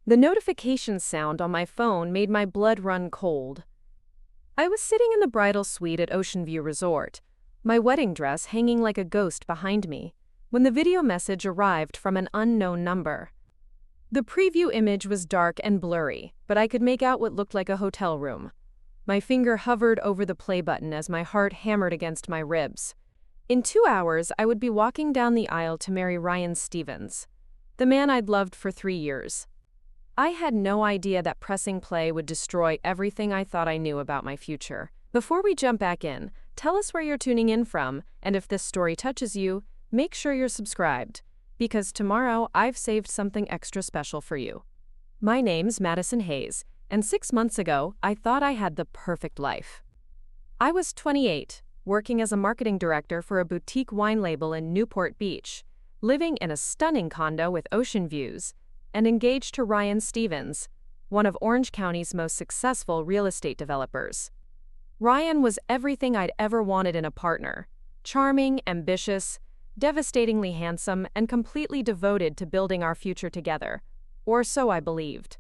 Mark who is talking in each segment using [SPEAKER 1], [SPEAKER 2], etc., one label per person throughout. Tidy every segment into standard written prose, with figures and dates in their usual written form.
[SPEAKER 1] The notification sound on my phone made my blood run cold. I was sitting in the bridal suite at Oceanview Resort, my wedding dress hanging like a ghost behind me, when the video message arrived from an unknown number. The preview image was dark and blurry, but I could make out what looked like a hotel room. My finger hovered over the play button as my heart hammered against my ribs. In 2 hours, I would be walking down the aisle to marry Ryan Stevens, the man I'd loved for 3 years. I had no idea that pressing play would destroy everything I thought I knew about my future. Before we jump back in, tell us where you're tuning in from, and if this story touches you, make sure you're subscribed, because tomorrow I've saved something extra special for you. My name's Madison Hayes, and 6 months ago, I thought I had the perfect life. I was 28, working as a marketing director for a boutique wine label in Newport Beach, living in a stunning condo with ocean views, and engaged to Ryan Stevens, one of Orange County's most successful real estate developers. Ryan was everything I'd ever wanted in a partner: charming, ambitious, devastatingly handsome, and completely devoted to building our future together. Or so I believed.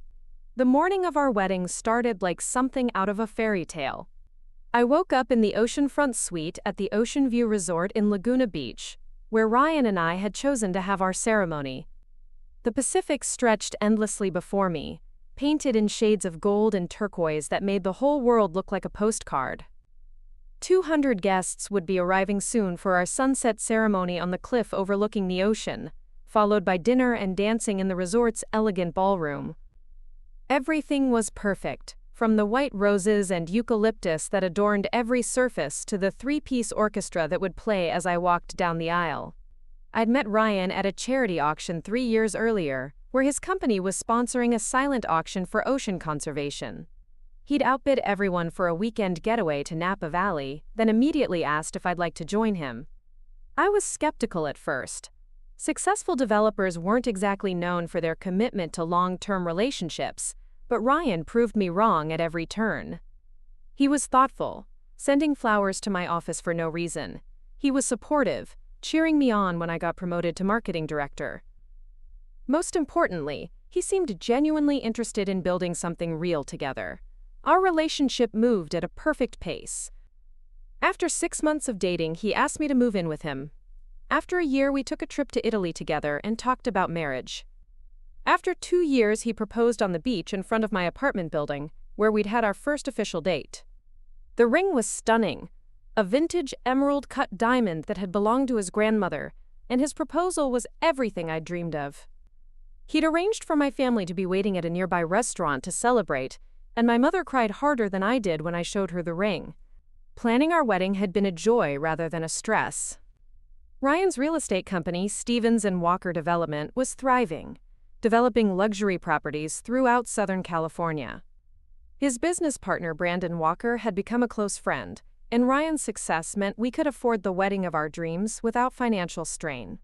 [SPEAKER 1] The morning of our wedding started like something out of a fairy tale. I woke up in the oceanfront suite at the Oceanview Resort in Laguna Beach, where Ryan and I had chosen to have our ceremony. The Pacific stretched endlessly before me, painted in shades of gold and turquoise that made the whole world look like a postcard. 200 guests would be arriving soon for our sunset ceremony on the cliff overlooking the ocean, followed by dinner and dancing in the resort's elegant ballroom. Everything was perfect, from the white roses and eucalyptus that adorned every surface to the 3-piece orchestra that would play as I walked down the aisle. I'd met Ryan at a charity auction 3 years earlier, where his company was sponsoring a silent auction for ocean conservation. He'd outbid everyone for a weekend getaway to Napa Valley, then immediately asked if I'd like to join him. I was skeptical at first. Successful developers weren't exactly known for their commitment to long-term relationships, but Ryan proved me wrong at every turn. He was thoughtful, sending flowers to my office for no reason. He was supportive, cheering me on when I got promoted to marketing director. Most importantly, he seemed genuinely interested in building something real together. Our relationship moved at a perfect pace. After 6 months of dating, he asked me to move in with him. After a year, we took a trip to Italy together and talked about marriage. After 2 years, he proposed on the beach in front of my apartment building, where we'd had our first official date. The ring was stunning, a vintage emerald-cut diamond that had belonged to his grandmother, and his proposal was everything I'd dreamed of. He'd arranged for my family to be waiting at a nearby restaurant to celebrate, and my mother cried harder than I did when I showed her the ring. Planning our wedding had been a joy rather than a stress. Ryan's real estate company, Stevens & Walker Development, was thriving, developing luxury properties throughout Southern California. His business partner, Brandon Walker, had become a close friend, and Ryan's success meant we could afford the wedding of our dreams without financial strain.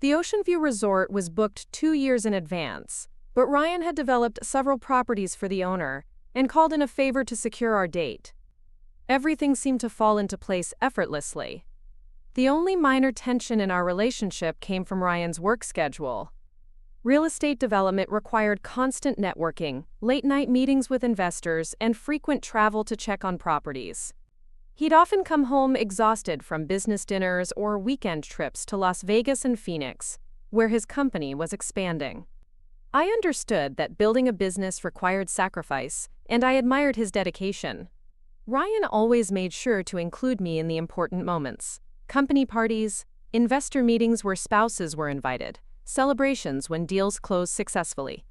[SPEAKER 1] The Oceanview Resort was booked 2 years in advance, but Ryan had developed several properties for the owner and called in a favor to secure our date. Everything seemed to fall into place effortlessly. The only minor tension in our relationship came from Ryan's work schedule. Real estate development required constant networking, late-night meetings with investors, and frequent travel to check on properties. He'd often come home exhausted from business dinners or weekend trips to Las Vegas and Phoenix, where his company was expanding. I understood that building a business required sacrifice, and I admired his dedication. Ryan always made sure to include me in the important moments: company parties, investor meetings where spouses were invited, celebrations when deals closed successfully.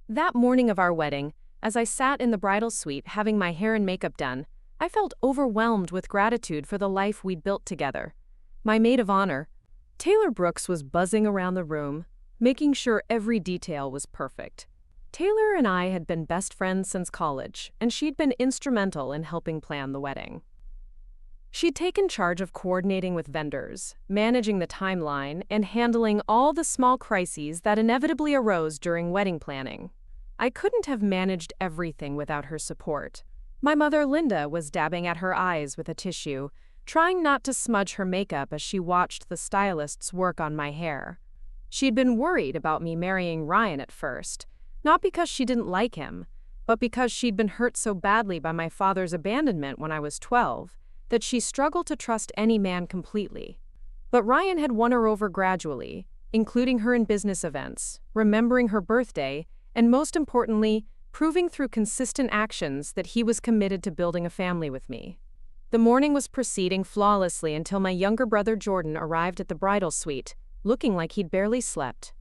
[SPEAKER 1] That morning of our wedding, as I sat in the bridal suite having my hair and makeup done, I felt overwhelmed with gratitude for the life we'd built together. My maid of honor, Taylor Brooks, was buzzing around the room, making sure every detail was perfect. Taylor and I had been best friends since college, and she'd been instrumental in helping plan the wedding. She'd taken charge of coordinating with vendors, managing the timeline, and handling all the small crises that inevitably arose during wedding planning. I couldn't have managed everything without her support. My mother, Linda, was dabbing at her eyes with a tissue, trying not to smudge her makeup as she watched the stylists work on my hair. She'd been worried about me marrying Ryan at first, Not because she didn't like him, but because she'd been hurt so badly by my father's abandonment when I was 12 that she struggled to trust any man completely. But Ryan had won her over gradually, including her in business events, remembering her birthday, and most importantly, proving through consistent actions that he was committed to building a family with me. The morning was proceeding flawlessly until my younger brother Jordan arrived at the bridal suite, looking like he'd barely slept.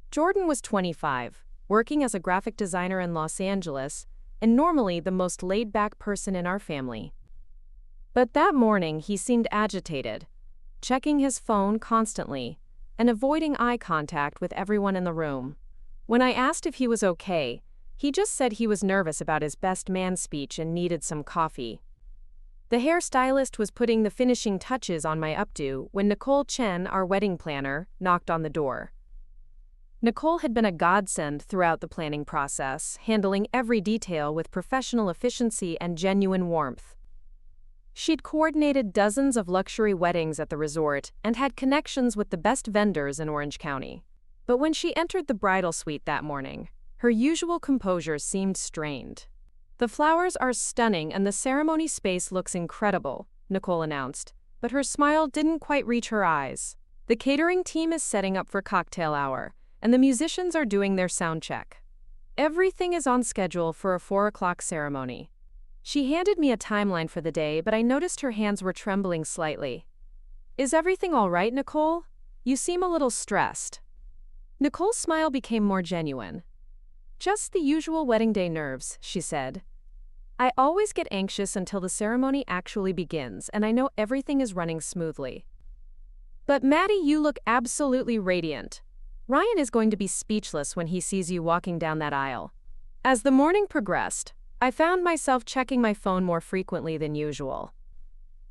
[SPEAKER 1] Jordan was 25, working as a graphic designer in Los Angeles, and normally the most laid-back person in our family. But that morning he seemed agitated, checking his phone constantly, and avoiding eye contact with everyone in the room. When I asked if he was okay, he just said he was nervous about his best man speech and needed some coffee. The hairstylist was putting the finishing touches on my updo when Nicole Chen, our wedding planner, knocked on the door. Nicole had been a godsend throughout the planning process, handling every detail with professional efficiency and genuine warmth. She'd coordinated dozens of luxury weddings at the resort and had connections with the best vendors in Orange County. But when she entered the bridal suite that morning, her usual composure seemed strained. "The flowers are stunning and the ceremony space looks incredible," Nicole announced, but her smile didn't quite reach her eyes. "The catering team is setting up for cocktail hour, and the musicians are doing their sound check. Everything is on schedule for a 4 o'clock ceremony." She handed me a timeline for the day, but I noticed her hands were trembling slightly. "Is everything all right, Nicole? You seem a little stressed." Nicole's smile became more genuine. "Just the usual wedding day nerves," she said. "I always get anxious until the ceremony actually begins, and I know everything is running smoothly." "But Maddie, you look absolutely radiant. Ryan is going to be speechless when he sees you walking down that aisle." As the morning progressed, I found myself checking my phone more frequently than usual.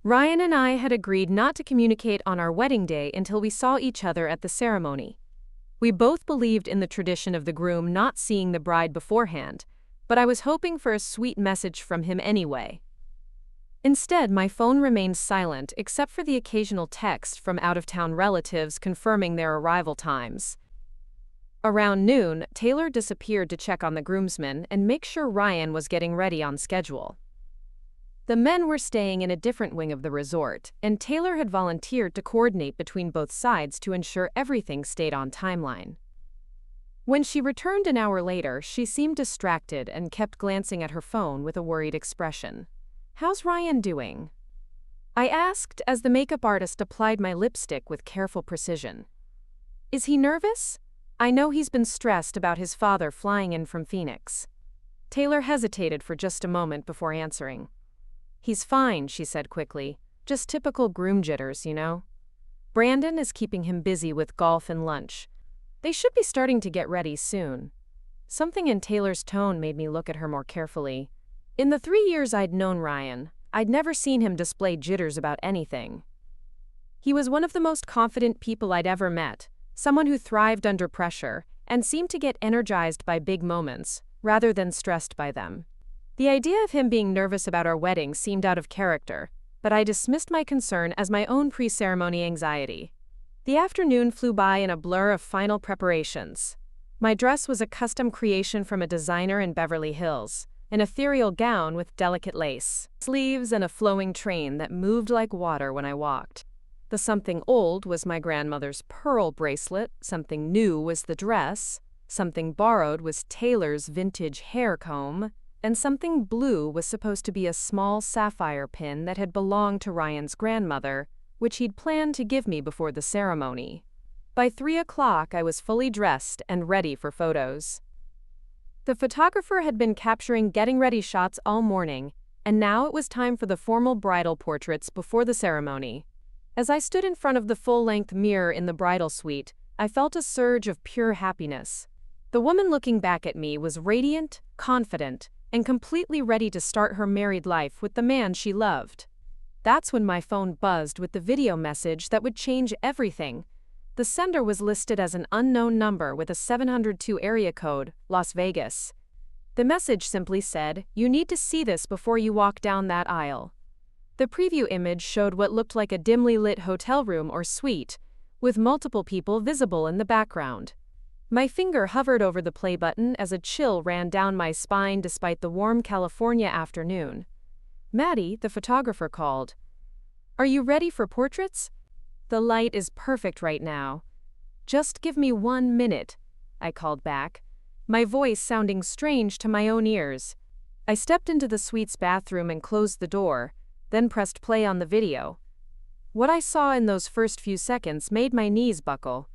[SPEAKER 1] Ryan and I had agreed not to communicate on our wedding day until we saw each other at the ceremony. We both believed in the tradition of the groom not seeing the bride beforehand, but I was hoping for a sweet message from him anyway. Instead, my phone remained silent except for the occasional text from out-of-town relatives confirming their arrival times. Around noon, Taylor disappeared to check on the groomsmen and make sure Ryan was getting ready on schedule. The men were staying in a different wing of the resort, and Taylor had volunteered to coordinate between both sides to ensure everything stayed on timeline. When she returned an hour later, she seemed distracted and kept glancing at her phone with a worried expression. "How's Ryan doing?" I asked as the makeup artist applied my lipstick with careful precision. "Is he nervous? I know he's been stressed about his father flying in from Phoenix." Taylor hesitated for just a moment before answering. "He's fine," she said quickly. "Just typical groom jitters, you know. Brandon is keeping him busy with golf and lunch. They should be starting to get ready soon." Something in Taylor's tone made me look at her more carefully. In the 3 years I'd known Ryan, I'd never seen him display jitters about anything. He was one of the most confident people I'd ever met, someone who thrived under pressure and seemed to get energized by big moments, rather than stressed by them. The idea of him being nervous about our wedding seemed out of character, but I dismissed my concern as my own pre-ceremony anxiety. The afternoon flew by in a blur of final preparations. My dress was a custom creation from a designer in Beverly Hills, an ethereal gown with delicate lace, sleeves, and a flowing train that moved like water when I walked. The something old was my grandmother's pearl bracelet, something new was the dress, something borrowed was Taylor's vintage hair comb, and something blue was supposed to be a small sapphire pin that had belonged to Ryan's grandmother, which he'd planned to give me before the ceremony. By 3 o'clock, I was fully dressed and ready for photos. The photographer had been capturing getting-ready shots all morning, and now it was time for the formal bridal portraits before the ceremony. As I stood in front of the full-length mirror in the bridal suite, I felt a surge of pure happiness. The woman looking back at me was radiant, confident, and completely ready to start her married life with the man she loved. That's when my phone buzzed with the video message that would change everything. The sender was listed as an unknown number with a 702 area code, Las Vegas. The message simply said, "You need to see this before you walk down that aisle." The preview image showed what looked like a dimly lit hotel room or suite, with multiple people visible in the background. My finger hovered over the play button as a chill ran down my spine despite the warm California afternoon. Maddie, the photographer, called. "Are you ready for portraits?" "The light is perfect right now." "Just give me 1 minute," I called back, my voice sounding strange to my own ears. I stepped into the suite's bathroom and closed the door, then pressed play on the video. What I saw in those first few seconds made my knees buckle.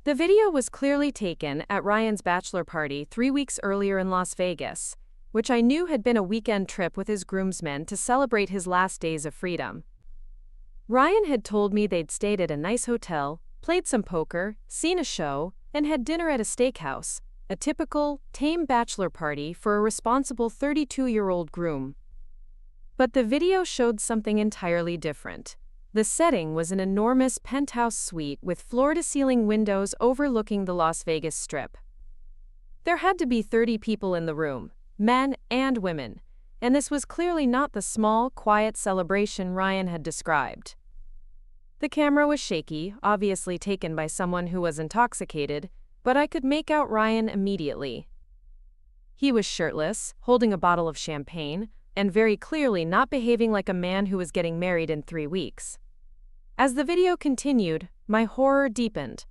[SPEAKER 1] The video was clearly taken at Ryan's bachelor party 3 weeks earlier in Las Vegas, which I knew had been a weekend trip with his groomsmen to celebrate his last days of freedom. Ryan had told me they'd stayed at a nice hotel, played some poker, seen a show, and had dinner at a steakhouse, a typical, tame bachelor party for a responsible 32-year-old groom. But the video showed something entirely different. The setting was an enormous penthouse suite with floor-to-ceiling windows overlooking the Las Vegas Strip. There had to be 30 people in the room, men and women, and this was clearly not the small, quiet celebration Ryan had described. The camera was shaky, obviously taken by someone who was intoxicated, but I could make out Ryan immediately. He was shirtless, holding a bottle of champagne, and very clearly not behaving like a man who was getting married in 3 weeks. As the video continued, my horror deepened.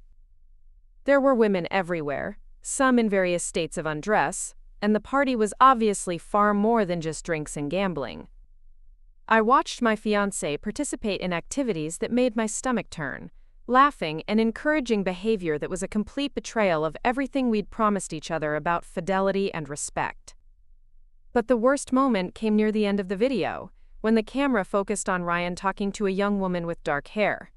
[SPEAKER 1] There were women everywhere, some in various states of undress, and the party was obviously far more than just drinks and gambling. I watched my fiancé participate in activities that made my stomach turn, laughing and encouraging behavior that was a complete betrayal of everything we'd promised each other about fidelity and respect. But the worst moment came near the end of the video, when the camera focused on Ryan talking to a young woman with dark hair.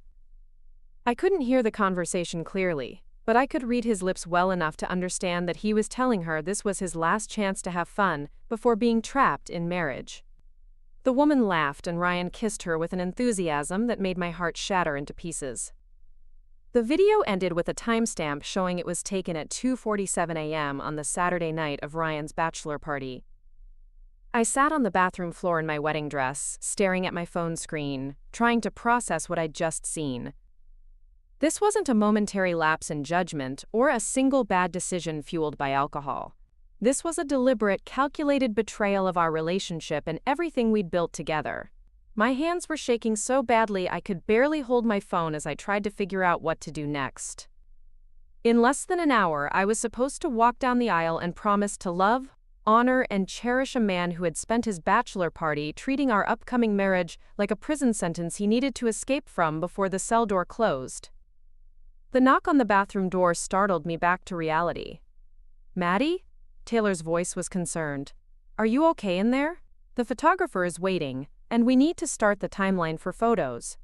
[SPEAKER 1] I couldn't hear the conversation clearly, but I could read his lips well enough to understand that he was telling her this was his last chance to have fun before being trapped in marriage. The woman laughed and Ryan kissed her with an enthusiasm that made my heart shatter into pieces. The video ended with a timestamp showing it was taken at 2:47 a.m. on the Saturday night of Ryan's bachelor party. I sat on the bathroom floor in my wedding dress, staring at my phone screen, trying to process what I'd just seen. This wasn't a momentary lapse in judgment or a single bad decision fueled by alcohol. This was a deliberate, calculated betrayal of our relationship and everything we'd built together. My hands were shaking so badly I could barely hold my phone as I tried to figure out what to do next. In less than an hour, I was supposed to walk down the aisle and promise to love, honor, and cherish a man who had spent his bachelor party treating our upcoming marriage like a prison sentence he needed to escape from before the cell door closed. The knock on the bathroom door startled me back to reality. "Maddie?" Taylor's voice was concerned. "Are you okay in there? The photographer is waiting, and we need to start the timeline for photos."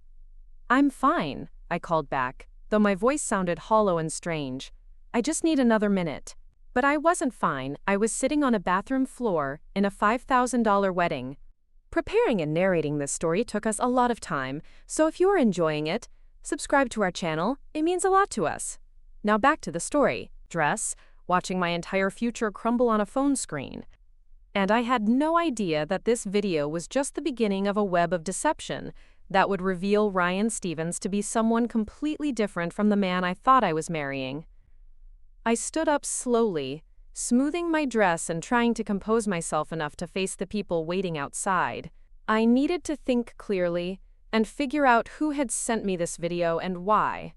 [SPEAKER 1] "I'm fine," I called back, though my voice sounded hollow and strange. "I just need another minute." But I wasn't fine. I was sitting on a bathroom floor in a $5,000 wedding. Preparing and narrating this story took us a lot of time, so if you are enjoying it, subscribe to our channel. It means a lot to us. Now back to the story. Dress, watching my entire future crumble on a phone screen. And I had no idea that this video was just the beginning of a web of deception that would reveal Ryan Stevens to be someone completely different from the man I thought I was marrying. I stood up slowly, smoothing my dress and trying to compose myself enough to face the people waiting outside. I needed to think clearly and figure out who had sent me this video and why.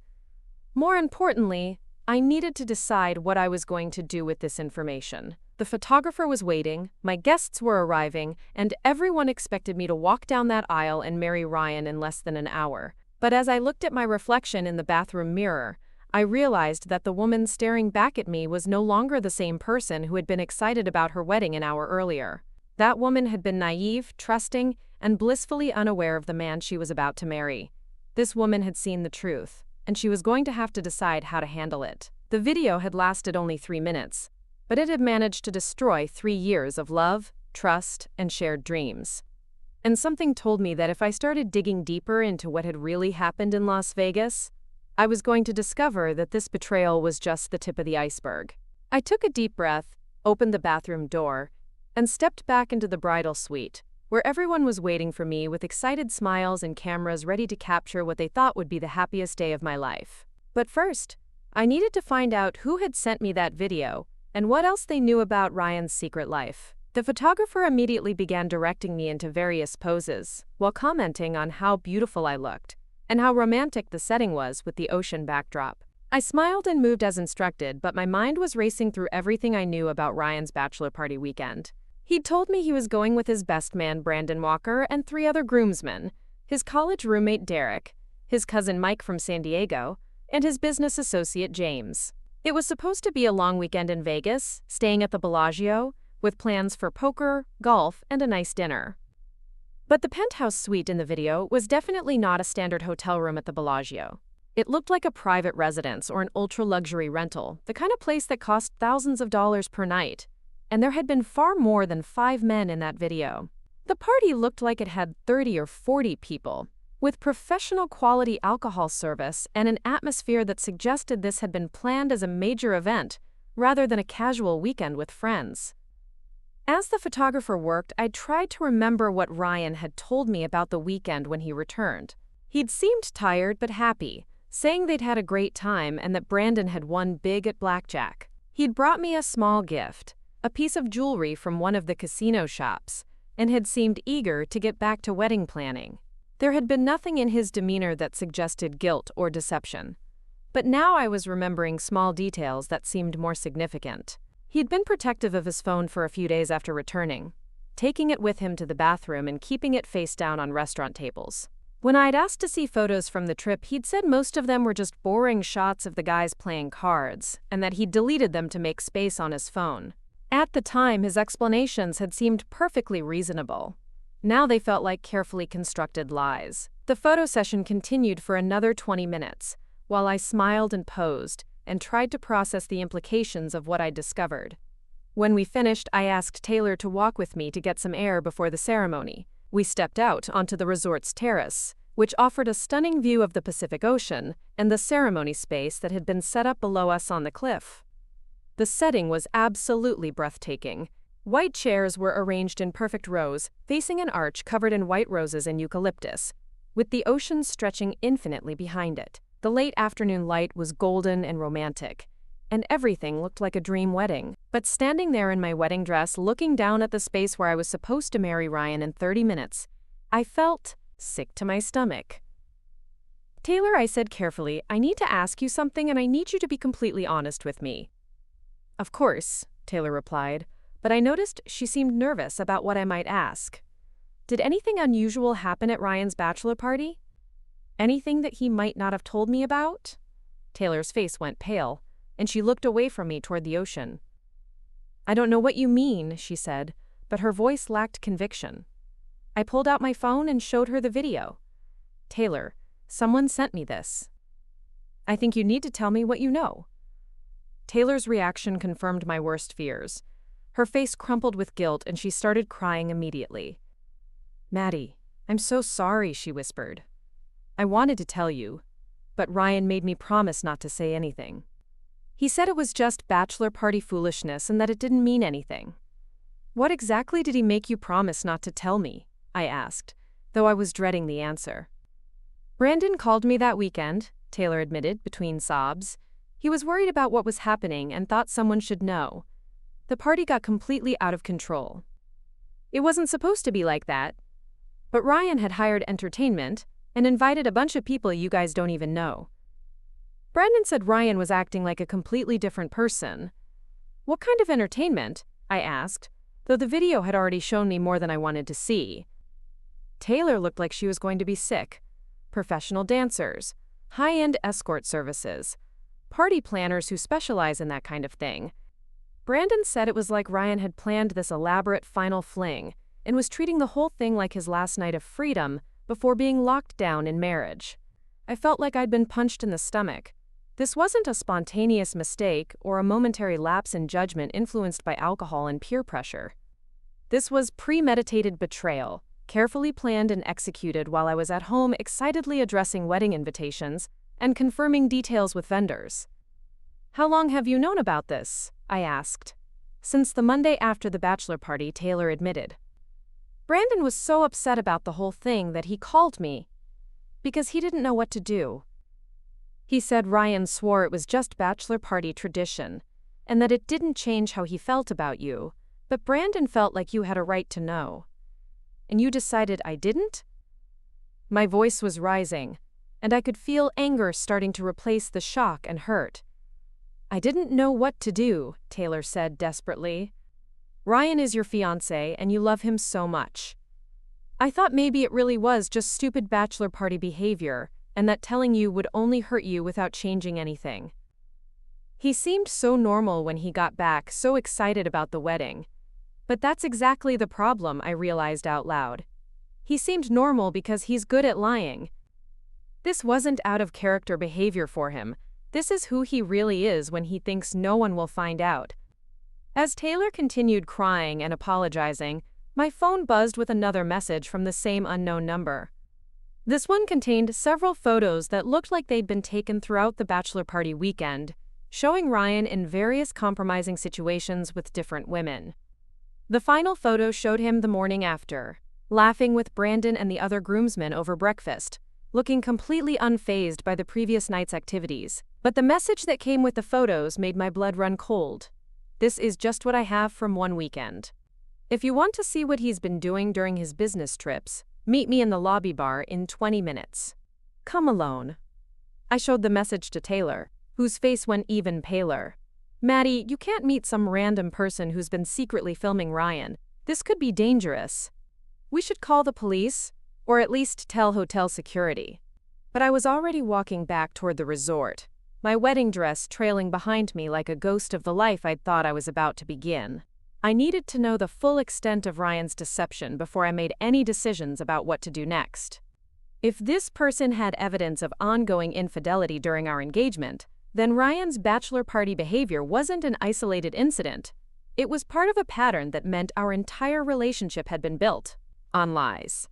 [SPEAKER 1] More importantly, I needed to decide what I was going to do with this information. The photographer was waiting, my guests were arriving, and everyone expected me to walk down that aisle and marry Ryan in less than an hour. But as I looked at my reflection in the bathroom mirror, I realized that the woman staring back at me was no longer the same person who had been excited about her wedding an hour earlier. That woman had been naive, trusting, and blissfully unaware of the man she was about to marry. This woman had seen the truth, and she was going to have to decide how to handle it. The video had lasted only 3 minutes, but it had managed to destroy 3 years of love, trust, and shared dreams. And something told me that if I started digging deeper into what had really happened in Las Vegas, I was going to discover that this betrayal was just the tip of the iceberg. I took a deep breath, opened the bathroom door, and stepped back into the bridal suite, where everyone was waiting for me with excited smiles and cameras ready to capture what they thought would be the happiest day of my life. But first, I needed to find out who had sent me that video and what else they knew about Ryan's secret life. The photographer immediately began directing me into various poses, while commenting on how beautiful I looked and how romantic the setting was with the ocean backdrop. I smiled and moved as instructed, but my mind was racing through everything I knew about Ryan's bachelor party weekend. He'd told me he was going with his best man Brandon Walker and 3 other groomsmen, his college roommate Derek, his cousin Mike from San Diego, and his business associate James. It was supposed to be a long weekend in Vegas, staying at the Bellagio, with plans for poker, golf, and a nice dinner. But the penthouse suite in the video was definitely not a standard hotel room at the Bellagio. It looked like a private residence or an ultra-luxury rental, the kind of place that cost thousands of dollars per night. And there had been far more than 5 men in that video. The party looked like it had 30 or 40 people, with professional quality alcohol service and an atmosphere that suggested this had been planned as a major event rather than a casual weekend with friends. As the photographer worked, I tried to remember what Ryan had told me about the weekend when he returned. He'd seemed tired but happy, saying they'd had a great time and that Brandon had won big at blackjack. He'd brought me a small gift, a piece of jewelry from one of the casino shops, and had seemed eager to get back to wedding planning. There had been nothing in his demeanor that suggested guilt or deception. But now I was remembering small details that seemed more significant. He'd been protective of his phone for a few days after returning, taking it with him to the bathroom and keeping it face down on restaurant tables. When I'd asked to see photos from the trip, he'd said most of them were just boring shots of the guys playing cards, and that he'd deleted them to make space on his phone. At the time, his explanations had seemed perfectly reasonable. Now they felt like carefully constructed lies. The photo session continued for another 20 minutes, while I smiled and posed, and tried to process the implications of what I'd discovered. When we finished, I asked Taylor to walk with me to get some air before the ceremony. We stepped out onto the resort's terrace, which offered a stunning view of the Pacific Ocean and the ceremony space that had been set up below us on the cliff. The setting was absolutely breathtaking. White chairs were arranged in perfect rows, facing an arch covered in white roses and eucalyptus, with the ocean stretching infinitely behind it. The late afternoon light was golden and romantic, and everything looked like a dream wedding. But standing there in my wedding dress, looking down at the space where I was supposed to marry Ryan in 30 minutes, I felt sick to my stomach. "Taylor," I said carefully, "I need to ask you something and I need you to be completely honest with me." "Of course," Taylor replied, but I noticed she seemed nervous about what I might ask. "Did anything unusual happen at Ryan's bachelor party? Anything that he might not have told me about?" Taylor's face went pale, and she looked away from me toward the ocean. "I don't know what you mean," she said, but her voice lacked conviction. I pulled out my phone and showed her the video. "Taylor, someone sent me this. I think you need to tell me what you know." Taylor's reaction confirmed my worst fears. Her face crumpled with guilt and she started crying immediately. "Maddie, I'm so sorry," she whispered. "I wanted to tell you, but Ryan made me promise not to say anything. He said it was just bachelor party foolishness and that it didn't mean anything." "What exactly did he make you promise not to tell me?" I asked, though I was dreading the answer. "Brandon called me that weekend," Taylor admitted between sobs. "He was worried about what was happening and thought someone should know. The party got completely out of control. It wasn't supposed to be like that, but Ryan had hired entertainment and invited a bunch of people you guys don't even know. Brandon said Ryan was acting like a completely different person." "What kind of entertainment?" I asked, though the video had already shown me more than I wanted to see. Taylor looked like she was going to be sick. Professional dancers, high-end escort services, party planners who specialize in that kind of thing. Brandon said it was like Ryan had planned this elaborate final fling and was treating the whole thing like his last night of freedom before being locked down in marriage. I felt like I'd been punched in the stomach. This wasn't a spontaneous mistake or a momentary lapse in judgment influenced by alcohol and peer pressure. This was premeditated betrayal, carefully planned and executed while I was at home excitedly addressing wedding invitations and confirming details with vendors. "How long have you known about this?" I asked. "Since the Monday after the bachelor party," Taylor admitted. "Brandon was so upset about the whole thing that he called me because he didn't know what to do." He said Ryan swore it was just bachelor party tradition, and that it didn't change how he felt about you, but Brandon felt like you had a right to know. And you decided I didn't? My voice was rising, and I could feel anger starting to replace the shock and hurt. I didn't know what to do, Taylor said desperately. Ryan is your fiancé, and you love him so much. I thought maybe it really was just stupid bachelor party behavior, and that telling you would only hurt you without changing anything. He seemed so normal when he got back, so excited about the wedding. But that's exactly the problem, I realized out loud. He seemed normal because he's good at lying. This wasn't out of character behavior for him. This is who he really is when he thinks no one will find out. As Taylor continued crying and apologizing, my phone buzzed with another message from the same unknown number. This one contained several photos that looked like they'd been taken throughout the bachelor party weekend, showing Ryan in various compromising situations with different women. The final photo showed him the morning after, laughing with Brandon and the other groomsmen over breakfast, looking completely unfazed by the previous night's activities. But the message that came with the photos made my blood run cold. This is just what I have from one weekend. If you want to see what he's been doing during his business trips, meet me in the lobby bar in 20 minutes. Come alone. I showed the message to Taylor, whose face went even paler. Maddie, you can't meet some random person who's been secretly filming Ryan. This could be dangerous. We should call the police, or at least tell hotel security. But I was already walking back toward the resort, my wedding dress trailing behind me like a ghost of the life I'd thought I was about to begin. I needed to know the full extent of Ryan's deception before I made any decisions about what to do next. If this person had evidence of ongoing infidelity during our engagement, then Ryan's bachelor party behavior wasn't an isolated incident. It was part of a pattern that meant our entire relationship had been built on lies.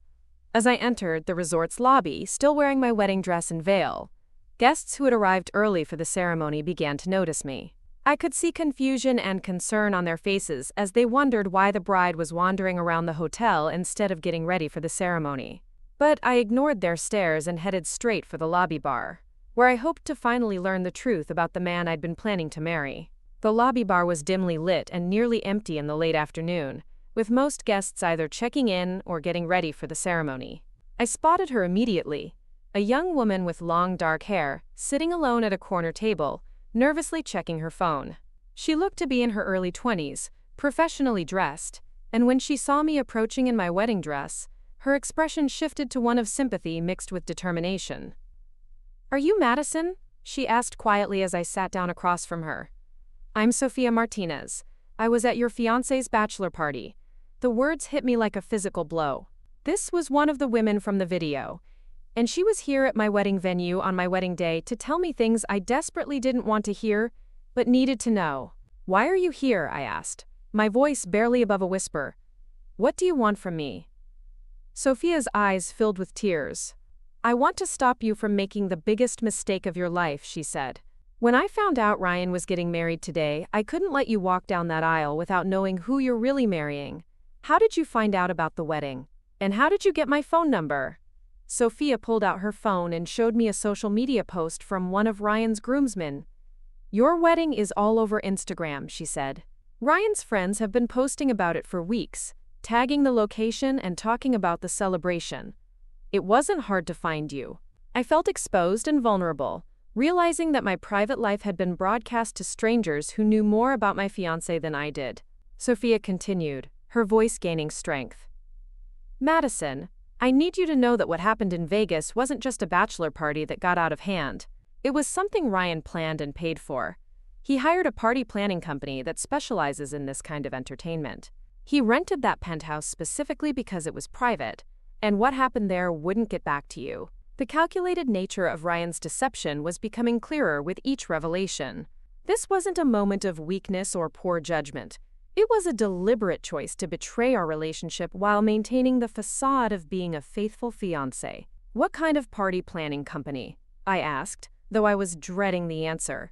[SPEAKER 1] As I entered the resort's lobby, still wearing my wedding dress and veil, guests who had arrived early for the ceremony began to notice me. I could see confusion and concern on their faces as they wondered why the bride was wandering around the hotel instead of getting ready for the ceremony. But I ignored their stares and headed straight for the lobby bar, where I hoped to finally learn the truth about the man I'd been planning to marry. The lobby bar was dimly lit and nearly empty in the late afternoon, with most guests either checking in or getting ready for the ceremony. I spotted her immediately, a young woman with long dark hair, sitting alone at a corner table, nervously checking her phone. She looked to be in her early 20s, professionally dressed, and when she saw me approaching in my wedding dress, her expression shifted to one of sympathy mixed with determination. "Are you Madison?" she asked quietly as I sat down across from her. "I'm Sophia Martinez. I was at your fiancé's bachelor party." The words hit me like a physical blow. This was one of the women from the video, and she was here at my wedding venue on my wedding day to tell me things I desperately didn't want to hear, but needed to know. "Why are you here?" I asked, my voice barely above a whisper. "What do you want from me?" Sophia's eyes filled with tears. "I want to stop you from making the biggest mistake of your life," she said. "When I found out Ryan was getting married today, I couldn't let you walk down that aisle without knowing who you're really marrying. How did you find out about the wedding? And how did you get my phone number?" Sophia pulled out her phone and showed me a social media post from one of Ryan's groomsmen. "Your wedding is all over Instagram," she said. "Ryan's friends have been posting about it for weeks, tagging the location and talking about the celebration. It wasn't hard to find you." I felt exposed and vulnerable, realizing that my private life had been broadcast to strangers who knew more about my fiancé than I did. Sophia continued, her voice gaining strength. "Madison, I need you to know that what happened in Vegas wasn't just a bachelor party that got out of hand. It was something Ryan planned and paid for. He hired a party planning company that specializes in this kind of entertainment. He rented that penthouse specifically because it was private, and what happened there wouldn't get back to you." The calculated nature of Ryan's deception was becoming clearer with each revelation. This wasn't a moment of weakness or poor judgment. It was a deliberate choice to betray our relationship while maintaining the facade of being a faithful fiancé. "What kind of party planning company?" I asked, though I was dreading the answer.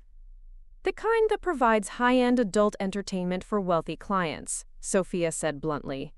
[SPEAKER 1] "The kind that provides high-end adult entertainment for wealthy clients," Sophia said bluntly.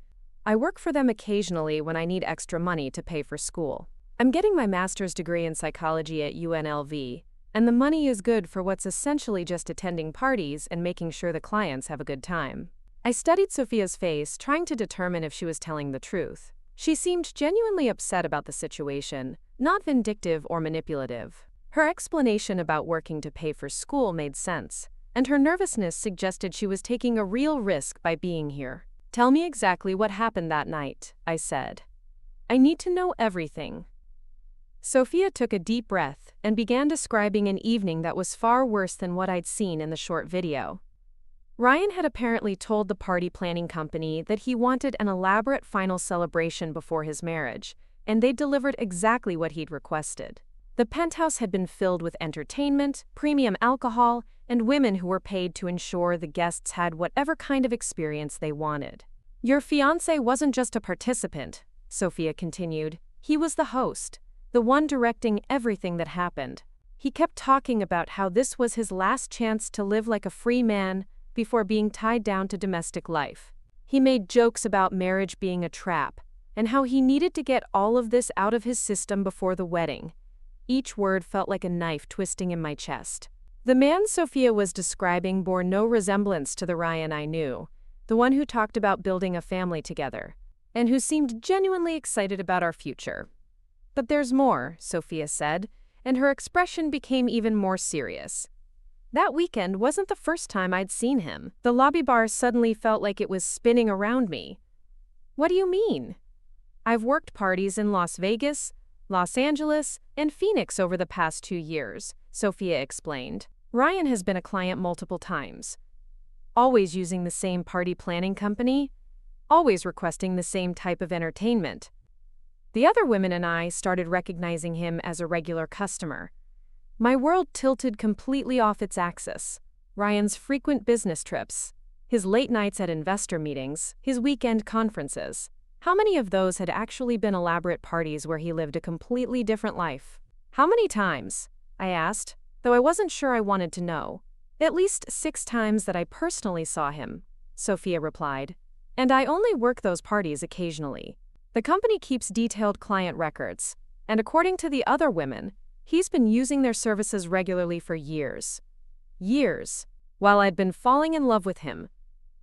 [SPEAKER 1] "I work for them occasionally when I need extra money to pay for school. I'm getting my master's degree in psychology at UNLV, And the money is good for what's essentially just attending parties and making sure the clients have a good time. I studied Sophia's face, trying to determine if she was telling the truth. She seemed genuinely upset about the situation, not vindictive or manipulative. Her explanation about working to pay for school made sense, and her nervousness suggested she was taking a real risk by being here. "Tell me exactly what happened that night," I said. "I need to know everything." Sophia took a deep breath and began describing an evening that was far worse than what I'd seen in the short video. Ryan had apparently told the party planning company that he wanted an elaborate final celebration before his marriage, and they delivered exactly what he'd requested. The penthouse had been filled with entertainment, premium alcohol, and women who were paid to ensure the guests had whatever kind of experience they wanted. "Your fiancé wasn't just a participant," Sophia continued. "He was the host, the one directing everything that happened. He kept talking about how this was his last chance to live like a free man before being tied down to domestic life. He made jokes about marriage being a trap, and how he needed to get all of this out of his system before the wedding." Each word felt like a knife twisting in my chest. The man Sophia was describing bore no resemblance to the Ryan I knew, the one who talked about building a family together, and who seemed genuinely excited about our future. "But there's more," Sophia said, and her expression became even more serious. "That weekend wasn't the first time I'd seen him. The lobby bar suddenly felt like it was spinning around me." "What do you mean?" "I've worked parties in Las Vegas, Los Angeles, and Phoenix over the past 2 years," Sophia explained. "Ryan has been a client multiple times. Always using the same party planning company, always requesting the same type of entertainment. The other women and I started recognizing him as a regular customer. My world tilted completely off its axis. Ryan's frequent business trips, his late nights at investor meetings, his weekend conferences. How many of those had actually been elaborate parties where he lived a completely different life?" "How many times?" I asked, though I wasn't sure I wanted to know. "At least 6 times that I personally saw him," Sophia replied. "And I only work those parties occasionally. The company keeps detailed client records, and according to the other women, he's been using their services regularly for years. Years. While I'd been falling in love with him,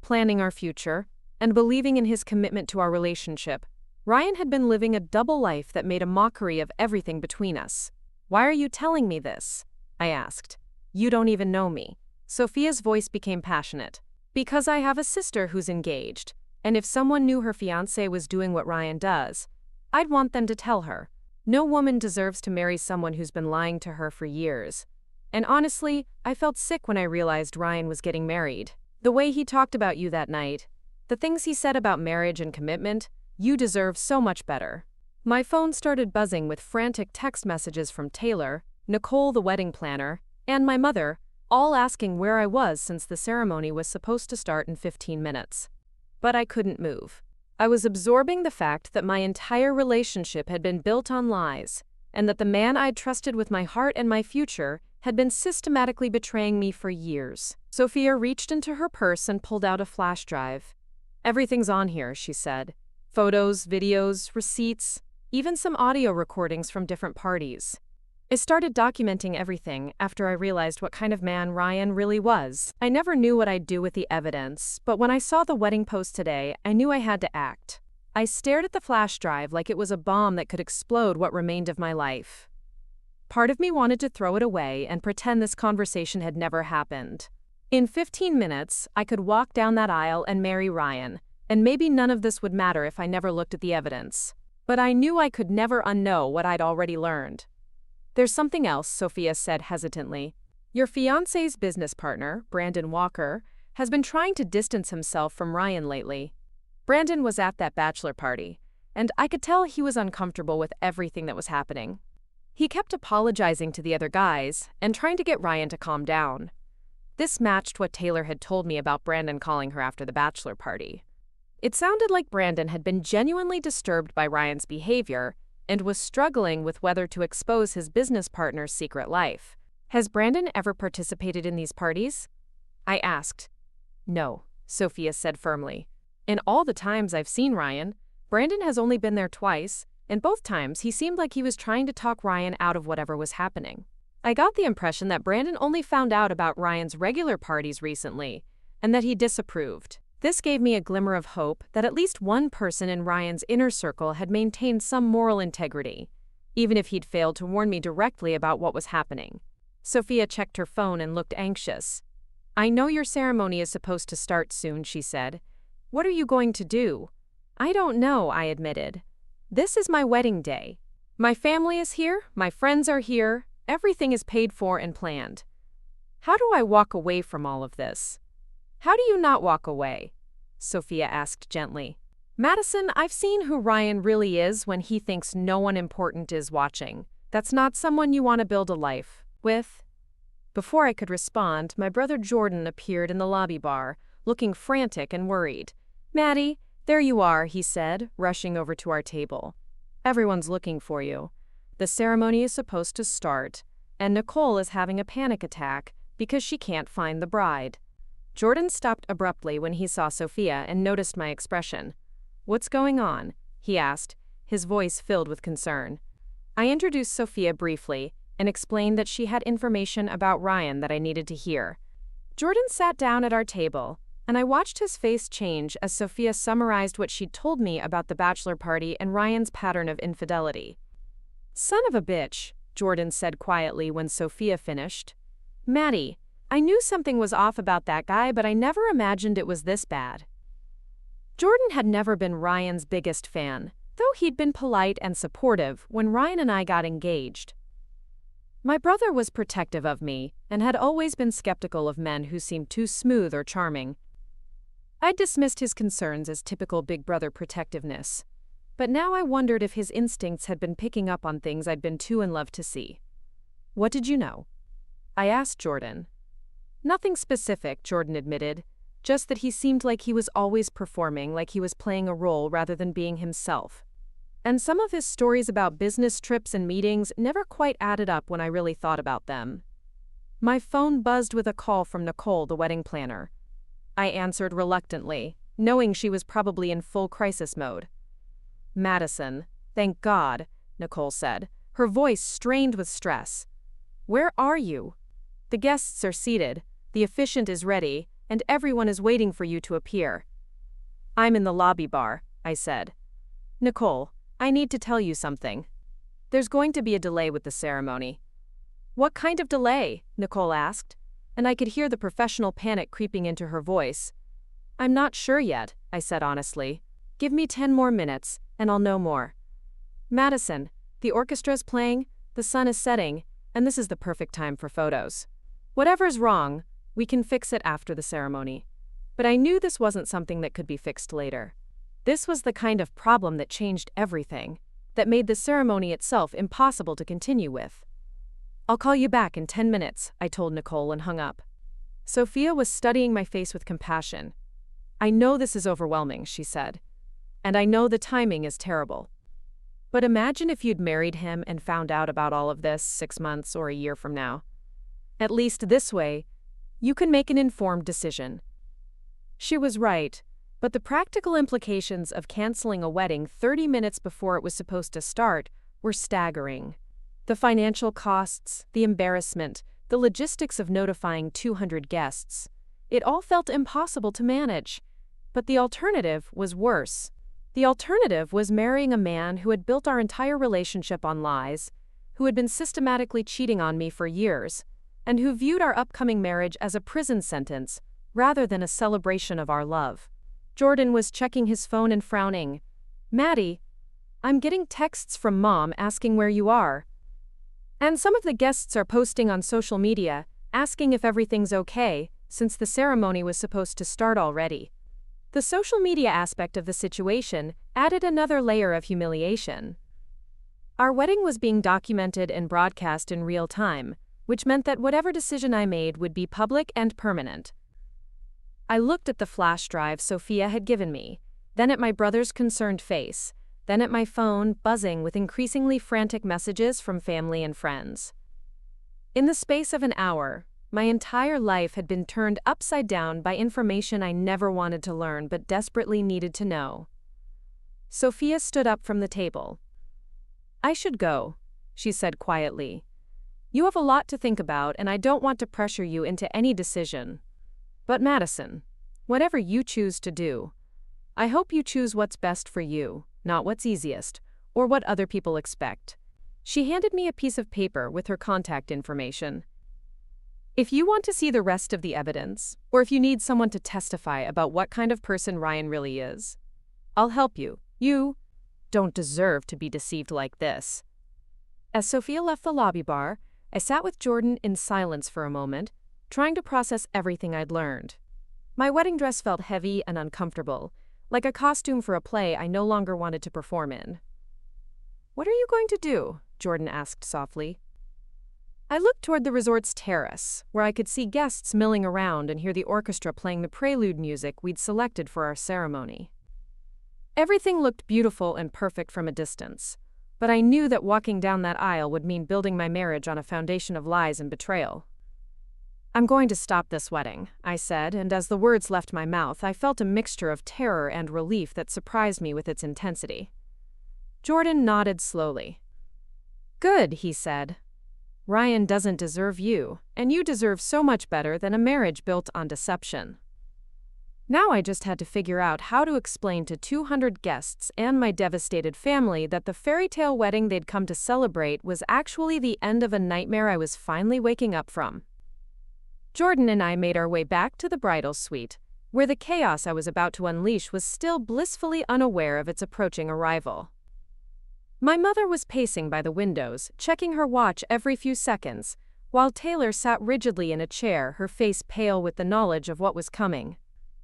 [SPEAKER 1] planning our future, and believing in his commitment to our relationship, Ryan had been living a double life that made a mockery of everything between us." "Why are you telling me this?" I asked. "You don't even know me." Sophia's voice became passionate. "Because I have a sister who's engaged, and if someone knew her fiancé was doing what Ryan does, I'd want them to tell her. No woman deserves to marry someone who's been lying to her for years. And honestly, I felt sick when I realized Ryan was getting married. The way he talked about you that night, the things he said about marriage and commitment, you deserve so much better." My phone started buzzing with frantic text messages from Taylor, Nicole the wedding planner, and my mother, all asking where I was since the ceremony was supposed to start in 15 minutes. But I couldn't move. I was absorbing the fact that my entire relationship had been built on lies, and that the man I'd trusted with my heart and my future had been systematically betraying me for years. Sophia reached into her purse and pulled out a flash drive. "Everything's on here," she said. "Photos, videos, receipts, even some audio recordings from different parties." I started documenting everything after I realized what kind of man Ryan really was. I never knew what I'd do with the evidence, but when I saw the wedding post today, I knew I had to act. I stared at the flash drive like it was a bomb that could explode what remained of my life. Part of me wanted to throw it away and pretend this conversation had never happened. In 15 minutes, I could walk down that aisle and marry Ryan, and maybe none of this would matter if I never looked at the evidence. But I knew I could never unknow what I'd already learned. "There's something else," Sophia said hesitantly. "Your fiancé's business partner, Brandon Walker, has been trying to distance himself from Ryan lately. Brandon was at that bachelor party, and I could tell he was uncomfortable with everything that was happening. He kept apologizing to the other guys and trying to get Ryan to calm down. This matched what Taylor had told me about Brandon calling her after the bachelor party. It sounded like Brandon had been genuinely disturbed by Ryan's behavior and was struggling with whether to expose his business partner's secret life. Has Brandon ever participated in these parties?" I asked. "No," Sophia said firmly. "In all the times I've seen Ryan, Brandon has only been there twice, and both times he seemed like he was trying to talk Ryan out of whatever was happening." I got the impression that Brandon only found out about Ryan's regular parties recently, and that he disapproved. This gave me a glimmer of hope that at least one person in Ryan's inner circle had maintained some moral integrity, even if he'd failed to warn me directly about what was happening. Sophia checked her phone and looked anxious. "I know your ceremony is supposed to start soon," she said. "What are you going to do?" "I don't know," I admitted. "This is my wedding day. My family is here, my friends are here, everything is paid for and planned. How do I walk away from all of this?" "How do you not walk away?" Sophia asked gently. "Madison, I've seen who Ryan really is when he thinks no one important is watching. That's not someone you want to build a life with." Before I could respond, my brother Jordan appeared in the lobby bar, looking frantic and worried. "Maddie, there you are," he said, rushing over to our table. "Everyone's looking for you. The ceremony is supposed to start, and Nicole is having a panic attack because she can't find the bride." Jordan stopped abruptly when he saw Sophia and noticed my expression. "What's going on?" he asked, his voice filled with concern. I introduced Sophia briefly and explained that she had information about Ryan that I needed to hear. Jordan sat down at our table, and I watched his face change as Sophia summarized what she'd told me about the bachelor party and Ryan's pattern of infidelity. "Son of a bitch," Jordan said quietly when Sophia finished. "Maddie, I knew something was off about that guy, but I never imagined it was this bad." Jordan had never been Ryan's biggest fan, though he'd been polite and supportive when Ryan and I got engaged. My brother was protective of me and had always been skeptical of men who seemed too smooth or charming. I dismissed his concerns as typical big brother protectiveness, but now I wondered if his instincts had been picking up on things I'd been too in love to see. "What did you know?" I asked Jordan. "Nothing specific," Jordan admitted, "just that he seemed like he was always performing, like he was playing a role rather than being himself. And some of his stories about business trips and meetings never quite added up when I really thought about them." My phone buzzed with a call from Nicole, the wedding planner. I answered reluctantly, knowing she was probably in full crisis mode. "Madison, thank God," Nicole said, her voice strained with stress. "Where are you? The guests are seated, the officiant is ready, and everyone is waiting for you to appear." "I'm in the lobby bar," I said. "Nicole, I need to tell you something. There's going to be a delay with the ceremony." "What kind of delay?" Nicole asked, and I could hear the professional panic creeping into her voice. "I'm not sure yet," I said honestly. "Give me 10 more minutes, and I'll know more." "Madison, the orchestra's playing, the sun is setting, and this is the perfect time for photos. Whatever's wrong, we can fix it after the ceremony." But I knew this wasn't something that could be fixed later. This was the kind of problem that changed everything, that made the ceremony itself impossible to continue with. "I'll call you back in 10 minutes, I told Nicole and hung up. Sophia was studying my face with compassion. "I know this is overwhelming," she said. "And I know the timing is terrible. But imagine if you'd married him and found out about all of this 6 months or a year from now. At least this way, you can make an informed decision." She was right, but the practical implications of canceling a wedding 30 minutes before it was supposed to start were staggering. The financial costs, the embarrassment, the logistics of notifying 200 guests. It all felt impossible to manage. But the alternative was worse. The alternative was marrying a man who had built our entire relationship on lies, who had been systematically cheating on me for years, and who viewed our upcoming marriage as a prison sentence rather than a celebration of our love. Jordan was checking his phone and frowning. "Maddie, I'm getting texts from Mom asking where you are. And some of the guests are posting on social media, asking if everything's okay, since the ceremony was supposed to start already." The social media aspect of the situation added another layer of humiliation. Our wedding was being documented and broadcast in real time, which meant that whatever decision I made would be public and permanent. I looked at the flash drive Sophia had given me, then at my brother's concerned face, then at my phone buzzing with increasingly frantic messages from family and friends. In the space of an hour, my entire life had been turned upside down by information I never wanted to learn but desperately needed to know. Sophia stood up from the table. "I should go," she said quietly. You have a lot to think about, and I don't want to pressure you into any decision. But Madison, whatever you choose to do, I hope you choose what's best for you, not what's easiest, or what other people expect. She handed me a piece of paper with her contact information. If you want to see the rest of the evidence, or if you need someone to testify about what kind of person Ryan really is, I'll help you. You don't deserve to be deceived like this. As Sophia left the lobby bar, I sat with Jordan in silence for a moment, trying to process everything I'd learned. My wedding dress felt heavy and uncomfortable, like a costume for a play I no longer wanted to perform in. "What are you going to do?" Jordan asked softly. I looked toward the resort's terrace, where I could see guests milling around and hear the orchestra playing the prelude music we'd selected for our ceremony. Everything looked beautiful and perfect from a distance, but I knew that walking down that aisle would mean building my marriage on a foundation of lies and betrayal. "I'm going to stop this wedding," I said, and as the words left my mouth, I felt a mixture of terror and relief that surprised me with its intensity. Jordan nodded slowly. "Good," he said. "Ryan doesn't deserve you, and you deserve so much better than a marriage built on deception." Now I just had to figure out how to explain to 200 guests and my devastated family that the fairy tale wedding they'd come to celebrate was actually the end of a nightmare I was finally waking up from. Jordan and I made our way back to the bridal suite, where the chaos I was about to unleash was still blissfully unaware of its approaching arrival. My mother was pacing by the windows, checking her watch every few seconds, while Taylor sat rigidly in a chair, her face pale with the knowledge of what was coming.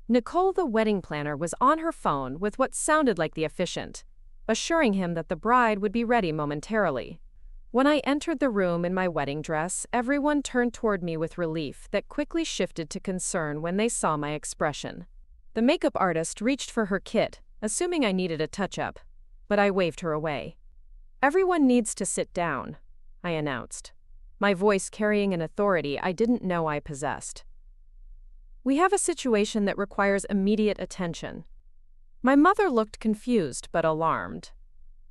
[SPEAKER 1] Nicole, the wedding planner, was on her phone with what sounded like the officiant, assuring him that the bride would be ready momentarily. When I entered the room in my wedding dress, everyone turned toward me with relief that quickly shifted to concern when they saw my expression. The makeup artist reached for her kit, assuming I needed a touch-up, but I waved her away. "Everyone needs to sit down," I announced, my voice carrying an authority I didn't know I possessed. "We have a situation that requires immediate attention." My mother looked confused but alarmed.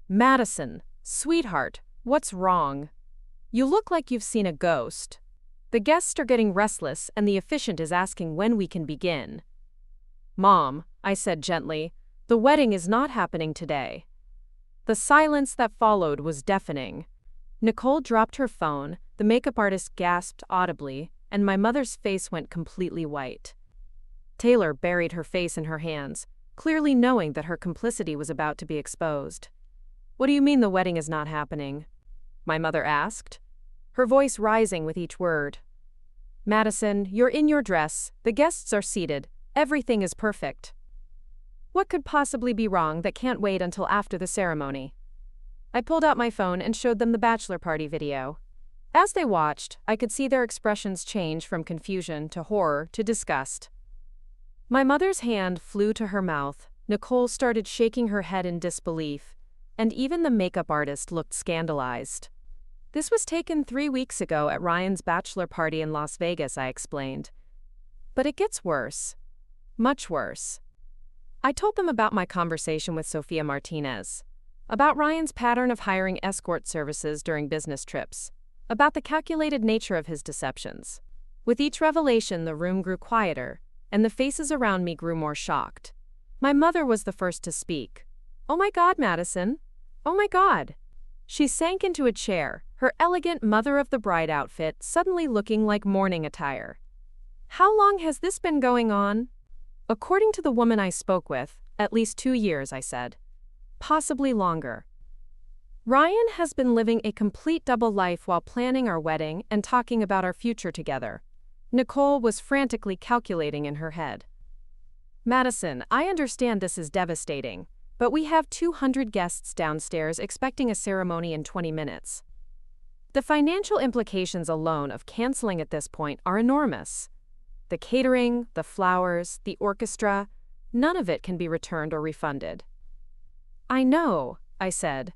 [SPEAKER 1] "Madison, sweetheart, what's wrong? You look like you've seen a ghost. The guests are getting restless and the officiant is asking when we can begin." "Mom," I said gently, "the wedding is not happening today." The silence that followed was deafening. Nicole dropped her phone, the makeup artist gasped audibly, and my mother's face went completely white. Taylor buried her face in her hands, clearly knowing that her complicity was about to be exposed. "What do you mean the wedding is not happening?" my mother asked, her voice rising with each word. "Madison, you're in your dress, the guests are seated, everything is perfect. What could possibly be wrong that can't wait until after the ceremony?" I pulled out my phone and showed them the bachelor party video. As they watched, I could see their expressions change from confusion to horror to disgust. My mother's hand flew to her mouth, Nicole started shaking her head in disbelief, and even the makeup artist looked scandalized. "This was taken 3 weeks ago at Ryan's bachelor party in Las Vegas," I explained. "But it gets worse. Much worse." I told them about my conversation with Sophia Martinez, about Ryan's pattern of hiring escort services during business trips, about the calculated nature of his deceptions. With each revelation, the room grew quieter, and the faces around me grew more shocked. My mother was the first to speak. "Oh my God, Madison! Oh my God!" She sank into a chair, her elegant mother-of-the-bride outfit suddenly looking like mourning attire. "How long has this been going on?" "According to the woman I spoke with, at least 2 years," I said. "Possibly longer." Ryan has been living a complete double life while planning our wedding and talking about our future together. Nicole was frantically calculating in her head. "Madison, I understand this is devastating, but we have 200 guests downstairs expecting a ceremony in 20 minutes. The financial implications alone of canceling at this point are enormous. The catering, the flowers, the orchestra, none of it can be returned or refunded." "I know," I said,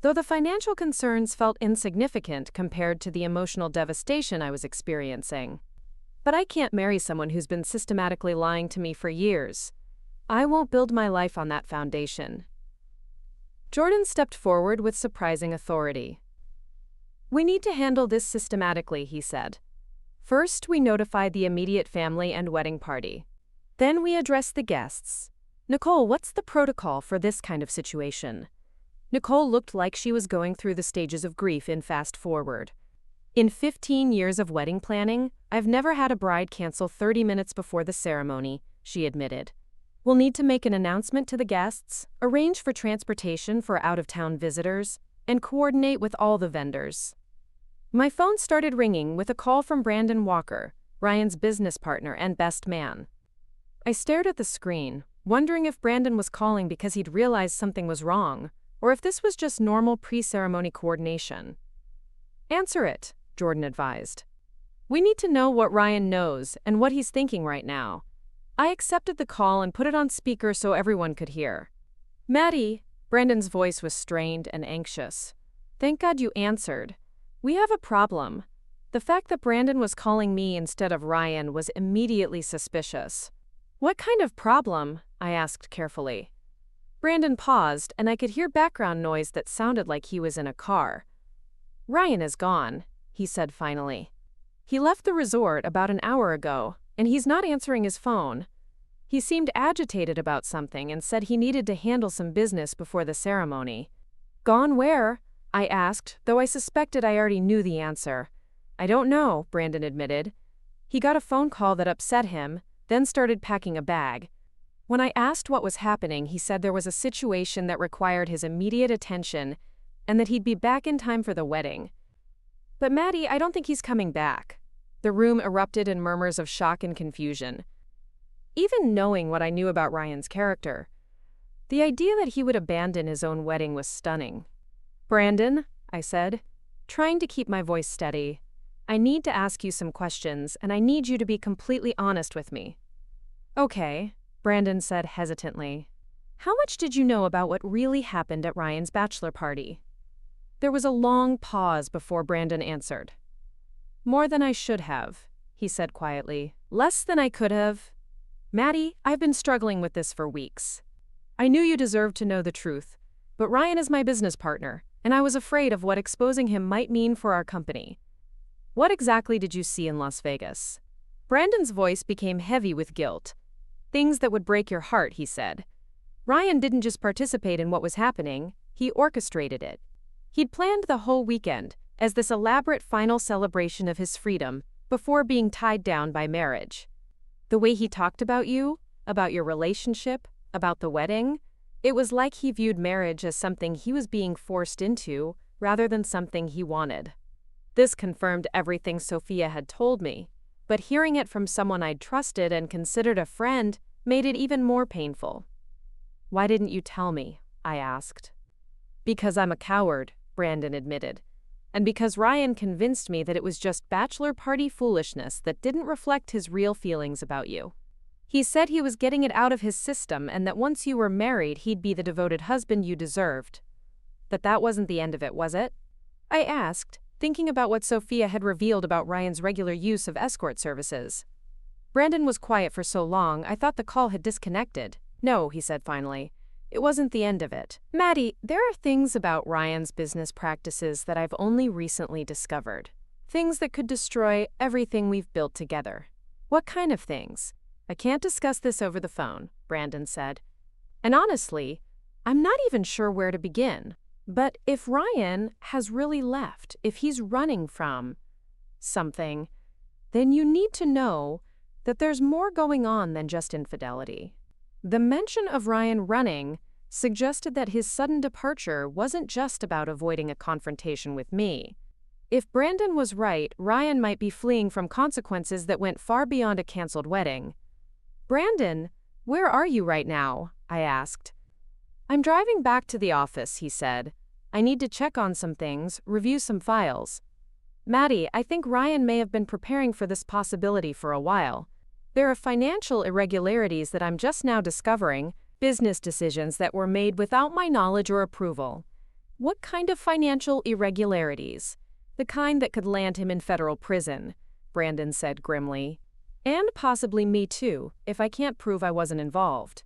[SPEAKER 1] though the financial concerns felt insignificant compared to the emotional devastation I was experiencing. "But I can't marry someone who's been systematically lying to me for years. I won't build my life on that foundation." Jordan stepped forward with surprising authority. We need to handle this systematically, he said. First, we notify the immediate family and wedding party. Then we address the guests. Nicole, what's the protocol for this kind of situation? Nicole looked like she was going through the stages of grief in fast forward. In 15 years of wedding planning, I've never had a bride cancel 30 minutes before the ceremony, she admitted. We'll need to make an announcement to the guests, arrange for transportation for out-of-town visitors, and coordinate with all the vendors. My phone started ringing with a call from Brandon Walker, Ryan's business partner and best man. I stared at the screen, wondering if Brandon was calling because he'd realized something was wrong, or if this was just normal pre-ceremony coordination. Answer it, Jordan advised. We need to know what Ryan knows and what he's thinking right now. I accepted the call and put it on speaker so everyone could hear. Maddie, Brandon's voice was strained and anxious. Thank God you answered. We have a problem. The fact that Brandon was calling me instead of Ryan was immediately suspicious. What kind of problem? I asked carefully. Brandon paused, and I could hear background noise that sounded like he was in a car. Ryan is gone, he said finally. He left the resort about an hour ago, and he's not answering his phone. He seemed agitated about something and said he needed to handle some business before the ceremony. Gone where? I asked, though I suspected I already knew the answer. I don't know, Brandon admitted. He got a phone call that upset him, then started packing a bag. When I asked what was happening, he said there was a situation that required his immediate attention and that he'd be back in time for the wedding. But Maddie, I don't think he's coming back. The room erupted in murmurs of shock and confusion. Even knowing what I knew about Ryan's character, the idea that he would abandon his own wedding was stunning. Brandon, I said, trying to keep my voice steady, I need to ask you some questions, and I need you to be completely honest with me. Okay, Brandon said hesitantly. How much did you know about what really happened at Ryan's bachelor party? There was a long pause before Brandon answered. More than I should have, he said quietly. Less than I could have. Maddie, I've been struggling with this for weeks. I knew you deserved to know the truth, but Ryan is my business partner, and I was afraid of what exposing him might mean for our company. What exactly did you see in Las Vegas? Brandon's voice became heavy with guilt. Things that would break your heart, he said. Ryan didn't just participate in what was happening, he orchestrated it. He'd planned the whole weekend as this elaborate final celebration of his freedom before being tied down by marriage. The way he talked about you, about your relationship, about the wedding, it was like he viewed marriage as something he was being forced into rather than something he wanted. This confirmed everything Sophia had told me, but hearing it from someone I'd trusted and considered a friend made it even more painful. Why didn't you tell me? I asked. Because I'm a coward, Brandon admitted, and because Ryan convinced me that it was just bachelor party foolishness that didn't reflect his real feelings about you. He said he was getting it out of his system and that once you were married, he'd be the devoted husband you deserved. But that wasn't the end of it, was it? I asked, thinking about what Sophia had revealed about Ryan's regular use of escort services. Brandon was quiet for so long, I thought the call had disconnected. No, he said finally. It wasn't the end of it. Maddie, there are things about Ryan's business practices that I've only recently discovered. Things that could destroy everything we've built together. What kind of things? I can't discuss this over the phone, Brandon said. And honestly, I'm not even sure where to begin. But if Ryan has really left, if he's running from something, then you need to know that there's more going on than just infidelity. The mention of Ryan running suggested that his sudden departure wasn't just about avoiding a confrontation with me. If Brandon was right, Ryan might be fleeing from consequences that went far beyond a canceled wedding. Brandon, where are you right now? I asked. I'm driving back to the office, he said. I need to check on some things, review some files. Maddie, I think Ryan may have been preparing for this possibility for a while. There are financial irregularities that I'm just now discovering, business decisions that were made without my knowledge or approval. What kind of financial irregularities? The kind that could land him in federal prison, Brandon said grimly. And possibly me too, if I can't prove I wasn't involved.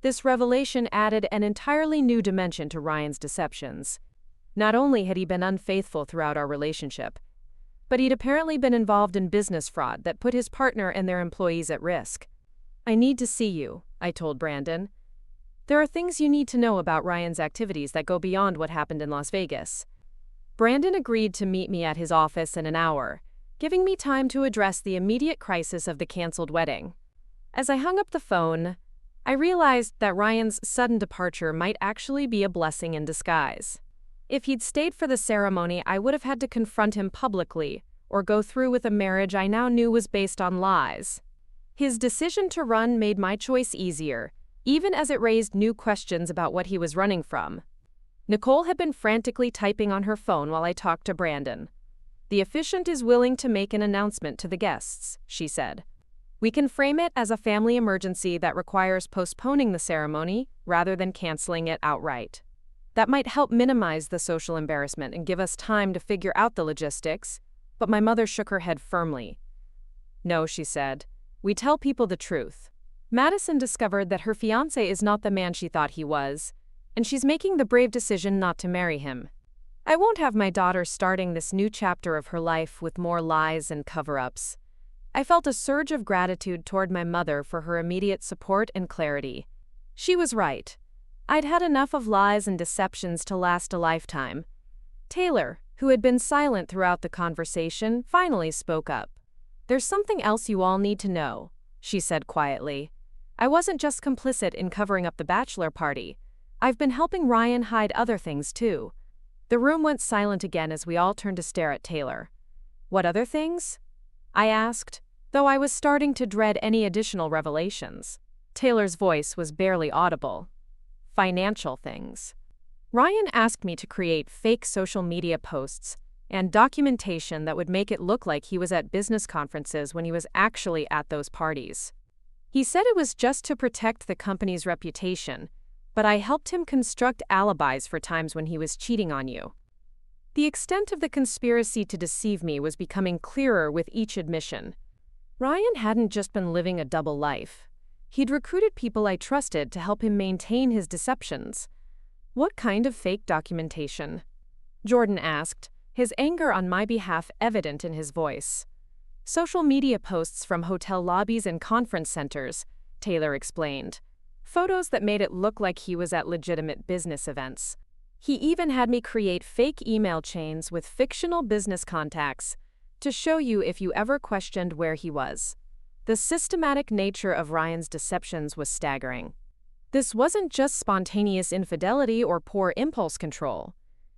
[SPEAKER 1] This revelation added an entirely new dimension to Ryan's deceptions. Not only had he been unfaithful throughout our relationship, but he'd apparently been involved in business fraud that put his partner and their employees at risk. I need to see you, I told Brandon. There are things you need to know about Ryan's activities that go beyond what happened in Las Vegas. Brandon agreed to meet me at his office in an hour, giving me time to address the immediate crisis of the canceled wedding. As I hung up the phone, I realized that Ryan's sudden departure might actually be a blessing in disguise. If he'd stayed for the ceremony, I would have had to confront him publicly or go through with a marriage I now knew was based on lies. His decision to run made my choice easier, even as it raised new questions about what he was running from. Nicole had been frantically typing on her phone while I talked to Brandon. "The officiant is willing to make an announcement to the guests," she said. "We can frame it as a family emergency that requires postponing the ceremony rather than canceling it outright. That might help minimize the social embarrassment and give us time to figure out the logistics," but my mother shook her head firmly. "No," she said. "We tell people the truth. Madison discovered that her fiancé is not the man she thought he was, and she's making the brave decision not to marry him. I won't have my daughter starting this new chapter of her life with more lies and cover-ups." I felt a surge of gratitude toward my mother for her immediate support and clarity. She was right. I'd had enough of lies and deceptions to last a lifetime. Taylor, who had been silent throughout the conversation, finally spoke up. "There's something else you all need to know," she said quietly. "I wasn't just complicit in covering up the bachelor party. I've been helping Ryan hide other things too." The room went silent again as we all turned to stare at Taylor. "What other things?" I asked, though I was starting to dread any additional revelations. Taylor's voice was barely audible. "Financial things. Ryan asked me to create fake social media posts and documentation that would make it look like he was at business conferences when he was actually at those parties. He said it was just to protect the company's reputation, but I helped him construct alibis for times when he was cheating on you." The extent of the conspiracy to deceive me was becoming clearer with each admission. Ryan hadn't just been living a double life. He'd recruited people I trusted to help him maintain his deceptions. "What kind of fake documentation?" Jordan asked, his anger on my behalf evident in his voice. "Social media posts from hotel lobbies and conference centers," Taylor explained. "Photos that made it look like he was at legitimate business events. He even had me create fake email chains with fictional business contacts to show you if you ever questioned where he was." The systematic nature of Ryan's deceptions was staggering. This wasn't just spontaneous infidelity or poor impulse control.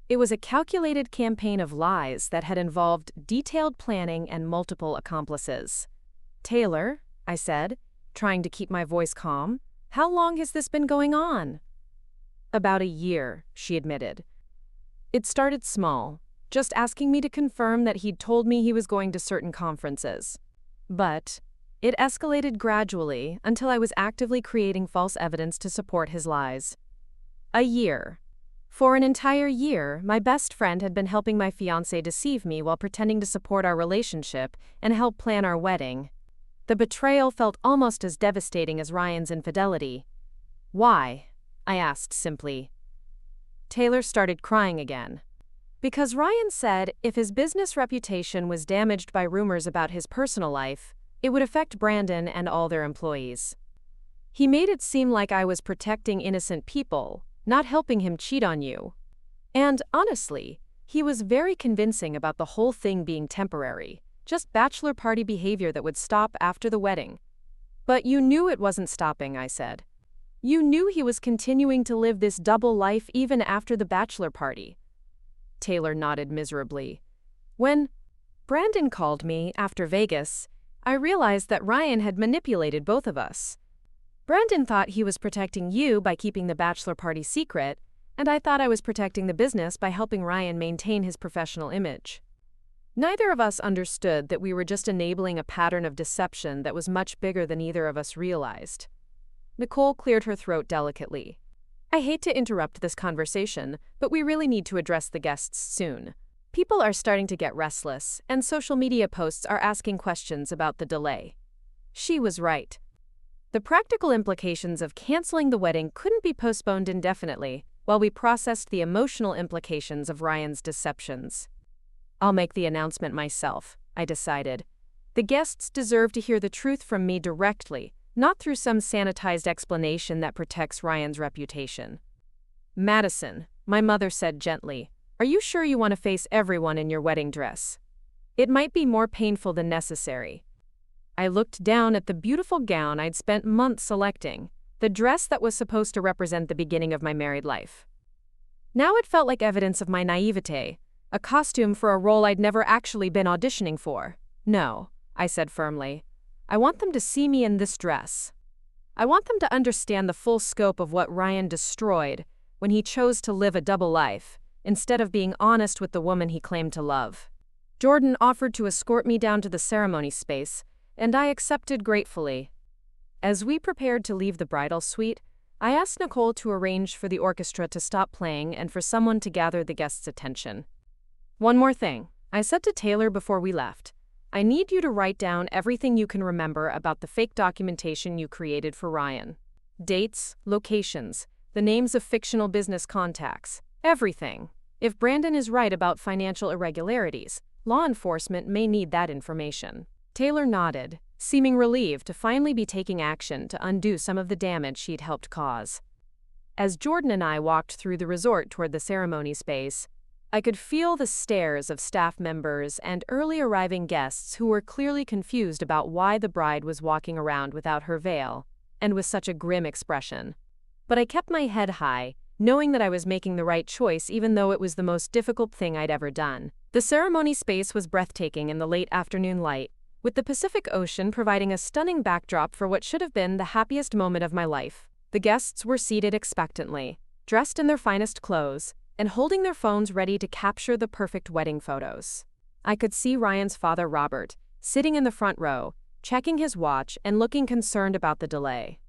[SPEAKER 1] It was a calculated campaign of lies that had involved detailed planning and multiple accomplices. "Taylor," I said, trying to keep my voice calm, "how long has this been going on?" "About a year," she admitted. "It started small, just asking me to confirm that he'd told me he was going to certain conferences. But it escalated gradually until I was actively creating false evidence to support his lies." A year. For an entire year, my best friend had been helping my fiancé deceive me while pretending to support our relationship and help plan our wedding. The betrayal felt almost as devastating as Ryan's infidelity. "Why?" I asked simply. Taylor started crying again. "Because Ryan said if his business reputation was damaged by rumors about his personal life, it would affect Brandon and all their employees. He made it seem like I was protecting innocent people, not helping him cheat on you. And honestly, he was very convincing about the whole thing being temporary, just bachelor party behavior that would stop after the wedding." "But you knew it wasn't stopping," I said. "You knew he was continuing to live this double life even after the bachelor party." Taylor nodded miserably. "When Brandon called me after Vegas, I realized that Ryan had manipulated both of us. Brandon thought he was protecting you by keeping the bachelor party secret, and I thought I was protecting the business by helping Ryan maintain his professional image. Neither of us understood that we were just enabling a pattern of deception that was much bigger than either of us realized." Nicole cleared her throat delicately. "I hate to interrupt this conversation, but we really need to address the guests soon. People are starting to get restless, and social media posts are asking questions about the delay." She was right. The practical implications of canceling the wedding couldn't be postponed indefinitely. while we processed the emotional implications of Ryan's deceptions. "I'll make the announcement myself," I decided. "The guests deserve to hear the truth from me directly, not through some sanitized explanation that protects Ryan's reputation." "Madison," my mother said gently, "are you sure you want to face everyone in your wedding dress? It might be more painful than necessary." I looked down at the beautiful gown I'd spent months selecting, the dress that was supposed to represent the beginning of my married life. Now it felt like evidence of my naivete, a costume for a role I'd never actually been auditioning for. "No," I said firmly. "I want them to see me in this dress. I want them to understand the full scope of what Ryan destroyed when he chose to live a double life, instead of being honest with the woman he claimed to love." Jordan offered to escort me down to the ceremony space, and I accepted gratefully. As we prepared to leave the bridal suite, I asked Nicole to arrange for the orchestra to stop playing and for someone to gather the guests' attention. "One more thing," I said to Taylor before we left. "I need you to write down everything you can remember about the fake documentation you created for Ryan. Dates, locations, the names of fictional business contacts, everything. If Brandon is right about financial irregularities, law enforcement may need that information." Taylor nodded, seeming relieved to finally be taking action to undo some of the damage she'd helped cause. As Jordan and I walked through the resort toward the ceremony space, I could feel the stares of staff members and early arriving guests who were clearly confused about why the bride was walking around without her veil and with such a grim expression. But I kept my head high, knowing that I was making the right choice even though it was the most difficult thing I'd ever done. The ceremony space was breathtaking in the late afternoon light, with the Pacific Ocean providing a stunning backdrop for what should have been the happiest moment of my life. The guests were seated expectantly, dressed in their finest clothes, and holding their phones ready to capture the perfect wedding photos. I could see Ryan's father, Robert, sitting in the front row, checking his watch and looking concerned about the delay.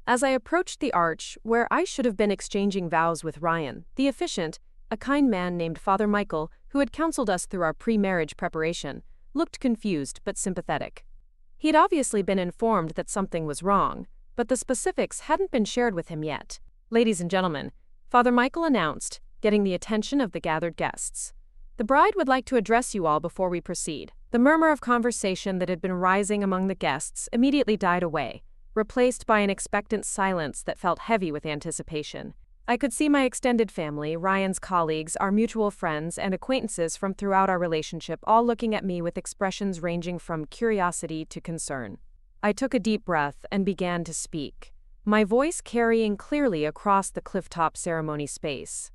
[SPEAKER 1] As I approached the arch, where I should have been exchanging vows with Ryan, the officiant, a kind man named Father Michael, who had counseled us through our pre-marriage preparation, looked confused but sympathetic. He'd obviously been informed that something was wrong, but the specifics hadn't been shared with him yet. "Ladies and gentlemen," Father Michael announced, getting the attention of the gathered guests. "The bride would like to address you all before we proceed." The murmur of conversation that had been rising among the guests immediately died away, replaced by an expectant silence that felt heavy with anticipation. I could see my extended family, Ryan's colleagues, our mutual friends, and acquaintances from throughout our relationship all looking at me with expressions ranging from curiosity to concern. I took a deep breath and began to speak, my voice carrying clearly across the clifftop ceremony space.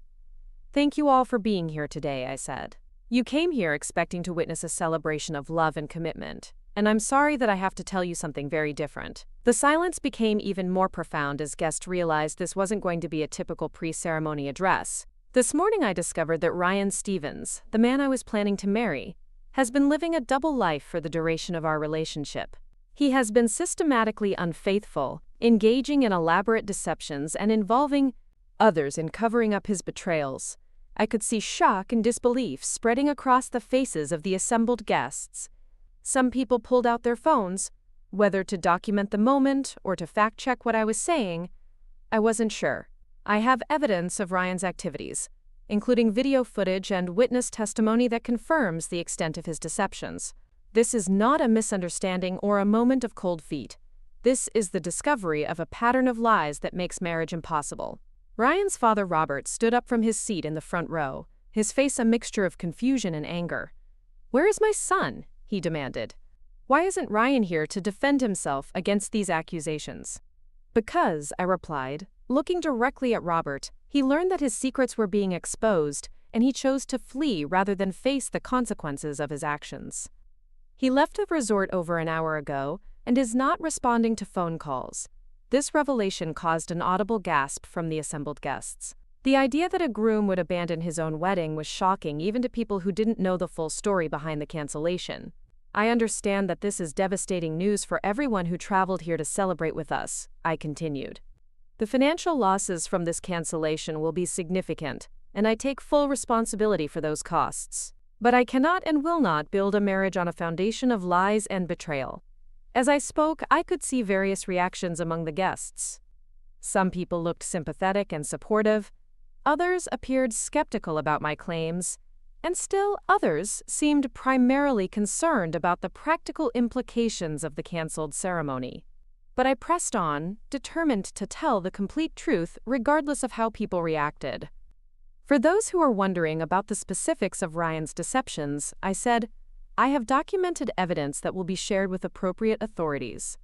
[SPEAKER 1] "Thank you all for being here today," I said. "You came here expecting to witness a celebration of love and commitment, and I'm sorry that I have to tell you something very different." The silence became even more profound as guests realized this wasn't going to be a typical pre-ceremony address. "This morning I discovered that Ryan Stevens, the man I was planning to marry, has been living a double life for the duration of our relationship. He has been systematically unfaithful, engaging in elaborate deceptions and involving others in covering up his betrayals." I could see shock and disbelief spreading across the faces of the assembled guests. Some people pulled out their phones, whether to document the moment or to fact-check what I was saying. I wasn't sure. I have evidence of Ryan's activities, including video footage and witness testimony that confirms the extent of his deceptions. This is not a misunderstanding or a moment of cold feet. This is the discovery of a pattern of lies that makes marriage impossible. Ryan's father, Robert, stood up from his seat in the front row, his face a mixture of confusion and anger. "Where is my son?" he demanded. "Why isn't Ryan here to defend himself against these accusations?" "Because," I replied, looking directly at Robert, "he learned that his secrets were being exposed, and he chose to flee rather than face the consequences of his actions. He left the resort over an hour ago and is not responding to phone calls." This revelation caused an audible gasp from the assembled guests. The idea that a groom would abandon his own wedding was shocking even to people who didn't know the full story behind the cancellation. "I understand that this is devastating news for everyone who traveled here to celebrate with us," I continued. "The financial losses from this cancellation will be significant, and I take full responsibility for those costs. But I cannot and will not build a marriage on a foundation of lies and betrayal." As I spoke, I could see various reactions among the guests. Some people looked sympathetic and supportive. others appeared skeptical about my claims, and still others seemed primarily concerned about the practical implications of the canceled ceremony. But I pressed on, determined to tell the complete truth regardless of how people reacted. For those who are wondering about the specifics of Ryan's deceptions, I said, I have documented evidence that will be shared with appropriate authorities.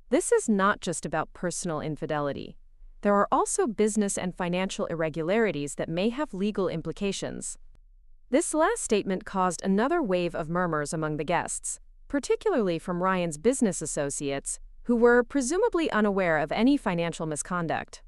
[SPEAKER 1] This is not just about personal infidelity. There are also business and financial irregularities that may have legal implications. This last statement caused another wave of murmurs among the guests, particularly from Ryan's business associates, who were presumably unaware of any financial misconduct.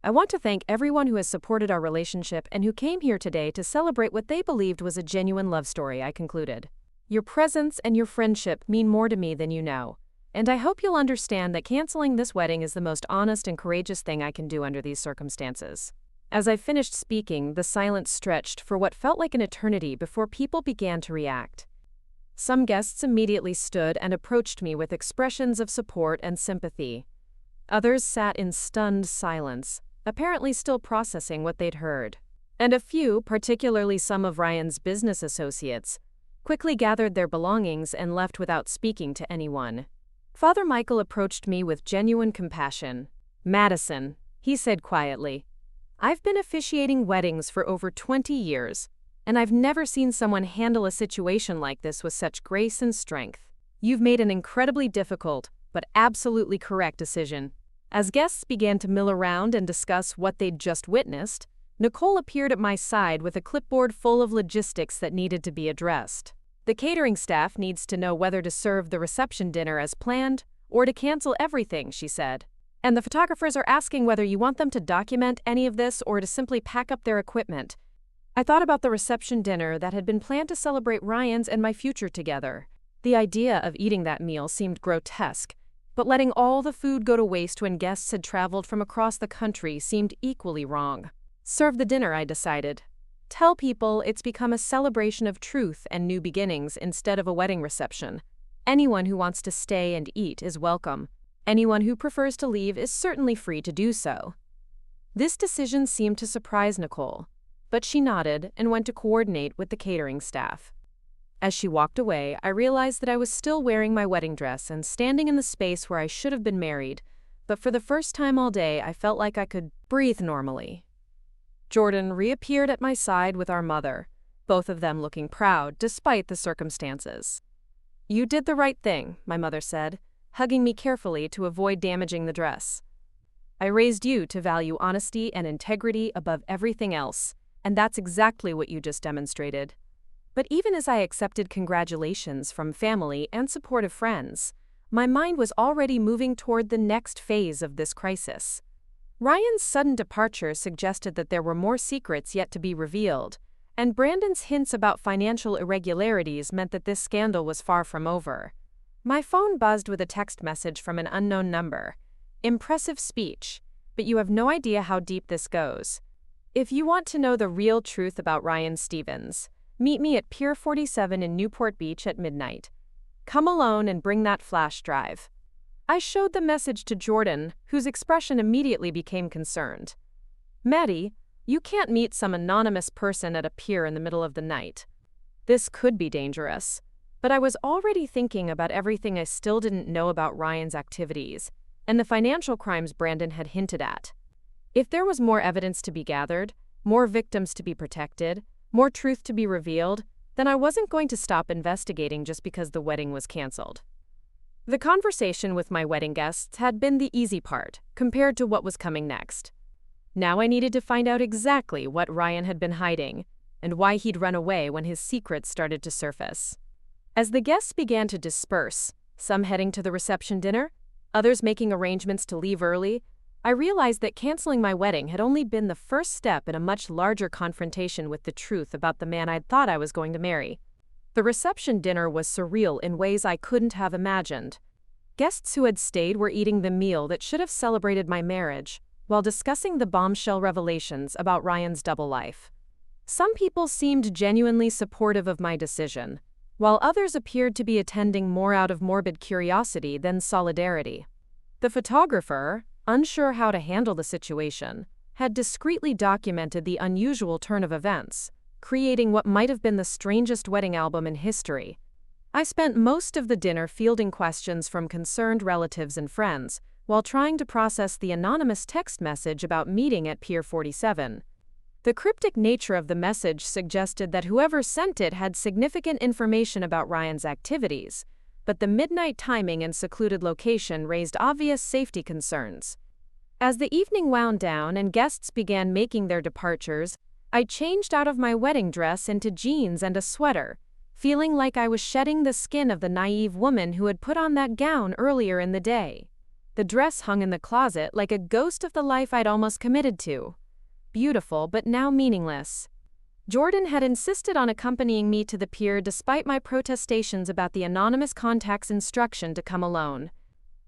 [SPEAKER 1] I want to thank everyone who has supported our relationship and who came here today to celebrate what they believed was a genuine love story, I concluded. Your presence and your friendship mean more to me than you know, and I hope you'll understand that canceling this wedding is the most honest and courageous thing I can do under these circumstances. As I finished speaking, the silence stretched for what felt like an eternity before people began to react. Some guests immediately stood and approached me with expressions of support and sympathy. Others sat in stunned silence, apparently still processing what they'd heard. And a few, particularly some of Ryan's business associates, quickly gathered their belongings and left without speaking to anyone. Father Michael approached me with genuine compassion. Madison, he said quietly, I've been officiating weddings for over 20 years, and I've never seen someone handle a situation like this with such grace and strength. You've made an incredibly difficult, but absolutely correct decision. As guests began to mill around and discuss what they'd just witnessed, Nicole appeared at my side with a clipboard full of logistics that needed to be addressed. The catering staff needs to know whether to serve the reception dinner as planned or to cancel everything, she said. And the photographers are asking whether you want them to document any of this or to simply pack up their equipment. I thought about the reception dinner that had been planned to celebrate Ryan's and my future together. The idea of eating that meal seemed grotesque, but letting all the food go to waste when guests had traveled from across the country seemed equally wrong. Serve the dinner, I decided. Tell people it's become a celebration of truth and new beginnings instead of a wedding reception. Anyone who wants to stay and eat is welcome. Anyone who prefers to leave is certainly free to do so. This decision seemed to surprise Nicole, but she nodded and went to coordinate with the catering staff. As she walked away, I realized that I was still wearing my wedding dress and standing in the space where I should have been married, but for the first time all day I felt like I could breathe normally. Jordan reappeared at my side with our mother, both of them looking proud despite the circumstances. You did the right thing, my mother said, hugging me carefully to avoid damaging the dress. I raised you to value honesty and integrity above everything else, and that's exactly what you just demonstrated. But even as I accepted congratulations from family and supportive friends, my mind was already moving toward the next phase of this crisis. Ryan's sudden departure suggested that there were more secrets yet to be revealed, and Brandon's hints about financial irregularities meant that this scandal was far from over. My phone buzzed with a text message from an unknown number. Impressive speech, but you have no idea how deep this goes. If you want to know the real truth about Ryan Stevens, meet me at Pier 47 in Newport Beach at midnight. Come alone and bring that flash drive. I showed the message to Jordan, whose expression immediately became concerned. Maddie, you can't meet some anonymous person at a pier in the middle of the night. This could be dangerous. But I was already thinking about everything I still didn't know about Ryan's activities, and the financial crimes Brandon had hinted at. If there was more evidence to be gathered, more victims to be protected, more truth to be revealed, then I wasn't going to stop investigating just because the wedding was canceled. The conversation with my wedding guests had been the easy part, compared to what was coming next. Now I needed to find out exactly what Ryan had been hiding, and why he'd run away when his secrets started to surface. As the guests began to disperse, some heading to the reception dinner, others making arrangements to leave early, I realized that canceling my wedding had only been the first step in a much larger confrontation with the truth about the man I'd thought I was going to marry. The reception dinner was surreal in ways I couldn't have imagined. Guests who had stayed were eating the meal that should have celebrated my marriage, while discussing the bombshell revelations about Ryan's double life. Some people seemed genuinely supportive of my decision, while others appeared to be attending more out of morbid curiosity than solidarity. The photographer, unsure how to handle the situation, had discreetly documented the unusual turn of events, creating what might have been the strangest wedding album in history. I spent most of the dinner fielding questions from concerned relatives and friends, while trying to process the anonymous text message about meeting at Pier 47. The cryptic nature of the message suggested that whoever sent it had significant information about Ryan's activities, but the midnight timing and secluded location raised obvious safety concerns. As the evening wound down and guests began making their departures, I changed out of my wedding dress into jeans and a sweater, feeling like I was shedding the skin of the naive woman who had put on that gown earlier in the day. The dress hung in the closet like a ghost of the life I'd almost committed to. Beautiful, but now meaningless. Jordan had insisted on accompanying me to the pier despite my protestations about the anonymous contact's instruction to come alone.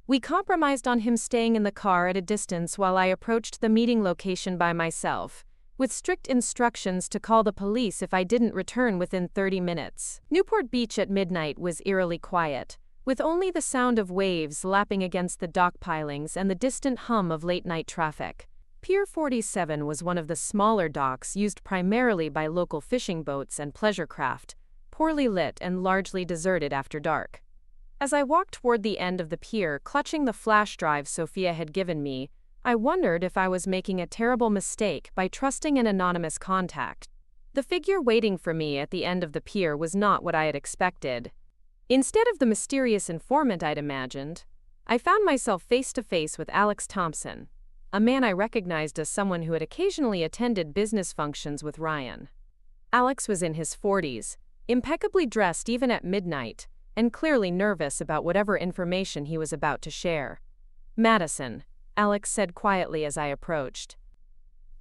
[SPEAKER 1] We compromised on him staying in the car at a distance while I approached the meeting location by myself, with strict instructions to call the police if I didn't return within 30 minutes. Newport Beach at midnight was eerily quiet, with only the sound of waves lapping against the dock pilings and the distant hum of late-night traffic. Pier 47 was one of the smaller docks used primarily by local fishing boats and pleasure craft, poorly lit and largely deserted after dark. As I walked toward the end of the pier, clutching the flash drive Sophia had given me, I wondered if I was making a terrible mistake by trusting an anonymous contact. The figure waiting for me at the end of the pier was not what I had expected. Instead of the mysterious informant I'd imagined, I found myself face to face with Alex Thompson, a man I recognized as someone who had occasionally attended business functions with Ryan. Alex was in his 40s, impeccably dressed even at midnight, and clearly nervous about whatever information he was about to share. "Madison," Alex said quietly as I approached.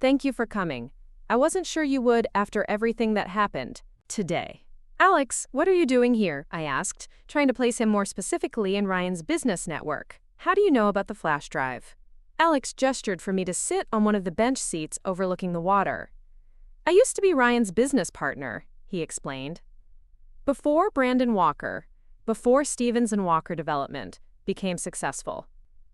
[SPEAKER 1] "Thank you for coming. I wasn't sure you would after everything that happened today." "Alex, what are you doing here?" I asked, trying to place him more specifically in Ryan's business network. "How do you know about the flash drive?" Alex gestured for me to sit on one of the bench seats overlooking the water. "I used to be Ryan's business partner," he explained. Before Brandon Walker, before Stevens and Walker Development became successful,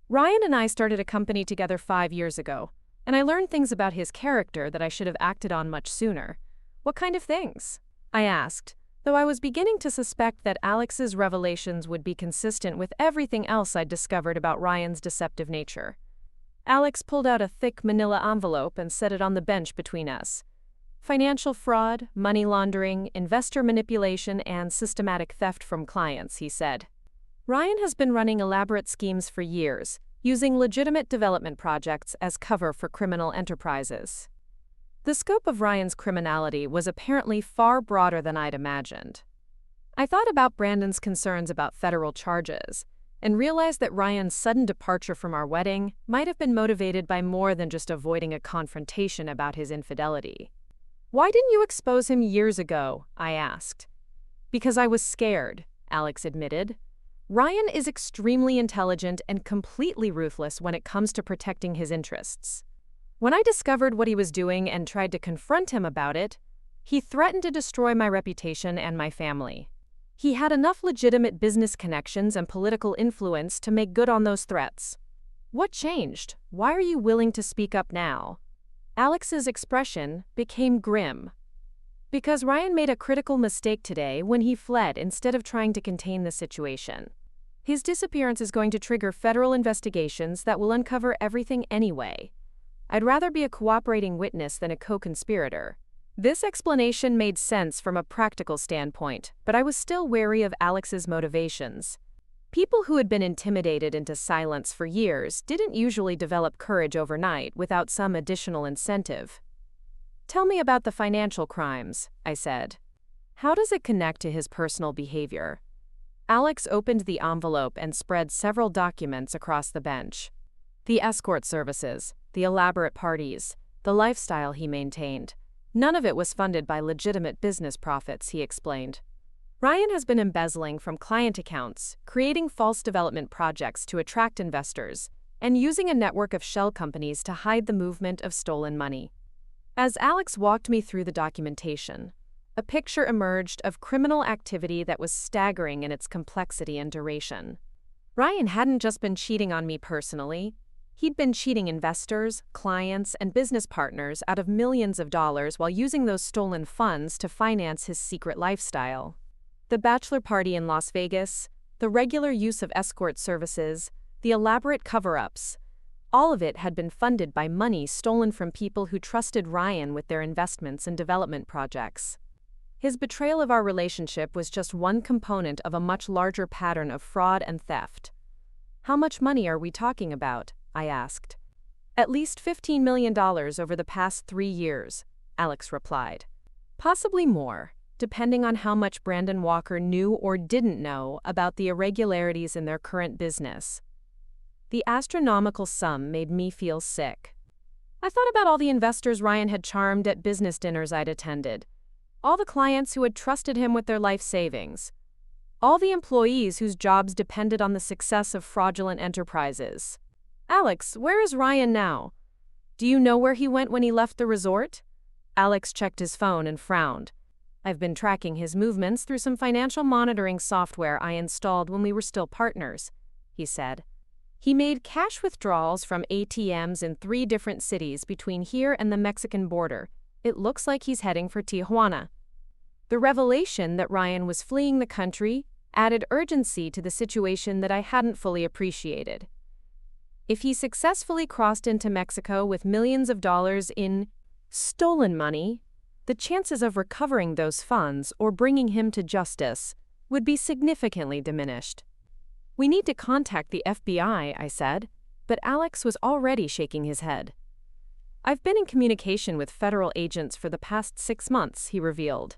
[SPEAKER 1] Ryan and I started a company together 5 years ago, and I learned things about his character that I should have acted on much sooner. "What kind of things?" I asked, though I was beginning to suspect that Alex's revelations would be consistent with everything else I'd discovered about Ryan's deceptive nature. Alex pulled out a thick manila envelope and set it on the bench between us. "Financial fraud, money laundering, investor manipulation, and systematic theft from clients," he said. "Ryan has been running elaborate schemes for years, using legitimate development projects as cover for criminal enterprises." The scope of Ryan's criminality was apparently far broader than I'd imagined. I thought about Brandon's concerns about federal charges, and realized that Ryan's sudden departure from our wedding might have been motivated by more than just avoiding a confrontation about his infidelity. "Why didn't you expose him years ago?" I asked. "Because I was scared," Alex admitted. "Ryan is extremely intelligent and completely ruthless when it comes to protecting his interests. When I discovered what he was doing and tried to confront him about it, he threatened to destroy my reputation and my family. He had enough legitimate business connections and political influence to make good on those threats." "What changed? Why are you willing to speak up now?" Alex's expression became grim. "Because Ryan made a critical mistake today when he fled instead of trying to contain the situation. His disappearance is going to trigger federal investigations that will uncover everything anyway. I'd rather be a cooperating witness than a co-conspirator." This explanation made sense from a practical standpoint, but I was still wary of Alex's motivations. People who had been intimidated into silence for years didn't usually develop courage overnight without some additional incentive. "Tell me about the financial crimes," I said. "How does it connect to his personal behavior?" Alex opened the envelope and spread several documents across the bench. The escort services, the elaborate parties, the lifestyle he maintained. None of it was funded by legitimate business profits, he explained. Ryan has been embezzling from client accounts, creating false development projects to attract investors, and using a network of shell companies to hide the movement of stolen money. As Alex walked me through the documentation, a picture emerged of criminal activity that was staggering in its complexity and duration. Ryan hadn't just been cheating on me personally. He'd been cheating investors, clients, and business partners out of millions of dollars while using those stolen funds to finance his secret lifestyle. The bachelor party in Las Vegas, the regular use of escort services, the elaborate cover-ups, all of it had been funded by money stolen from people who trusted Ryan with their investments and development projects. His betrayal of our relationship was just one component of a much larger pattern of fraud and theft. "How much money are we talking about?" I asked. "At least $15 million over the past 3 years," Alex replied. "Possibly more, depending on how much Brandon Walker knew or didn't know about the irregularities in their current business." The astronomical sum made me feel sick. I thought about all the investors Ryan had charmed at business dinners I'd attended, all the clients who had trusted him with their life savings, all the employees whose jobs depended on the success of fraudulent enterprises. "Alex, where is Ryan now? Do you know where he went when he left the resort?" Alex checked his phone and frowned. "I've been tracking his movements through some financial monitoring software I installed when we were still partners," he said. "He made cash withdrawals from ATMs in 3 different cities between here and the Mexican border. It looks like he's heading for Tijuana." The revelation that Ryan was fleeing the country added urgency to the situation that I hadn't fully appreciated. If he successfully crossed into Mexico with millions of dollars in stolen money, the chances of recovering those funds or bringing him to justice would be significantly diminished. "We need to contact the FBI," I said, but Alex was already shaking his head. "I've been in communication with federal agents for the past 6 months," he revealed.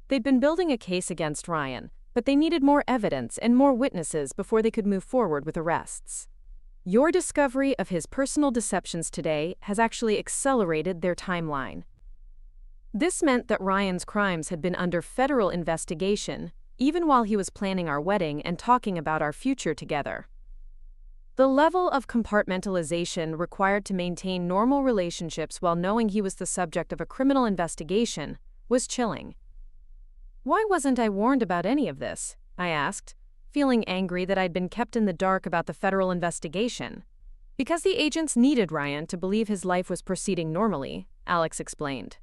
[SPEAKER 1] They'd been building a case against Ryan, but they needed more evidence and more witnesses before they could move forward with arrests. "Your discovery of his personal deceptions today has actually accelerated their timeline." This meant that Ryan's crimes had been under federal investigation, even while he was planning our wedding and talking about our future together. The level of compartmentalization required to maintain normal relationships while knowing he was the subject of a criminal investigation was chilling. "Why wasn't I warned about any of this?" I asked, feeling angry that I'd been kept in the dark about the federal investigation. "Because the agents needed Ryan to believe his life was proceeding normally," Alex explained.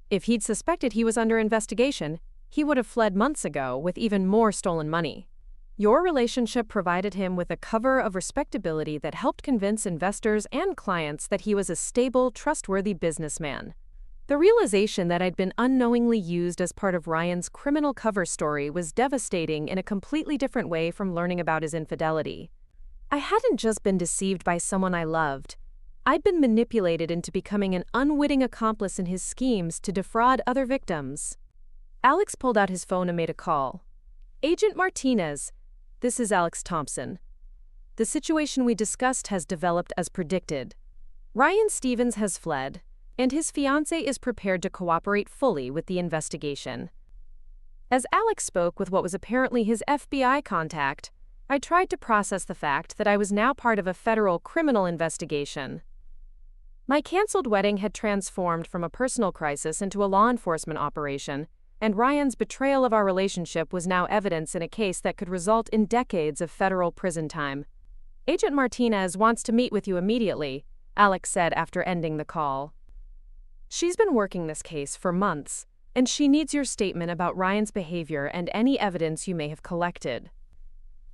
[SPEAKER 1] "If he'd suspected he was under investigation, he would have fled months ago with even more stolen money. Your relationship provided him with a cover of respectability that helped convince investors and clients that he was a stable, trustworthy businessman." The realization that I'd been unknowingly used as part of Ryan's criminal cover story was devastating in a completely different way from learning about his infidelity. I hadn't just been deceived by someone I loved. I'd been manipulated into becoming an unwitting accomplice in his schemes to defraud other victims. Alex pulled out his phone and made a call. "Agent Martinez, this is Alex Thompson. The situation we discussed has developed as predicted. Ryan Stevens has fled, and his fiancée is prepared to cooperate fully with the investigation." As Alex spoke with what was apparently his FBI contact, I tried to process the fact that I was now part of a federal criminal investigation. My canceled wedding had transformed from a personal crisis into a law enforcement operation, and Ryan's betrayal of our relationship was now evidence in a case that could result in decades of federal prison time. "Agent Martinez wants to meet with you immediately," Alex said after ending the call. "She's been working this case for months, and she needs your statement about Ryan's behavior and any evidence you may have collected."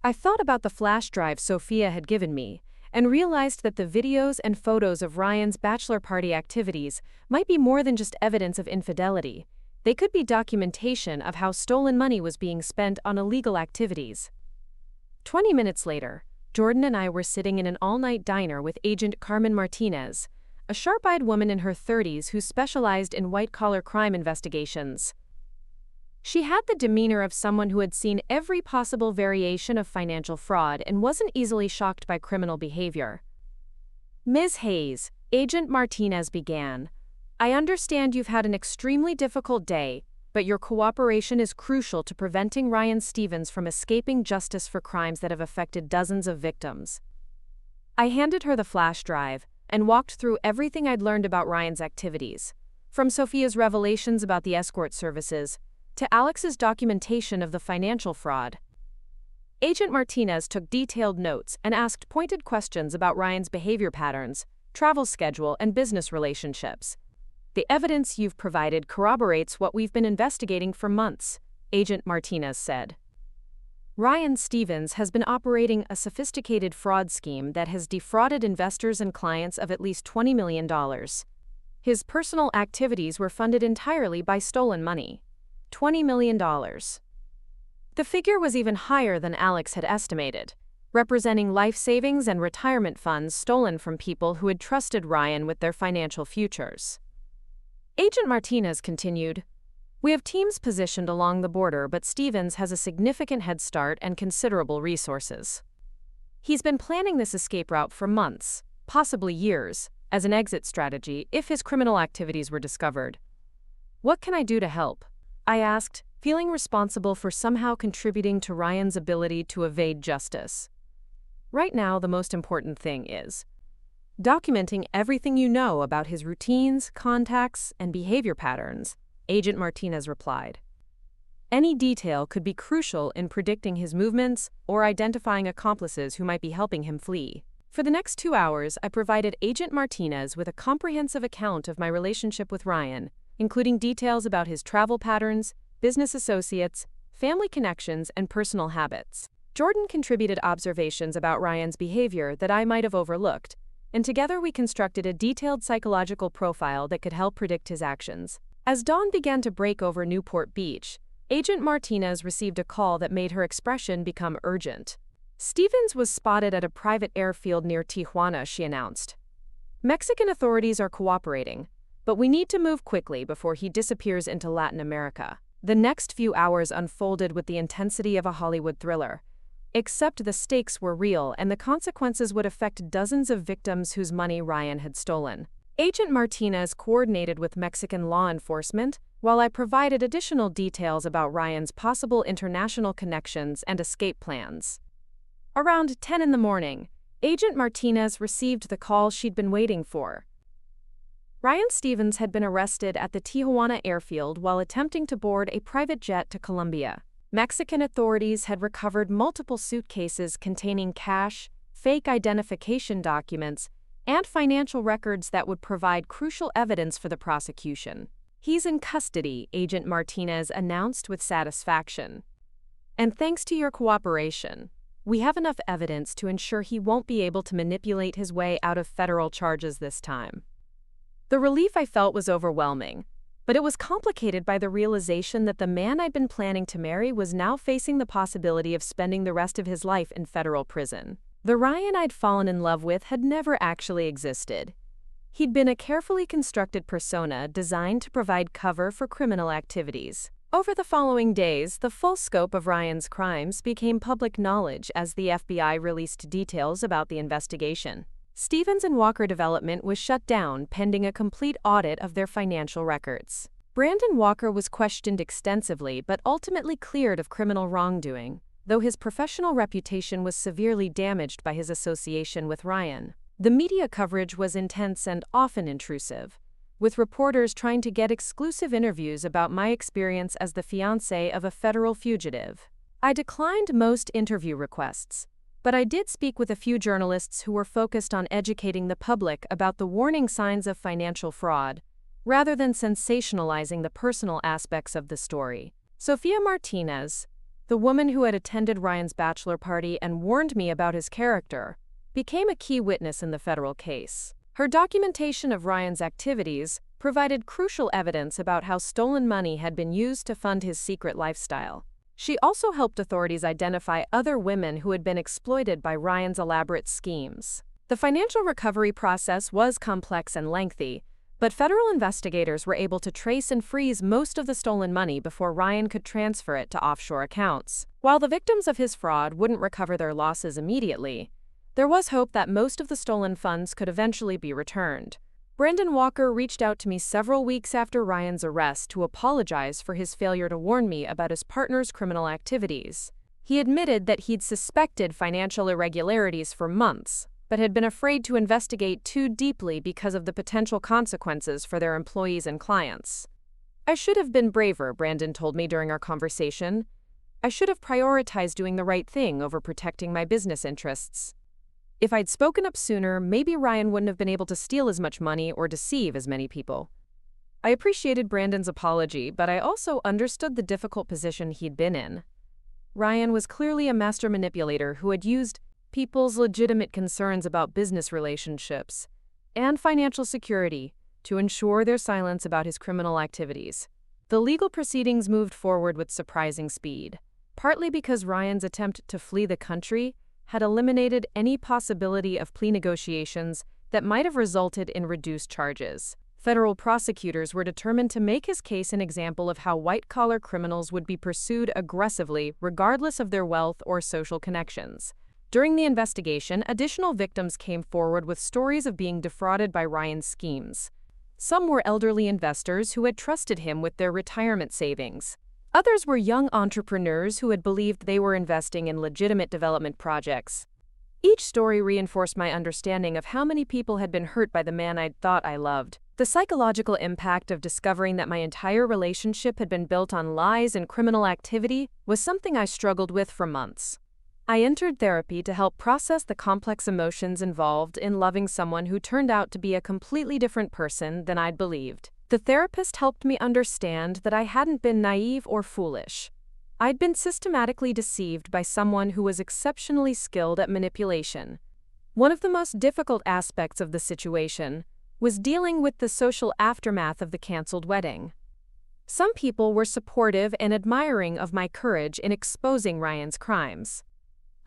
[SPEAKER 1] I thought about the flash drive Sophia had given me, and realized that the videos and photos of Ryan's bachelor party activities might be more than just evidence of infidelity. They could be documentation of how stolen money was being spent on illegal activities. 20 minutes later, Jordan and I were sitting in an all-night diner with Agent Carmen Martinez, a sharp-eyed woman in her 30s who specialized in white-collar crime investigations. She had the demeanor of someone who had seen every possible variation of financial fraud and wasn't easily shocked by criminal behavior. "Ms. Hayes," Agent Martinez began, "I understand you've had an extremely difficult day, but your cooperation is crucial to preventing Ryan Stevens from escaping justice for crimes that have affected dozens of victims." I handed her the flash drive and walked through everything I'd learned about Ryan's activities, from Sophia's revelations about the escort services to Alex's documentation of the financial fraud. Agent Martinez took detailed notes and asked pointed questions about Ryan's behavior patterns, travel schedule, and business relationships. "The evidence you've provided corroborates what we've been investigating for months," Agent Martinez said. Ryan Stevens has been operating a sophisticated fraud scheme that has defrauded investors and clients of at least $20 million. His personal activities were funded entirely by stolen money. $20 million. The figure was even higher than Alex had estimated, representing life savings and retirement funds stolen from people who had trusted Ryan with their financial futures. Agent Martinez continued, "We have teams positioned along the border, but Stevens has a significant head start and considerable resources. He's been planning this escape route for months, possibly years, as an exit strategy if his criminal activities were discovered." "What can I do to help?" I asked, feeling responsible for somehow contributing to Ryan's ability to evade justice. "Right now, the most important thing is documenting everything you know about his routines, contacts, and behavior patterns," Agent Martinez replied. "Any detail could be crucial in predicting his movements or identifying accomplices who might be helping him flee." For the next 2 hours, I provided Agent Martinez with a comprehensive account of my relationship with Ryan, including details about his travel patterns, business associates, family connections, and personal habits. Jordan contributed observations about Ryan's behavior that I might have overlooked, and together we constructed a detailed psychological profile that could help predict his actions. As dawn began to break over Newport Beach, Agent Martinez received a call that made her expression become urgent. "Stevens was spotted at a private airfield near Tijuana," she announced. "Mexican authorities are cooperating, but we need to move quickly before he disappears into Latin America." The next few hours unfolded with the intensity of a Hollywood thriller. Except the stakes were real and the consequences would affect dozens of victims whose money Ryan had stolen. Agent Martinez coordinated with Mexican law enforcement, while I provided additional details about Ryan's possible international connections and escape plans. Around 10 in the morning, Agent Martinez received the call she'd been waiting for. Ryan Stevens had been arrested at the Tijuana airfield while attempting to board a private jet to Colombia. Mexican authorities had recovered multiple suitcases containing cash, fake identification documents, and financial records that would provide crucial evidence for the prosecution. "He's in custody," Agent Martinez announced with satisfaction. "And thanks to your cooperation, we have enough evidence to ensure he won't be able to manipulate his way out of federal charges this time." The relief I felt was overwhelming, but it was complicated by the realization that the man I'd been planning to marry was now facing the possibility of spending the rest of his life in federal prison. The Ryan I'd fallen in love with had never actually existed. He'd been a carefully constructed persona designed to provide cover for criminal activities. Over the following days, the full scope of Ryan's crimes became public knowledge as the FBI released details about the investigation. Stevens and Walker Development was shut down pending a complete audit of their financial records. Brandon Walker was questioned extensively but ultimately cleared of criminal wrongdoing, though his professional reputation was severely damaged by his association with Ryan. The media coverage was intense and often intrusive, with reporters trying to get exclusive interviews about my experience as the fiancé of a federal fugitive. I declined most interview requests, but I did speak with a few journalists who were focused on educating the public about the warning signs of financial fraud, rather than sensationalizing the personal aspects of the story. Sophia Martinez, the woman who had attended Ryan's bachelor party and warned me about his character, became a key witness in the federal case. Her documentation of Ryan's activities provided crucial evidence about how stolen money had been used to fund his secret lifestyle. She also helped authorities identify other women who had been exploited by Ryan's elaborate schemes. The financial recovery process was complex and lengthy, but federal investigators were able to trace and freeze most of the stolen money before Ryan could transfer it to offshore accounts. While the victims of his fraud wouldn't recover their losses immediately, there was hope that most of the stolen funds could eventually be returned. Brandon Walker reached out to me several weeks after Ryan's arrest to apologize for his failure to warn me about his partner's criminal activities. He admitted that he'd suspected financial irregularities for months, but had been afraid to investigate too deeply because of the potential consequences for their employees and clients. "I should have been braver," Brandon told me during our conversation. I should have prioritized doing the right thing over protecting my business interests. If I'd spoken up sooner, maybe Ryan wouldn't have been able to steal as much money or deceive as many people. I appreciated Brandon's apology, but I also understood the difficult position he'd been in. Ryan was clearly a master manipulator who had used people's legitimate concerns about business relationships and financial security to ensure their silence about his criminal activities. The legal proceedings moved forward with surprising speed, partly because Ryan's attempt to flee the country had eliminated any possibility of plea negotiations that might have resulted in reduced charges. Federal prosecutors were determined to make his case an example of how white-collar criminals would be pursued aggressively regardless of their wealth or social connections. During the investigation, additional victims came forward with stories of being defrauded by Ryan's schemes. Some were elderly investors who had trusted him with their retirement savings. Others were young entrepreneurs who had believed they were investing in legitimate development projects. Each story reinforced my understanding of how many people had been hurt by the man I'd thought I loved. The psychological impact of discovering that my entire relationship had been built on lies and criminal activity was something I struggled with for months. I entered therapy to help process the complex emotions involved in loving someone who turned out to be a completely different person than I'd believed. The therapist helped me understand that I hadn't been naive or foolish. I'd been systematically deceived by someone who was exceptionally skilled at manipulation. One of the most difficult aspects of the situation was dealing with the social aftermath of the canceled wedding. Some people were supportive and admiring of my courage in exposing Ryan's crimes.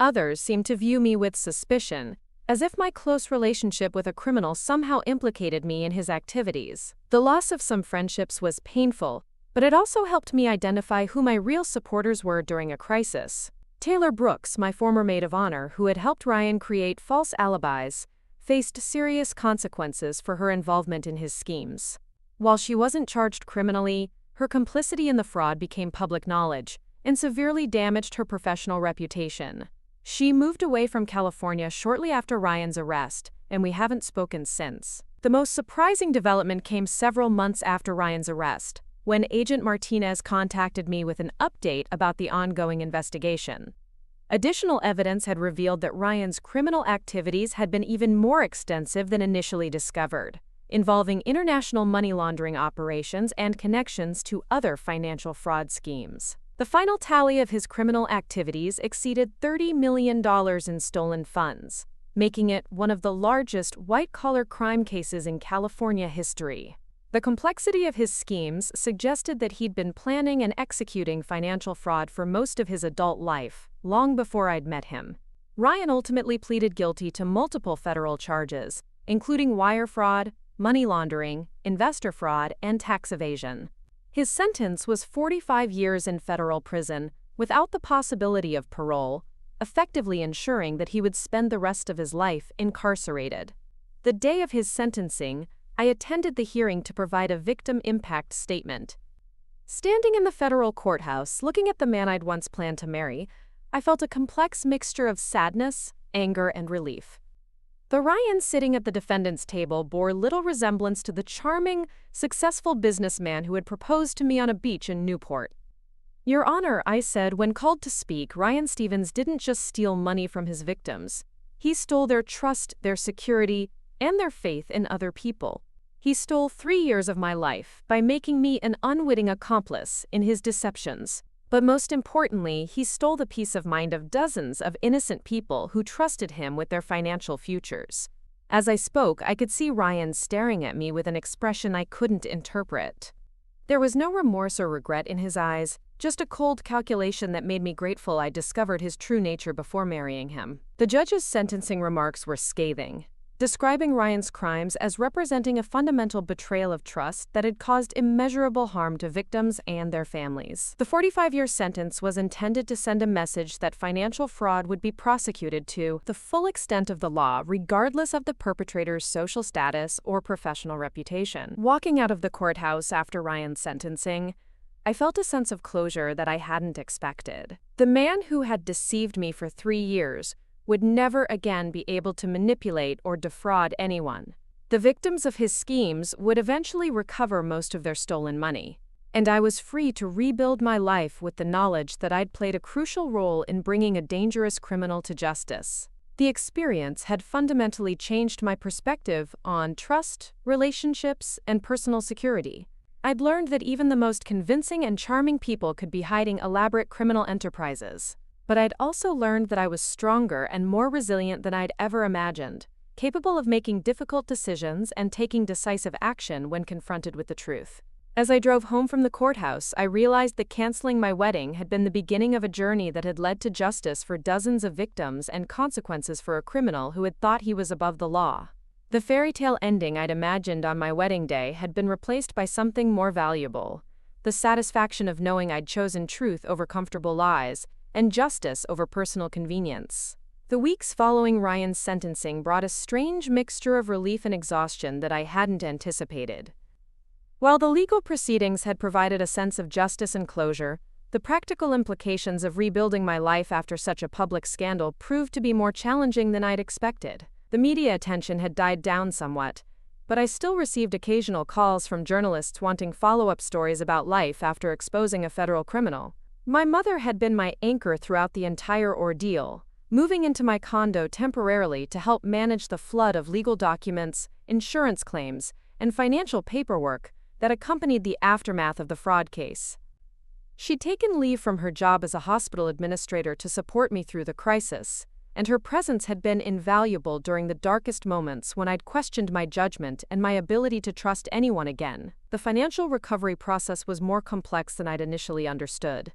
[SPEAKER 1] Others seemed to view me with suspicion, as if my close relationship with a criminal somehow implicated me in his activities. The loss of some friendships was painful, but it also helped me identify who my real supporters were during a crisis. Taylor Brooks, my former maid of honor, who had helped Ryan create false alibis, faced serious consequences for her involvement in his schemes. While she wasn't charged criminally, her complicity in the fraud became public knowledge and severely damaged her professional reputation. She moved away from California shortly after Ryan's arrest, and we haven't spoken since. The most surprising development came several months after Ryan's arrest, when Agent Martinez contacted me with an update about the ongoing investigation. Additional evidence had revealed that Ryan's criminal activities had been even more extensive than initially discovered, involving international money laundering operations and connections to other financial fraud schemes. The final tally of his criminal activities exceeded $30 million in stolen funds, making it one of the largest white-collar crime cases in California history. The complexity of his schemes suggested that he'd been planning and executing financial fraud for most of his adult life, long before I'd met him. Ryan ultimately pleaded guilty to multiple federal charges, including wire fraud, money laundering, investor fraud, and tax evasion. His sentence was 45 years in federal prison, without the possibility of parole, effectively ensuring that he would spend the rest of his life incarcerated. The day of his sentencing, I attended the hearing to provide a victim impact statement. Standing in the federal courthouse, looking at the man I'd once planned to marry, I felt a complex mixture of sadness, anger, and relief. The Ryan sitting at the defendant's table bore little resemblance to the charming, successful businessman who had proposed to me on a beach in Newport. "Your Honor," I said when called to speak, Ryan Stevens didn't just steal money from his victims. He stole their trust, their security, and their faith in other people. He stole 3 years of my life by making me an unwitting accomplice in his deceptions. But most importantly, he stole the peace of mind of dozens of innocent people who trusted him with their financial futures. As I spoke, I could see Ryan staring at me with an expression I couldn't interpret. There was no remorse or regret in his eyes, just a cold calculation that made me grateful I'd discovered his true nature before marrying him. The judge's sentencing remarks were scathing, describing Ryan's crimes as representing a fundamental betrayal of trust that had caused immeasurable harm to victims and their families. The 45-year sentence was intended to send a message that financial fraud would be prosecuted to the full extent of the law, regardless of the perpetrator's social status or professional reputation. Walking out of the courthouse after Ryan's sentencing, I felt a sense of closure that I hadn't expected. The man who had deceived me for 3 years would never again be able to manipulate or defraud anyone. The victims of his schemes would eventually recover most of their stolen money, And I was free to rebuild my life with the knowledge that I'd played a crucial role in bringing a dangerous criminal to justice. The experience had fundamentally changed my perspective on trust, relationships, and personal security. I'd learned that even the most convincing and charming people could be hiding elaborate criminal enterprises. But I'd also learned that I was stronger and more resilient than I'd ever imagined, capable of making difficult decisions and taking decisive action when confronted with the truth. As I drove home from the courthouse, I realized that canceling my wedding had been the beginning of a journey that had led to justice for dozens of victims and consequences for a criminal who had thought he was above the law. The fairy tale ending I'd imagined on my wedding day had been replaced by something more valuable: the satisfaction of knowing I'd chosen truth over comfortable lies, and justice over personal convenience. The weeks following Ryan's sentencing brought a strange mixture of relief and exhaustion that I hadn't anticipated. While the legal proceedings had provided a sense of justice and closure, the practical implications of rebuilding my life after such a public scandal proved to be more challenging than I'd expected. The media attention had died down somewhat, but I still received occasional calls from journalists wanting follow-up stories about life after exposing a federal criminal. My mother had been my anchor throughout the entire ordeal, moving into my condo temporarily to help manage the flood of legal documents, insurance claims, and financial paperwork that accompanied the aftermath of the fraud case. She'd taken leave from her job as a hospital administrator to support me through the crisis, and her presence had been invaluable during the darkest moments when I'd questioned my judgment and my ability to trust anyone again. The financial recovery process was more complex than I'd initially understood.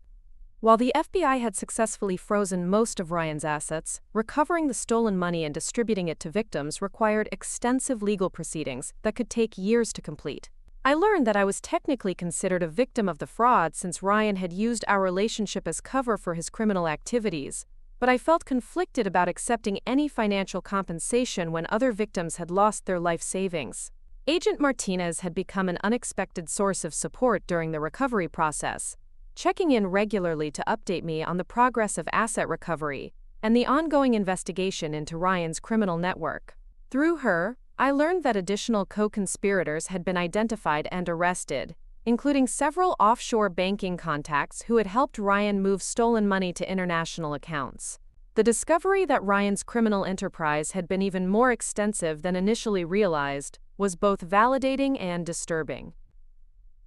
[SPEAKER 1] While the FBI had successfully frozen most of Ryan's assets, recovering the stolen money and distributing it to victims required extensive legal proceedings that could take years to complete. I learned that I was technically considered a victim of the fraud since Ryan had used our relationship as cover for his criminal activities, but I felt conflicted about accepting any financial compensation when other victims had lost their life savings. Agent Martinez had become an unexpected source of support during the recovery process, checking in regularly to update me on the progress of asset recovery and the ongoing investigation into Ryan's criminal network. Through her, I learned that additional co-conspirators had been identified and arrested, including several offshore banking contacts who had helped Ryan move stolen money to international accounts. The discovery that Ryan's criminal enterprise had been even more extensive than initially realized was both validating and disturbing.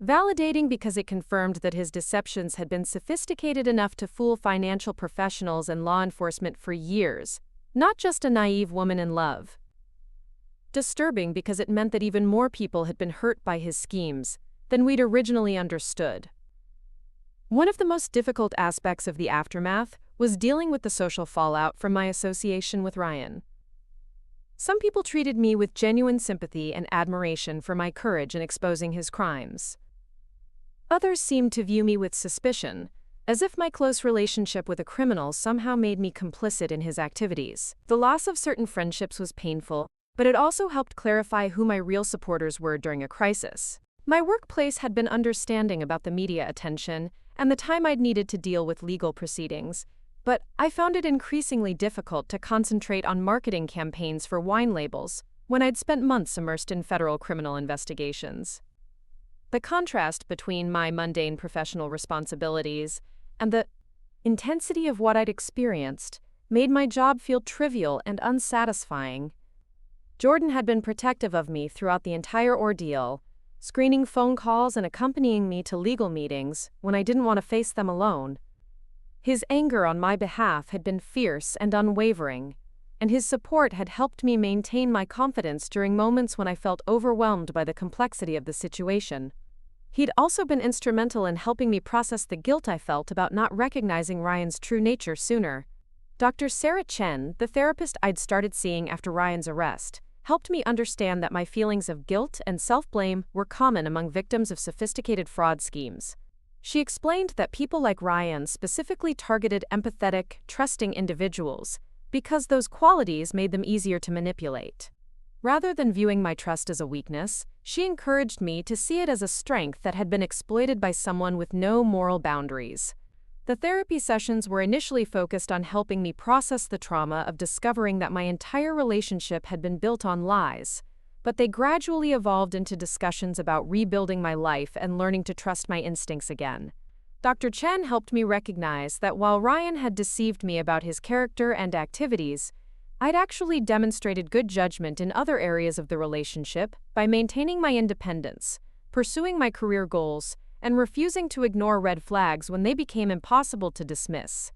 [SPEAKER 1] Validating because it confirmed that his deceptions had been sophisticated enough to fool financial professionals and law enforcement for years, not just a naive woman in love. Disturbing because it meant that even more people had been hurt by his schemes than we'd originally understood. One of the most difficult aspects of the aftermath was dealing with the social fallout from my association with Ryan. Some people treated me with genuine sympathy and admiration for my courage in exposing his crimes. Others seemed to view me with suspicion, as if my close relationship with a criminal somehow made me complicit in his activities. The loss of certain friendships was painful, but it also helped clarify who my real supporters were during a crisis. My workplace had been understanding about the media attention and the time I'd needed to deal with legal proceedings, but I found it increasingly difficult to concentrate on marketing campaigns for wine labels when I'd spent months immersed in federal criminal investigations. The contrast between my mundane professional responsibilities and the intensity of what I'd experienced made my job feel trivial and unsatisfying. Jordan had been protective of me throughout the entire ordeal, screening phone calls and accompanying me to legal meetings when I didn't want to face them alone. His anger on my behalf had been fierce and unwavering, and his support had helped me maintain my confidence during moments when I felt overwhelmed by the complexity of the situation. He'd also been instrumental in helping me process the guilt I felt about not recognizing Ryan's true nature sooner. Dr. Sarah Chen, the therapist I'd started seeing after Ryan's arrest, helped me understand that my feelings of guilt and self-blame were common among victims of sophisticated fraud schemes. She explained that people like Ryan specifically targeted empathetic, trusting individuals because those qualities made them easier to manipulate. Rather than viewing my trust as a weakness, she encouraged me to see it as a strength that had been exploited by someone with no moral boundaries. The therapy sessions were initially focused on helping me process the trauma of discovering that my entire relationship had been built on lies, but they gradually evolved into discussions about rebuilding my life and learning to trust my instincts again. Dr. Chen helped me recognize that while Ryan had deceived me about his character and activities, I'd actually demonstrated good judgment in other areas of the relationship by maintaining my independence, pursuing my career goals, and refusing to ignore red flags when they became impossible to dismiss.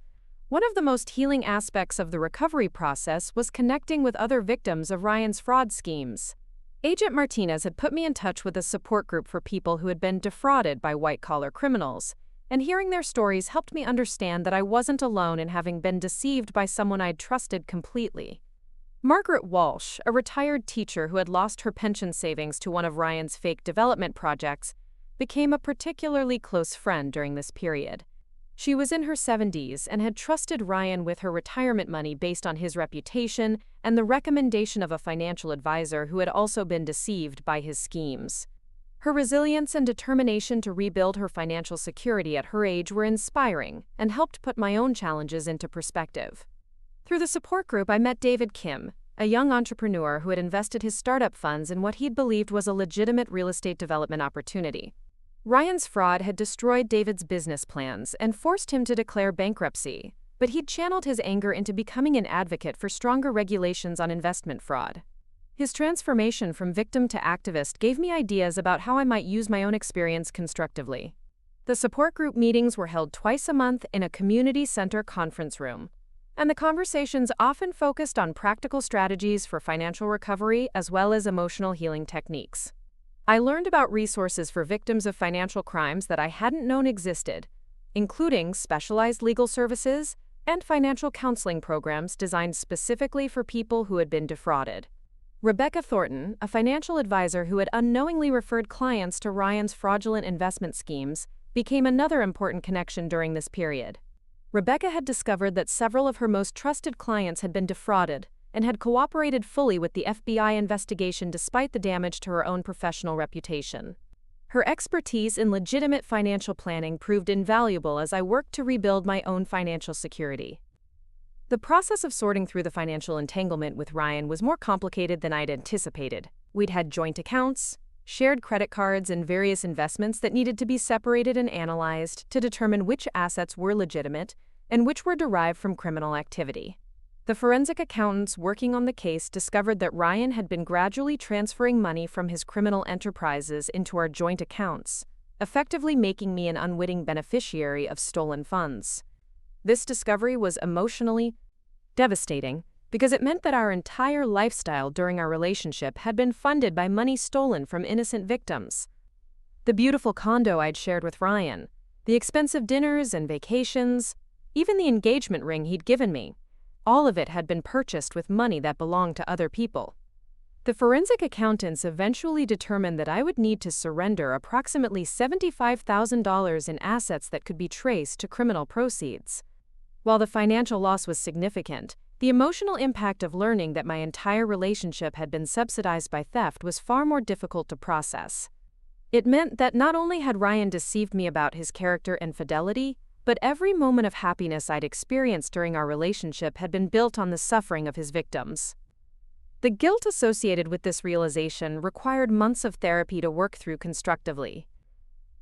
[SPEAKER 1] One of the most healing aspects of the recovery process was connecting with other victims of Ryan's fraud schemes. Agent Martinez had put me in touch with a support group for people who had been defrauded by white-collar criminals, and hearing their stories helped me understand that I wasn't alone in having been deceived by someone I'd trusted completely. Margaret Walsh, a retired teacher who had lost her pension savings to one of Ryan's fake development projects, became a particularly close friend during this period. She was in her 70s and had trusted Ryan with her retirement money based on his reputation and the recommendation of a financial advisor who had also been deceived by his schemes. Her resilience and determination to rebuild her financial security at her age were inspiring and helped put my own challenges into perspective. Through the support group, I met David Kim, a young entrepreneur who had invested his startup funds in what he'd believed was a legitimate real estate development opportunity. Ryan's fraud had destroyed David's business plans and forced him to declare bankruptcy, but he'd channeled his anger into becoming an advocate for stronger regulations on investment fraud. His transformation from victim to activist gave me ideas about how I might use my own experience constructively. The support group meetings were held twice a month in a community center conference room, and the conversations often focused on practical strategies for financial recovery as well as emotional healing techniques. I learned about resources for victims of financial crimes that I hadn't known existed, including specialized legal services and financial counseling programs designed specifically for people who had been defrauded. Rebecca Thornton, a financial advisor who had unknowingly referred clients to Ryan's fraudulent investment schemes, became another important connection during this period. Rebecca had discovered that several of her most trusted clients had been defrauded and had cooperated fully with the FBI investigation despite the damage to her own professional reputation. Her expertise in legitimate financial planning proved invaluable as I worked to rebuild my own financial security. The process of sorting through the financial entanglement with Ryan was more complicated than I'd anticipated. We'd had joint accounts, shared credit cards, and various investments that needed to be separated and analyzed to determine which assets were legitimate and which were derived from criminal activity. The forensic accountants working on the case discovered that Ryan had been gradually transferring money from his criminal enterprises into our joint accounts, effectively making me an unwitting beneficiary of stolen funds. This discovery was emotionally devastating because it meant that our entire lifestyle during our relationship had been funded by money stolen from innocent victims. The beautiful condo I'd shared with Ryan, the expensive dinners and vacations, even the engagement ring he'd given me, all of it had been purchased with money that belonged to other people. The forensic accountants eventually determined that I would need to surrender approximately $75,000 in assets that could be traced to criminal proceeds. While the financial loss was significant, the emotional impact of learning that my entire relationship had been subsidized by theft was far more difficult to process. It meant that not only had Ryan deceived me about his character and fidelity, but every moment of happiness I'd experienced during our relationship had been built on the suffering of his victims. The guilt associated with this realization required months of therapy to work through constructively.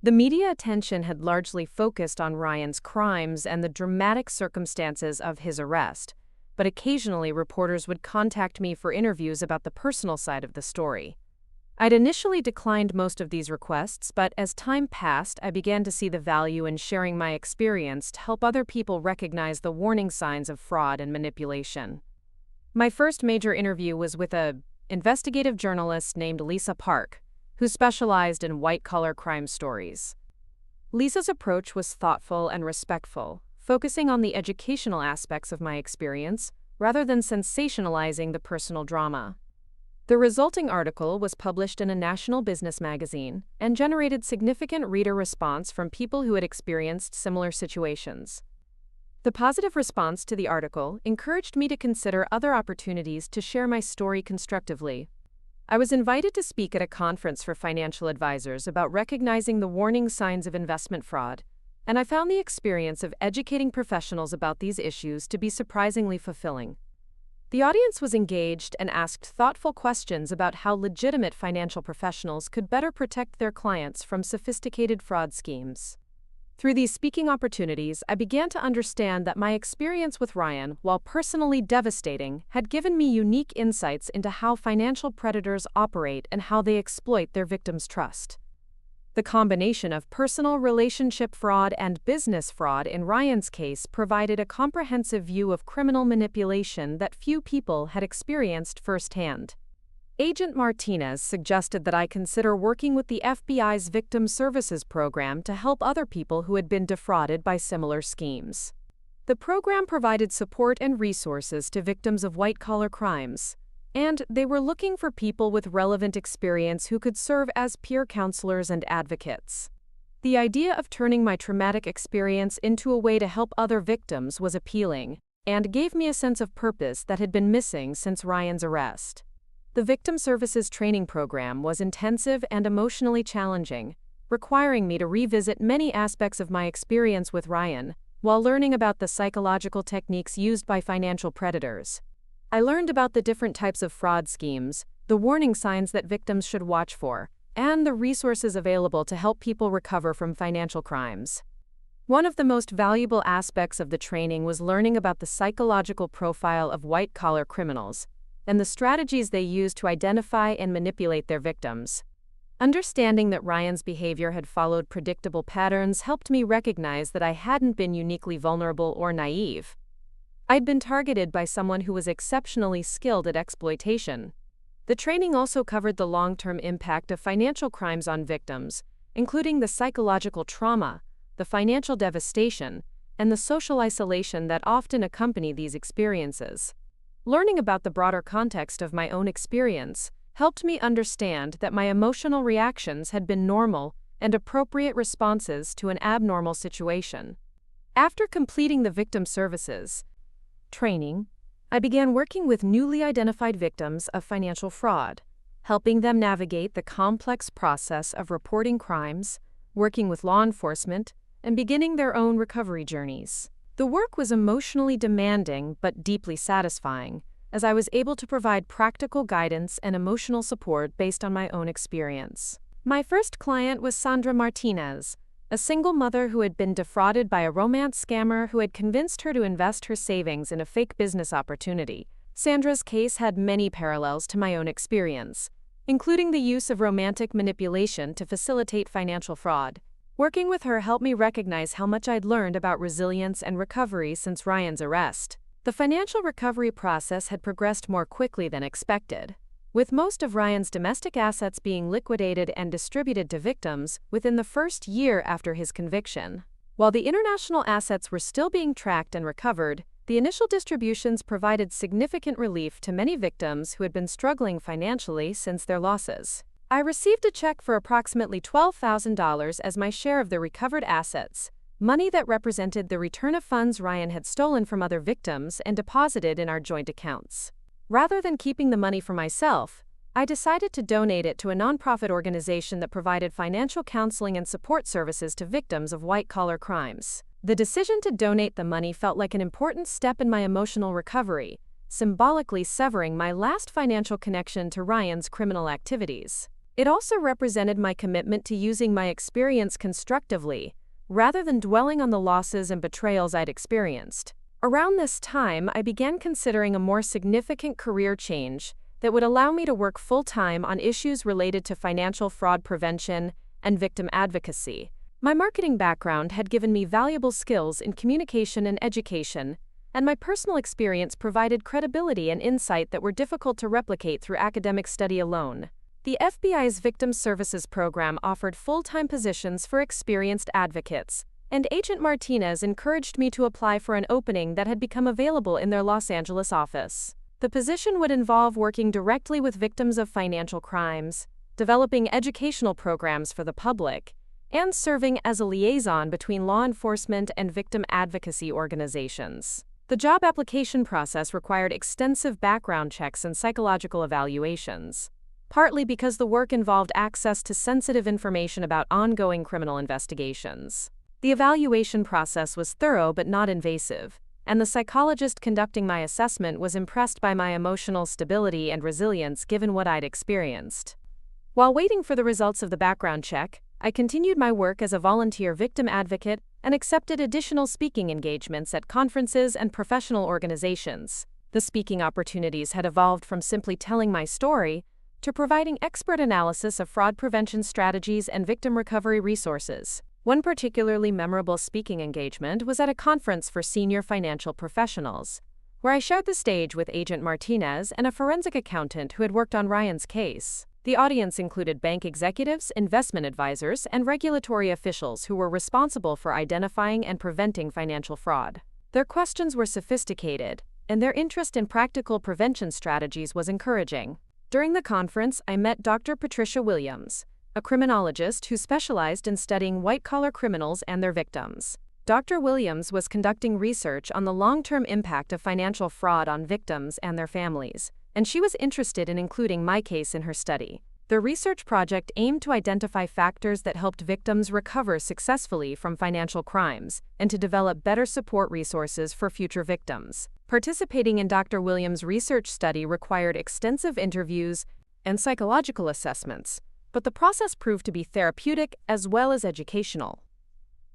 [SPEAKER 1] The media attention had largely focused on Ryan's crimes and the dramatic circumstances of his arrest, but occasionally reporters would contact me for interviews about the personal side of the story. I'd initially declined most of these requests, but as time passed, I began to see the value in sharing my experience to help other people recognize the warning signs of fraud and manipulation. My first major interview was with an investigative journalist named Lisa Park, who specialized in white-collar crime stories. Lisa's approach was thoughtful and respectful, focusing on the educational aspects of my experience rather than sensationalizing the personal drama. The resulting article was published in a national business magazine and generated significant reader response from people who had experienced similar situations. The positive response to the article encouraged me to consider other opportunities to share my story constructively. I was invited to speak at a conference for financial advisors about recognizing the warning signs of investment fraud, and I found the experience of educating professionals about these issues to be surprisingly fulfilling. The audience was engaged and asked thoughtful questions about how legitimate financial professionals could better protect their clients from sophisticated fraud schemes. Through these speaking opportunities, I began to understand that my experience with Ryan, while personally devastating, had given me unique insights into how financial predators operate and how they exploit their victims' trust. The combination of personal relationship fraud and business fraud in Ryan's case provided a comprehensive view of criminal manipulation that few people had experienced firsthand. Agent Martinez suggested that I consider working with the FBI's Victim Services Program to help other people who had been defrauded by similar schemes. The program provided support and resources to victims of white-collar crimes, and they were looking for people with relevant experience who could serve as peer counselors and advocates. The idea of turning my traumatic experience into a way to help other victims was appealing, and gave me a sense of purpose that had been missing since Ryan's arrest. The Victim Services Training Program was intensive and emotionally challenging, requiring me to revisit many aspects of my experience with Ryan, while learning about the psychological techniques used by financial predators. I learned about the different types of fraud schemes, the warning signs that victims should watch for, and the resources available to help people recover from financial crimes. One of the most valuable aspects of the training was learning about the psychological profile of white-collar criminals, and the strategies they use to identify and manipulate their victims. Understanding that Ryan's behavior had followed predictable patterns helped me recognize that I hadn't been uniquely vulnerable or naive. I'd been targeted by someone who was exceptionally skilled at exploitation. The training also covered the long-term impact of financial crimes on victims, including the psychological trauma, the financial devastation, and the social isolation that often accompany these experiences. Learning about the broader context of my own experience helped me understand that my emotional reactions had been normal and appropriate responses to an abnormal situation. After completing the victim services training, I began working with newly identified victims of financial fraud, helping them navigate the complex process of reporting crimes, working with law enforcement, and beginning their own recovery journeys. The work was emotionally demanding but deeply satisfying, as I was able to provide practical guidance and emotional support based on my own experience. My first client was Sandra Martinez, a single mother who had been defrauded by a romance scammer who had convinced her to invest her savings in a fake business opportunity. Sandra's case had many parallels to my own experience, including the use of romantic manipulation to facilitate financial fraud. Working with her helped me recognize how much I'd learned about resilience and recovery since Ryan's arrest. The financial recovery process had progressed more quickly than expected, with most of Ryan's domestic assets being liquidated and distributed to victims within the first year after his conviction. While the international assets were still being tracked and recovered, the initial distributions provided significant relief to many victims who had been struggling financially since their losses. I received a check for approximately $12,000 as my share of the recovered assets, money that represented the return of funds Ryan had stolen from other victims and deposited in our joint accounts. Rather than keeping the money for myself, I decided to donate it to a nonprofit organization that provided financial counseling and support services to victims of white-collar crimes. The decision to donate the money felt like an important step in my emotional recovery, symbolically severing my last financial connection to Ryan's criminal activities. It also represented my commitment to using my experience constructively, rather than dwelling on the losses and betrayals I'd experienced. Around this time, I began considering a more significant career change that would allow me to work full-time on issues related to financial fraud prevention and victim advocacy. My marketing background had given me valuable skills in communication and education, and my personal experience provided credibility and insight that were difficult to replicate through academic study alone. The FBI's Victim Services Program offered full-time positions for experienced advocates, and Agent Martinez encouraged me to apply for an opening that had become available in their Los Angeles office. The position would involve working directly with victims of financial crimes, developing educational programs for the public, and serving as a liaison between law enforcement and victim advocacy organizations. The job application process required extensive background checks and psychological evaluations, partly because the work involved access to sensitive information about ongoing criminal investigations. The evaluation process was thorough but not invasive, and the psychologist conducting my assessment was impressed by my emotional stability and resilience given what I'd experienced. While waiting for the results of the background check, I continued my work as a volunteer victim advocate and accepted additional speaking engagements at conferences and professional organizations. The speaking opportunities had evolved from simply telling my story to providing expert analysis of fraud prevention strategies and victim recovery resources. One particularly memorable speaking engagement was at a conference for senior financial professionals, where I shared the stage with Agent Martinez and a forensic accountant who had worked on Ryan's case. The audience included bank executives, investment advisors, and regulatory officials who were responsible for identifying and preventing financial fraud. Their questions were sophisticated, and their interest in practical prevention strategies was encouraging. During the conference, I met Dr. Patricia Williams, a criminologist who specialized in studying white-collar criminals and their victims. Dr. Williams was conducting research on the long-term impact of financial fraud on victims and their families, and she was interested in including my case in her study. The research project aimed to identify factors that helped victims recover successfully from financial crimes and to develop better support resources for future victims. Participating in Dr. Williams' research study required extensive interviews and psychological assessments, but the process proved to be therapeutic as well as educational.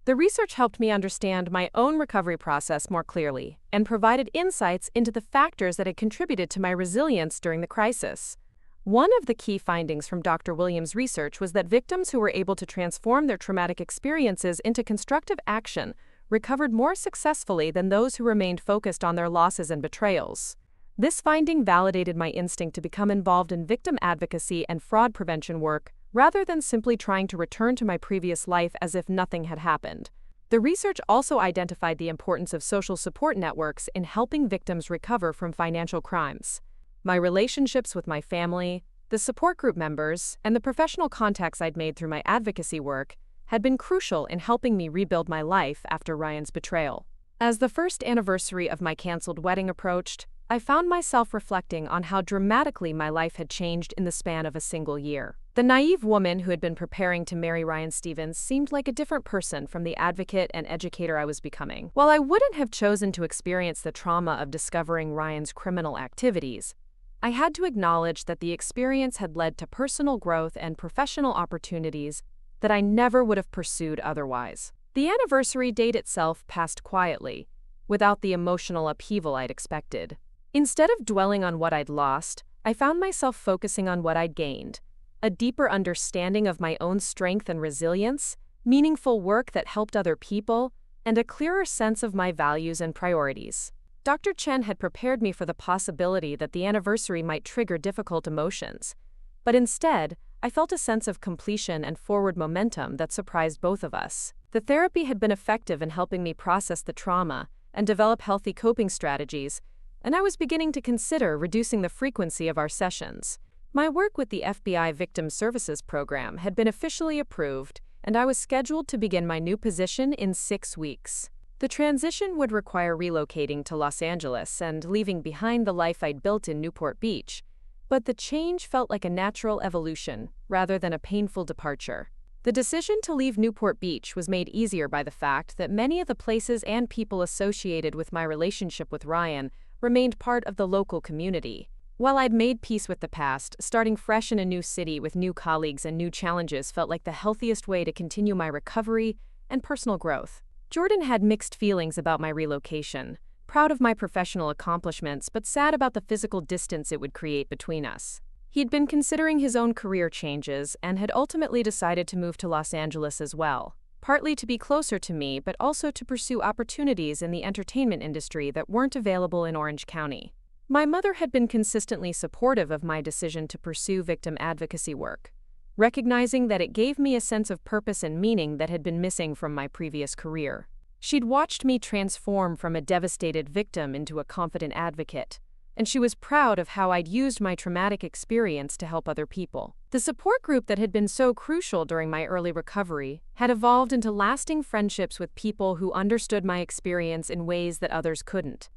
[SPEAKER 1] The research helped me understand my own recovery process more clearly and provided insights into the factors that had contributed to my resilience during the crisis. One of the key findings from Dr. Williams' research was that victims who were able to transform their traumatic experiences into constructive action recovered more successfully than those who remained focused on their losses and betrayals. This finding validated my instinct to become involved in victim advocacy and fraud prevention work rather than simply trying to return to my previous life as if nothing had happened. The research also identified the importance of social support networks in helping victims recover from financial crimes. My relationships with my family, the support group members, and the professional contacts I'd made through my advocacy work had been crucial in helping me rebuild my life after Ryan's betrayal. As the first anniversary of my canceled wedding approached, I found myself reflecting on how dramatically my life had changed in the span of a single year. The naive woman who had been preparing to marry Ryan Stevens seemed like a different person from the advocate and educator I was becoming. While I wouldn't have chosen to experience the trauma of discovering Ryan's criminal activities, I had to acknowledge that the experience had led to personal growth and professional opportunities that I never would have pursued otherwise. The anniversary date itself passed quietly, without the emotional upheaval I'd expected. Instead of dwelling on what I'd lost, I found myself focusing on what I'd gained: a deeper understanding of my own strength and resilience, meaningful work that helped other people, and a clearer sense of my values and priorities. Dr. Chen had prepared me for the possibility that the anniversary might trigger difficult emotions, but instead, I felt a sense of completion and forward momentum that surprised both of us. The therapy had been effective in helping me process the trauma and develop healthy coping strategies, and I was beginning to consider reducing the frequency of our sessions. My work with the FBI Victim Services Program had been officially approved, and I was scheduled to begin my new position in 6 weeks. The transition would require relocating to Los Angeles and leaving behind the life I'd built in Newport Beach, but the change felt like a natural evolution rather than a painful departure. The decision to leave Newport Beach was made easier by the fact that many of the places and people associated with my relationship with Ryan remained part of the local community. While I'd made peace with the past, starting fresh in a new city with new colleagues and new challenges felt like the healthiest way to continue my recovery and personal growth. Jordan had mixed feelings about my relocation, proud of my professional accomplishments but sad about the physical distance it would create between us. He'd been considering his own career changes and had ultimately decided to move to Los Angeles as well, partly to be closer to me but also to pursue opportunities in the entertainment industry that weren't available in Orange County. My mother had been consistently supportive of my decision to pursue victim advocacy work, recognizing that it gave me a sense of purpose and meaning that had been missing from my previous career. She'd watched me transform from a devastated victim into a confident advocate, and she was proud of how I'd used my traumatic experience to help other people. The support group that had been so crucial during my early recovery had evolved into lasting friendships with people who understood my experience in ways that others couldn't.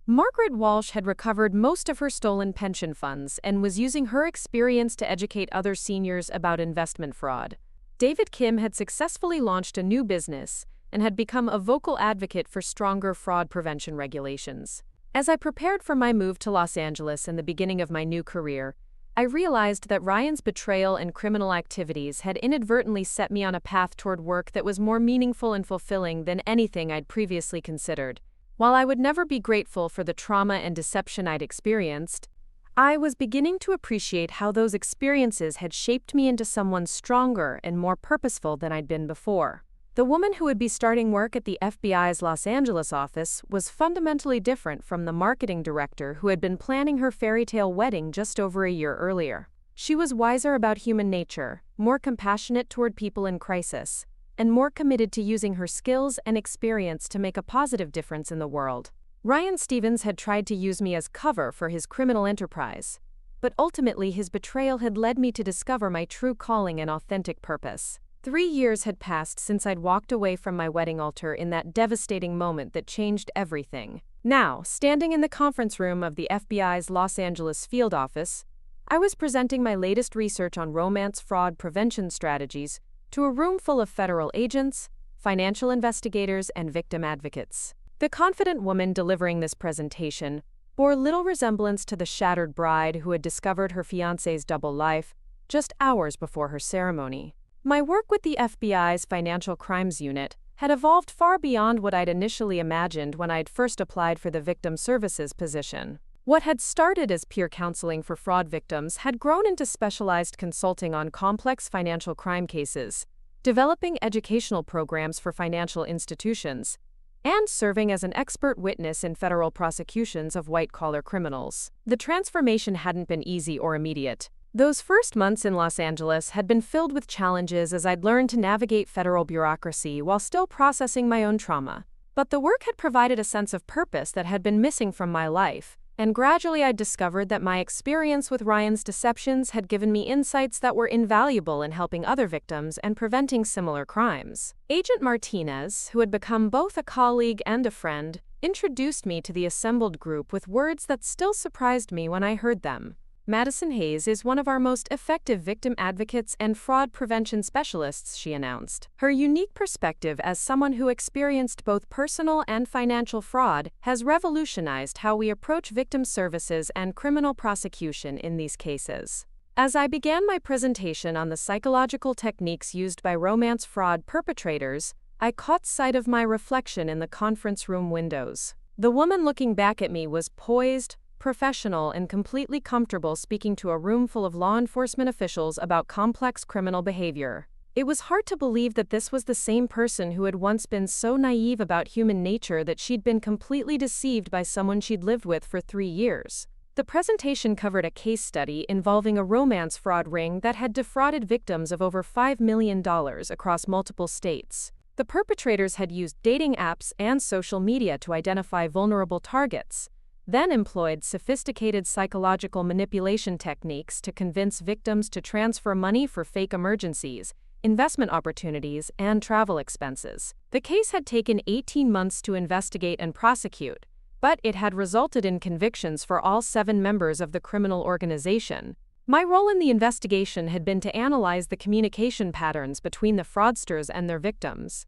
[SPEAKER 1] Margaret Walsh had recovered most of her stolen pension funds and was using her experience to educate other seniors about investment fraud. David Kim had successfully launched a new business, and had become a vocal advocate for stronger fraud prevention regulations. As I prepared for my move to Los Angeles and the beginning of my new career, I realized that Ryan's betrayal and criminal activities had inadvertently set me on a path toward work that was more meaningful and fulfilling than anything I'd previously considered. While I would never be grateful for the trauma and deception I'd experienced, I was beginning to appreciate how those experiences had shaped me into someone stronger and more purposeful than I'd been before. The woman who would be starting work at the FBI's Los Angeles office was fundamentally different from the marketing director who had been planning her fairy tale wedding just over a year earlier. She was wiser about human nature, more compassionate toward people in crisis, and more committed to using her skills and experience to make a positive difference in the world. Ryan Stevens had tried to use me as cover for his criminal enterprise, but ultimately his betrayal had led me to discover my true calling and authentic purpose. 3 years had passed since I'd walked away from my wedding altar in that devastating moment that changed everything. Now, standing in the conference room of the FBI's Los Angeles field office, I was presenting my latest research on romance fraud prevention strategies to a room full of federal agents, financial investigators, and victim advocates. The confident woman delivering this presentation bore little resemblance to the shattered bride who had discovered her fiancé's double life just hours before her ceremony. My work with the FBI's Financial Crimes Unit had evolved far beyond what I'd initially imagined when I'd first applied for the victim services position. What had started as peer counseling for fraud victims had grown into specialized consulting on complex financial crime cases, developing educational programs for financial institutions, and serving as an expert witness in federal prosecutions of white-collar criminals. The transformation hadn't been easy or immediate. Those first months in Los Angeles had been filled with challenges as I'd learned to navigate federal bureaucracy while still processing my own trauma. But the work had provided a sense of purpose that had been missing from my life, and gradually I'd discovered that my experience with Ryan's deceptions had given me insights that were invaluable in helping other victims and preventing similar crimes. Agent Martinez, who had become both a colleague and a friend, introduced me to the assembled group with words that still surprised me when I heard them. Madison Hayes is one of our most effective victim advocates and fraud prevention specialists, she announced. Her unique perspective as someone who experienced both personal and financial fraud has revolutionized how we approach victim services and criminal prosecution in these cases. As I began my presentation on the psychological techniques used by romance fraud perpetrators, I caught sight of my reflection in the conference room windows. The woman looking back at me was poised, professional, and completely comfortable speaking to a room full of law enforcement officials about complex criminal behavior. It was hard to believe that this was the same person who had once been so naive about human nature that she'd been completely deceived by someone she'd lived with for 3 years. The presentation covered a case study involving a romance fraud ring that had defrauded victims of over $5 million across multiple states. The perpetrators had used dating apps and social media to identify vulnerable targets, then employed sophisticated psychological manipulation techniques to convince victims to transfer money for fake emergencies, investment opportunities, and travel expenses. The case had taken 18 months to investigate and prosecute, but it had resulted in convictions for all 7 members of the criminal organization. My role in the investigation had been to analyze the communication patterns between the fraudsters and their victims,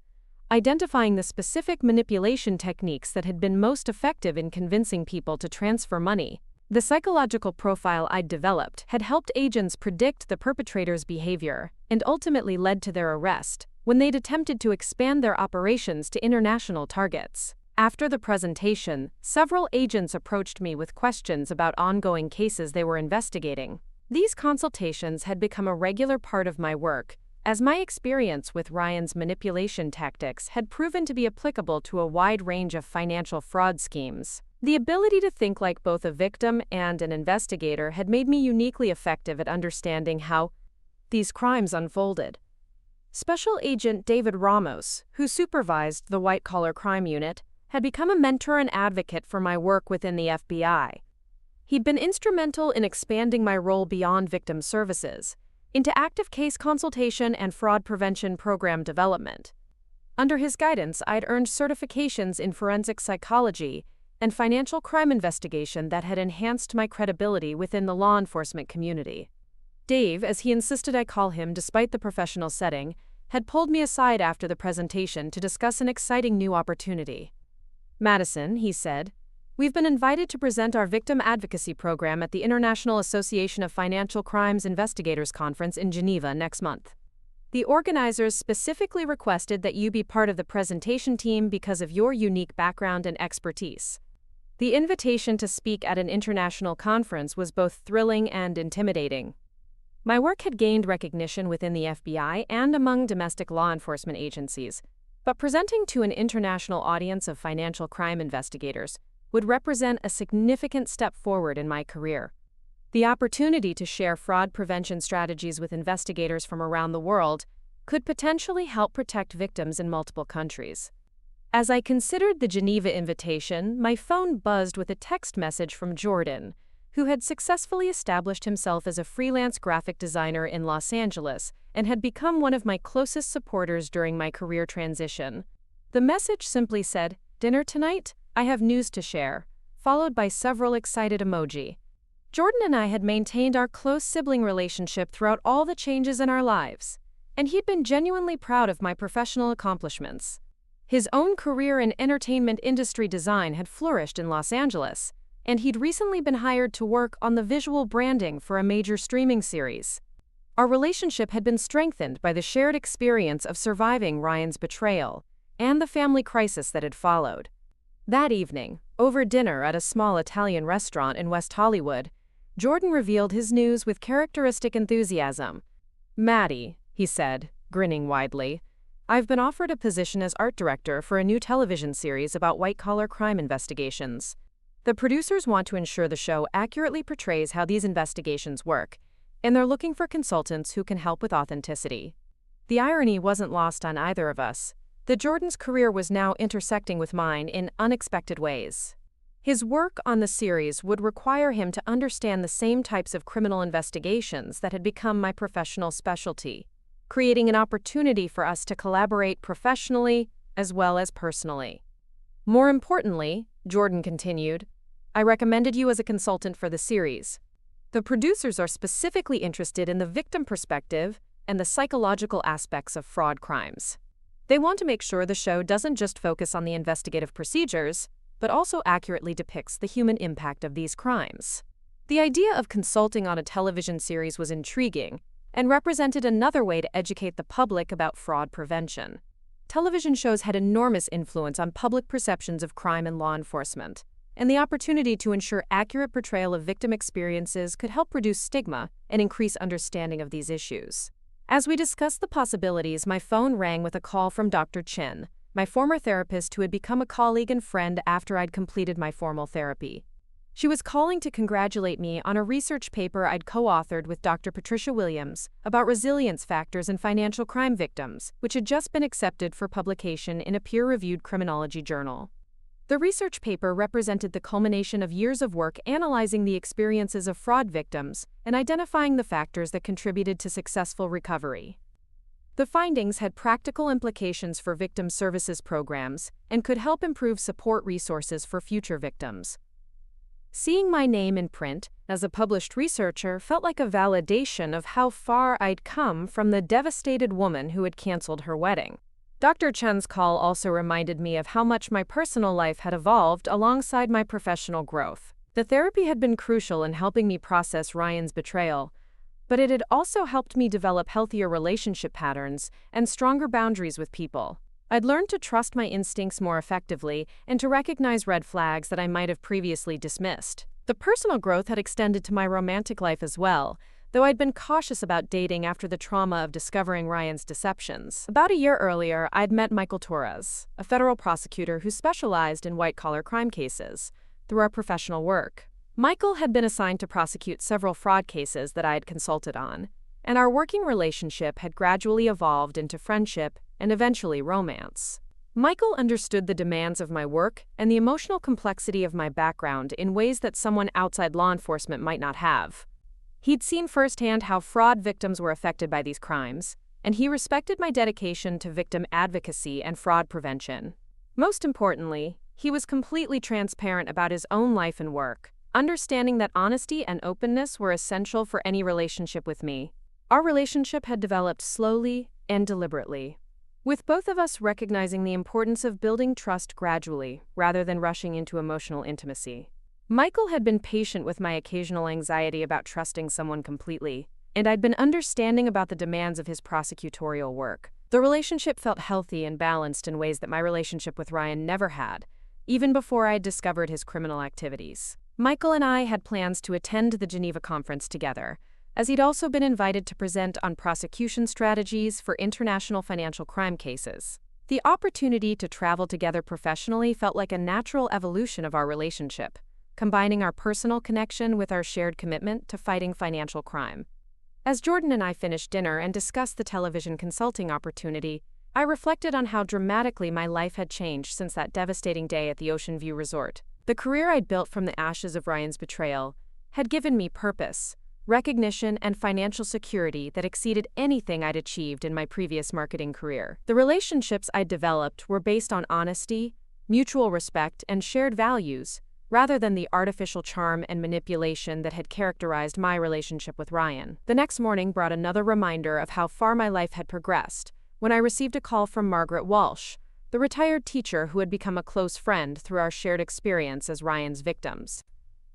[SPEAKER 1] identifying the specific manipulation techniques that had been most effective in convincing people to transfer money. The psychological profile I'd developed had helped agents predict the perpetrator's behavior and ultimately led to their arrest when they'd attempted to expand their operations to international targets. After the presentation, several agents approached me with questions about ongoing cases they were investigating. These consultations had become a regular part of my work, as my experience with Ryan's manipulation tactics had proven to be applicable to a wide range of financial fraud schemes. The ability to think like both a victim and an investigator had made me uniquely effective at understanding how these crimes unfolded. Special Agent David Ramos, who supervised the white-collar crime unit, had become a mentor and advocate for my work within the FBI. He'd been instrumental in expanding my role beyond victim services into active case consultation and fraud prevention program development. Under his guidance, I'd earned certifications in forensic psychology and financial crime investigation that had enhanced my credibility within the law enforcement community. Dave, as he insisted I call him despite the professional setting, had pulled me aside after the presentation to discuss an exciting new opportunity. "Madison," he said, "we've been invited to present our victim advocacy program at the International Association of Financial Crimes Investigators Conference in Geneva next month. The organizers specifically requested that you be part of the presentation team because of your unique background and expertise." The invitation to speak at an international conference was both thrilling and intimidating. My work had gained recognition within the FBI and among domestic law enforcement agencies, but presenting to an international audience of financial crime investigators would represent a significant step forward in my career. The opportunity to share fraud prevention strategies with investigators from around the world could potentially help protect victims in multiple countries. As I considered the Geneva invitation, my phone buzzed with a text message from Jordan, who had successfully established himself as a freelance graphic designer in Los Angeles and had become one of my closest supporters during my career transition. The message simply said, "Dinner tonight? I have news to share," followed by several excited emoji. Jordan and I had maintained our close sibling relationship throughout all the changes in our lives, and he'd been genuinely proud of my professional accomplishments. His own career in entertainment industry design had flourished in Los Angeles, and he'd recently been hired to work on the visual branding for a major streaming series. Our relationship had been strengthened by the shared experience of surviving Ryan's betrayal and the family crisis that had followed. That evening, over dinner at a small Italian restaurant in West Hollywood, Jordan revealed his news with characteristic enthusiasm. "Maddie," he said, grinning widely, "I've been offered a position as art director for a new television series about white-collar crime investigations. The producers want to ensure the show accurately portrays how these investigations work, and they're looking for consultants who can help with authenticity." The irony wasn't lost on either of us, that Jordan's career was now intersecting with mine in unexpected ways. His work on the series would require him to understand the same types of criminal investigations that had become my professional specialty, creating an opportunity for us to collaborate professionally as well as personally. "More importantly," Jordan continued, "I recommended you as a consultant for the series. The producers are specifically interested in the victim perspective and the psychological aspects of fraud crimes. They want to make sure the show doesn't just focus on the investigative procedures, but also accurately depicts the human impact of these crimes." The idea of consulting on a television series was intriguing and represented another way to educate the public about fraud prevention. Television shows had enormous influence on public perceptions of crime and law enforcement, and the opportunity to ensure accurate portrayal of victim experiences could help reduce stigma and increase understanding of these issues. As we discussed the possibilities, my phone rang with a call from Dr. Chin, my former therapist who had become a colleague and friend after I'd completed my formal therapy. She was calling to congratulate me on a research paper I'd co-authored with Dr. Patricia Williams about resilience factors in financial crime victims, which had just been accepted for publication in a peer-reviewed criminology journal. The research paper represented the culmination of years of work analyzing the experiences of fraud victims and identifying the factors that contributed to successful recovery. The findings had practical implications for victim services programs and could help improve support resources for future victims. Seeing my name in print as a published researcher felt like a validation of how far I'd come from the devastated woman who had canceled her wedding. Dr. Chen's call also reminded me of how much my personal life had evolved alongside my professional growth. The therapy had been crucial in helping me process Ryan's betrayal, but it had also helped me develop healthier relationship patterns and stronger boundaries with people. I'd learned to trust my instincts more effectively and to recognize red flags that I might have previously dismissed. The personal growth had extended to my romantic life as well, though I'd been cautious about dating after the trauma of discovering Ryan's deceptions. About a year earlier, I'd met Michael Torres, a federal prosecutor who specialized in white-collar crime cases, through our professional work. Michael had been assigned to prosecute several fraud cases that I had consulted on, and our working relationship had gradually evolved into friendship and eventually romance. Michael understood the demands of my work and the emotional complexity of my background in ways that someone outside law enforcement might not have. He'd seen firsthand how fraud victims were affected by these crimes, and he respected my dedication to victim advocacy and fraud prevention. Most importantly, he was completely transparent about his own life and work, understanding that honesty and openness were essential for any relationship with me. Our relationship had developed slowly and deliberately, with both of us recognizing the importance of building trust gradually rather than rushing into emotional intimacy. Michael had been patient with my occasional anxiety about trusting someone completely, and I'd been understanding about the demands of his prosecutorial work. The relationship felt healthy and balanced in ways that my relationship with Ryan never had, even before I had discovered his criminal activities. Michael and I had plans to attend the Geneva conference together, as he'd also been invited to present on prosecution strategies for international financial crime cases. The opportunity to travel together professionally felt like a natural evolution of our relationship, combining our personal connection with our shared commitment to fighting financial crime. As Jordan and I finished dinner and discussed the television consulting opportunity, I reflected on how dramatically my life had changed since that devastating day at the Oceanview Resort. The career I'd built from the ashes of Ryan's betrayal had given me purpose, recognition, and financial security that exceeded anything I'd achieved in my previous marketing career. The relationships I'd developed were based on honesty, mutual respect, and shared values, rather than the artificial charm and manipulation that had characterized my relationship with Ryan. The next morning brought another reminder of how far my life had progressed, when I received a call from Margaret Walsh, the retired teacher who had become a close friend through our shared experience as Ryan's victims.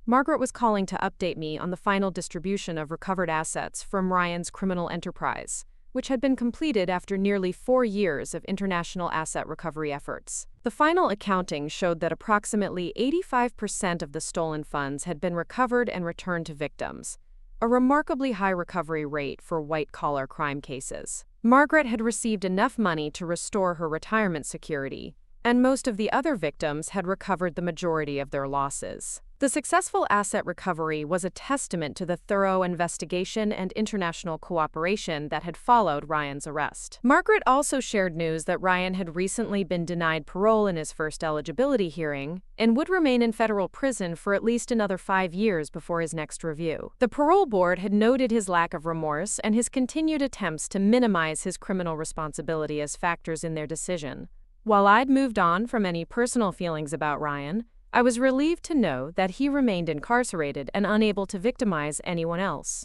[SPEAKER 1] Margaret was calling to update me on the final distribution of recovered assets from Ryan's criminal enterprise, which had been completed after nearly 4 years of international asset recovery efforts. The final accounting showed that approximately 85% of the stolen funds had been recovered and returned to victims, a remarkably high recovery rate for white-collar crime cases. Margaret had received enough money to restore her retirement security, and most of the other victims had recovered the majority of their losses. The successful asset recovery was a testament to the thorough investigation and international cooperation that had followed Ryan's arrest. Margaret also shared news that Ryan had recently been denied parole in his first eligibility hearing and would remain in federal prison for at least another 5 years before his next review. The parole board had noted his lack of remorse and his continued attempts to minimize his criminal responsibility as factors in their decision. While I'd moved on from any personal feelings about Ryan, I was relieved to know that he remained incarcerated and unable to victimize anyone else.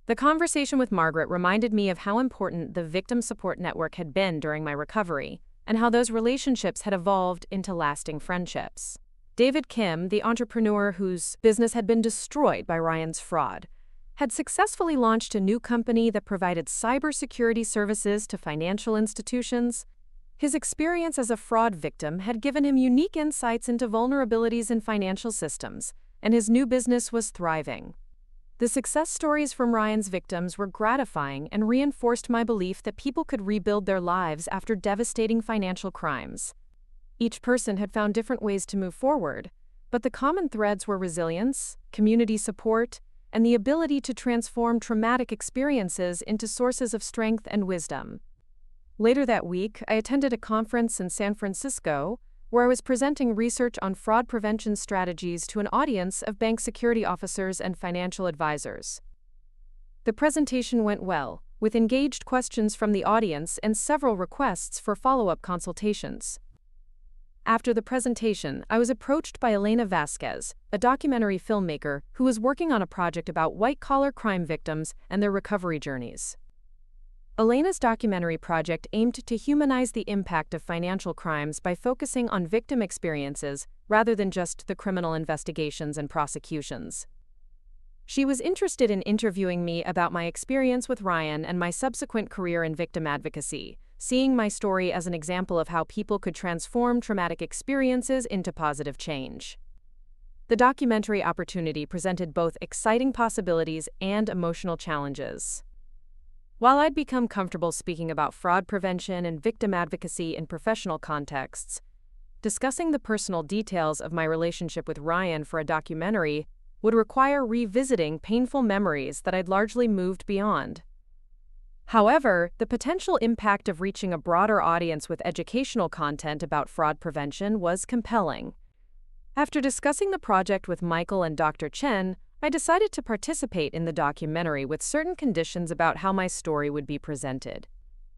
[SPEAKER 1] The conversation with Margaret reminded me of how important the victim support network had been during my recovery, and how those relationships had evolved into lasting friendships. David Kim, the entrepreneur whose business had been destroyed by Ryan's fraud, had successfully launched a new company that provided cybersecurity services to financial institutions. His experience as a fraud victim had given him unique insights into vulnerabilities in financial systems, and his new business was thriving. The success stories from Ryan's victims were gratifying and reinforced my belief that people could rebuild their lives after devastating financial crimes. Each person had found different ways to move forward, but the common threads were resilience, community support, and the ability to transform traumatic experiences into sources of strength and wisdom. Later that week, I attended a conference in San Francisco where I was presenting research on fraud prevention strategies to an audience of bank security officers and financial advisors. The presentation went well, with engaged questions from the audience and several requests for follow-up consultations. After the presentation, I was approached by Elena Vasquez, a documentary filmmaker who was working on a project about white-collar crime victims and their recovery journeys. Elena's documentary project aimed to humanize the impact of financial crimes by focusing on victim experiences rather than just the criminal investigations and prosecutions. She was interested in interviewing me about my experience with Ryan and my subsequent career in victim advocacy, seeing my story as an example of how people could transform traumatic experiences into positive change. The documentary opportunity presented both exciting possibilities and emotional challenges. While I'd become comfortable speaking about fraud prevention and victim advocacy in professional contexts, discussing the personal details of my relationship with Ryan for a documentary would require revisiting painful memories that I'd largely moved beyond. However, the potential impact of reaching a broader audience with educational content about fraud prevention was compelling. After discussing the project with Michael and Dr. Chen, I decided to participate in the documentary with certain conditions about how my story would be presented.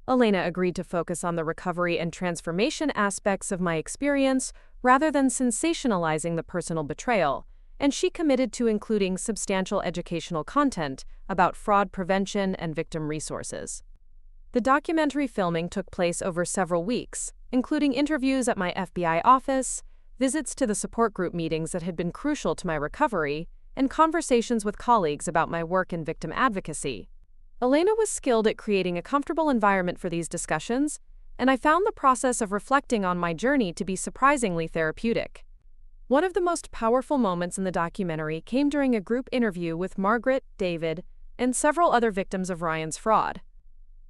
[SPEAKER 1] Elena agreed to focus on the recovery and transformation aspects of my experience rather than sensationalizing the personal betrayal, and she committed to including substantial educational content about fraud prevention and victim resources. The documentary filming took place over several weeks, including interviews at my FBI office, visits to the support group meetings that had been crucial to my recovery, and conversations with colleagues about my work in victim advocacy. Elena was skilled at creating a comfortable environment for these discussions, and I found the process of reflecting on my journey to be surprisingly therapeutic. One of the most powerful moments in the documentary came during a group interview with Margaret, David, and several other victims of Ryan's fraud.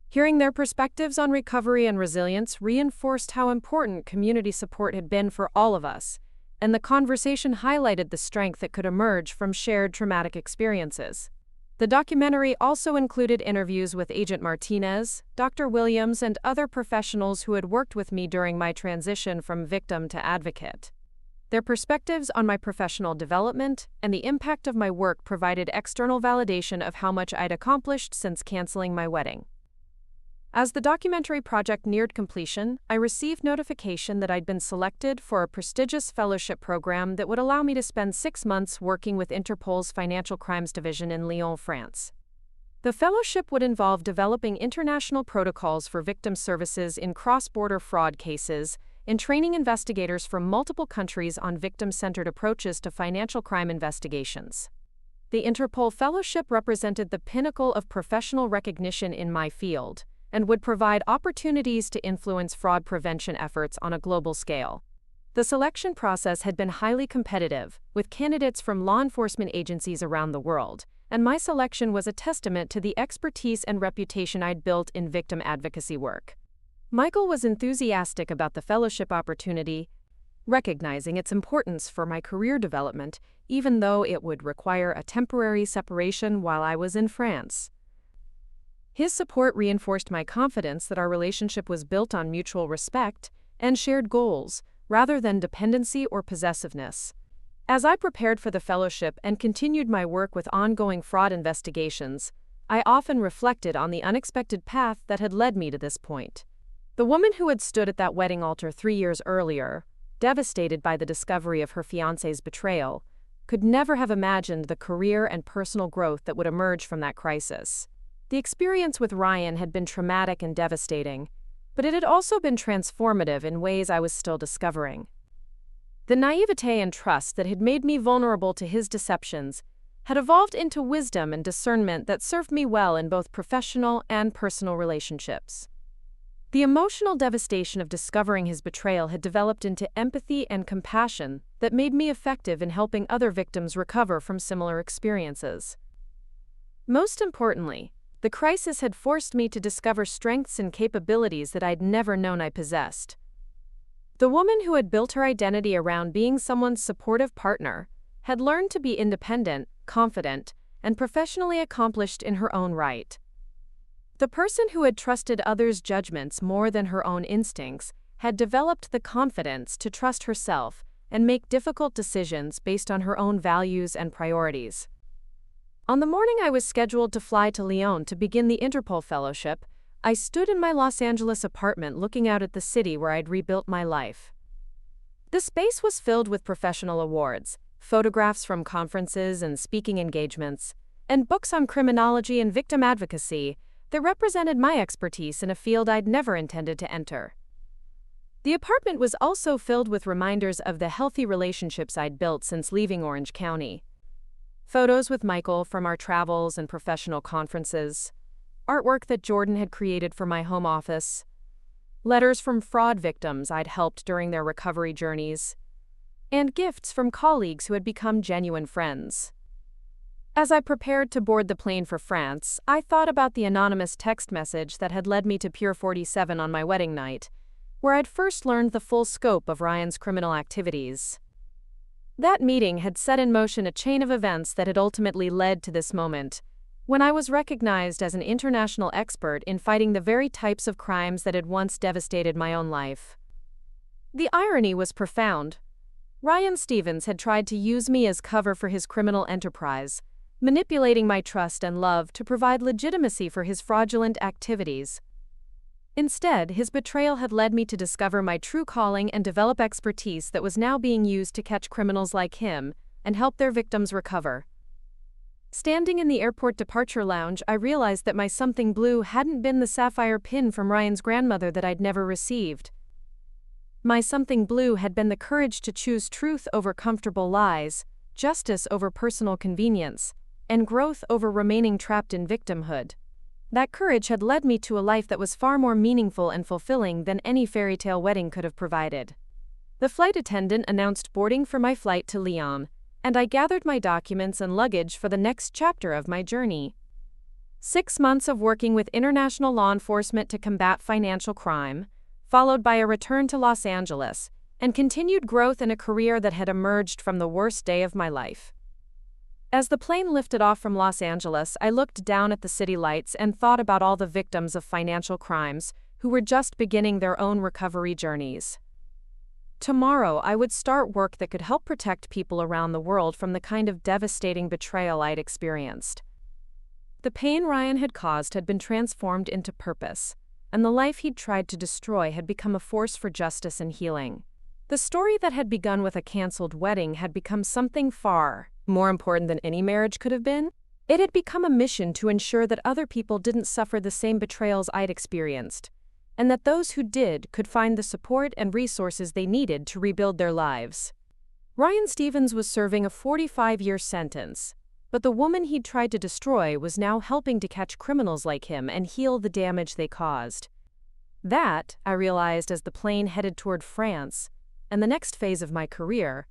[SPEAKER 1] Hearing their perspectives on recovery and resilience reinforced how important community support had been for all of us, and the conversation highlighted the strength that could emerge from shared traumatic experiences. The documentary also included interviews with Agent Martinez, Dr. Williams, and other professionals who had worked with me during my transition from victim to advocate. Their perspectives on my professional development and the impact of my work provided external validation of how much I'd accomplished since canceling my wedding. As the documentary project neared completion, I received notification that I'd been selected for a prestigious fellowship program that would allow me to spend 6 months working with Interpol's Financial Crimes Division in Lyon, France. The fellowship would involve developing international protocols for victim services in cross-border fraud cases and training investigators from multiple countries on victim-centered approaches to financial crime investigations. The Interpol Fellowship represented the pinnacle of professional recognition in my field, and would provide opportunities to influence fraud prevention efforts on a global scale. The selection process had been highly competitive, with candidates from law enforcement agencies around the world, and my selection was a testament to the expertise and reputation I'd built in victim advocacy work. Michael was enthusiastic about the fellowship opportunity, recognizing its importance for my career development, even though it would require a temporary separation while I was in France. His support reinforced my confidence that our relationship was built on mutual respect and shared goals, rather than dependency or possessiveness. As I prepared for the fellowship and continued my work with ongoing fraud investigations, I often reflected on the unexpected path that had led me to this point. The woman who had stood at that wedding altar 3 years earlier, devastated by the discovery of her fiancé's betrayal, could never have imagined the career and personal growth that would emerge from that crisis. The experience with Ryan had been traumatic and devastating, but it had also been transformative in ways I was still discovering. The naivete and trust that had made me vulnerable to his deceptions had evolved into wisdom and discernment that served me well in both professional and personal relationships. The emotional devastation of discovering his betrayal had developed into empathy and compassion that made me effective in helping other victims recover from similar experiences. Most importantly, the crisis had forced me to discover strengths and capabilities that I'd never known I possessed. The woman who had built her identity around being someone's supportive partner had learned to be independent, confident, and professionally accomplished in her own right. The person who had trusted others' judgments more than her own instincts had developed the confidence to trust herself and make difficult decisions based on her own values and priorities. On the morning I was scheduled to fly to Lyon to begin the Interpol Fellowship, I stood in my Los Angeles apartment looking out at the city where I'd rebuilt my life. The space was filled with professional awards, photographs from conferences and speaking engagements, and books on criminology and victim advocacy that represented my expertise in a field I'd never intended to enter. The apartment was also filled with reminders of the healthy relationships I'd built since leaving Orange County. Photos with Michael from our travels and professional conferences, artwork that Jordan had created for my home office, letters from fraud victims I'd helped during their recovery journeys, and gifts from colleagues who had become genuine friends. As I prepared to board the plane for France, I thought about the anonymous text message that had led me to Pier 47 on my wedding night, where I'd first learned the full scope of Ryan's criminal activities. That meeting had set in motion a chain of events that had ultimately led to this moment, when I was recognized as an international expert in fighting the very types of crimes that had once devastated my own life. The irony was profound. Ryan Stevens had tried to use me as cover for his criminal enterprise, manipulating my trust and love to provide legitimacy for his fraudulent activities. Instead, his betrayal had led me to discover my true calling and develop expertise that was now being used to catch criminals like him and help their victims recover. Standing in the airport departure lounge, I realized that my something blue hadn't been the sapphire pin from Ryan's grandmother that I'd never received. My something blue had been the courage to choose truth over comfortable lies, justice over personal convenience, and growth over remaining trapped in victimhood. That courage had led me to a life that was far more meaningful and fulfilling than any fairy tale wedding could have provided. The flight attendant announced boarding for my flight to Lyon, and I gathered my documents and luggage for the next chapter of my journey. 6 months of working with international law enforcement to combat financial crime, followed by a return to Los Angeles, and continued growth in a career that had emerged from the worst day of my life. As the plane lifted off from Los Angeles, I looked down at the city lights and thought about all the victims of financial crimes who were just beginning their own recovery journeys. Tomorrow, I would start work that could help protect people around the world from the kind of devastating betrayal I'd experienced. The pain Ryan had caused had been transformed into purpose, and the life he'd tried to destroy had become a force for justice and healing. The story that had begun with a canceled wedding had become something far more important than any marriage could have been. It had become a mission to ensure that other people didn't suffer the same betrayals I'd experienced, and that those who did could find the support and resources they needed to rebuild their lives. Ryan Stevens was serving a 45-year sentence, but the woman he'd tried to destroy was now helping to catch criminals like him and heal the damage they caused. That, I realized as the plane headed toward France, and the next phase of my career,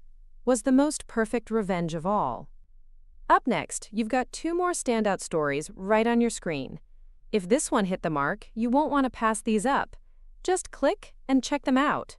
[SPEAKER 1] was the most perfect revenge of all. Up next, you've got 2 more standout stories right on your screen. If this one hit the mark, you won't want to pass these up. Just click and check them out.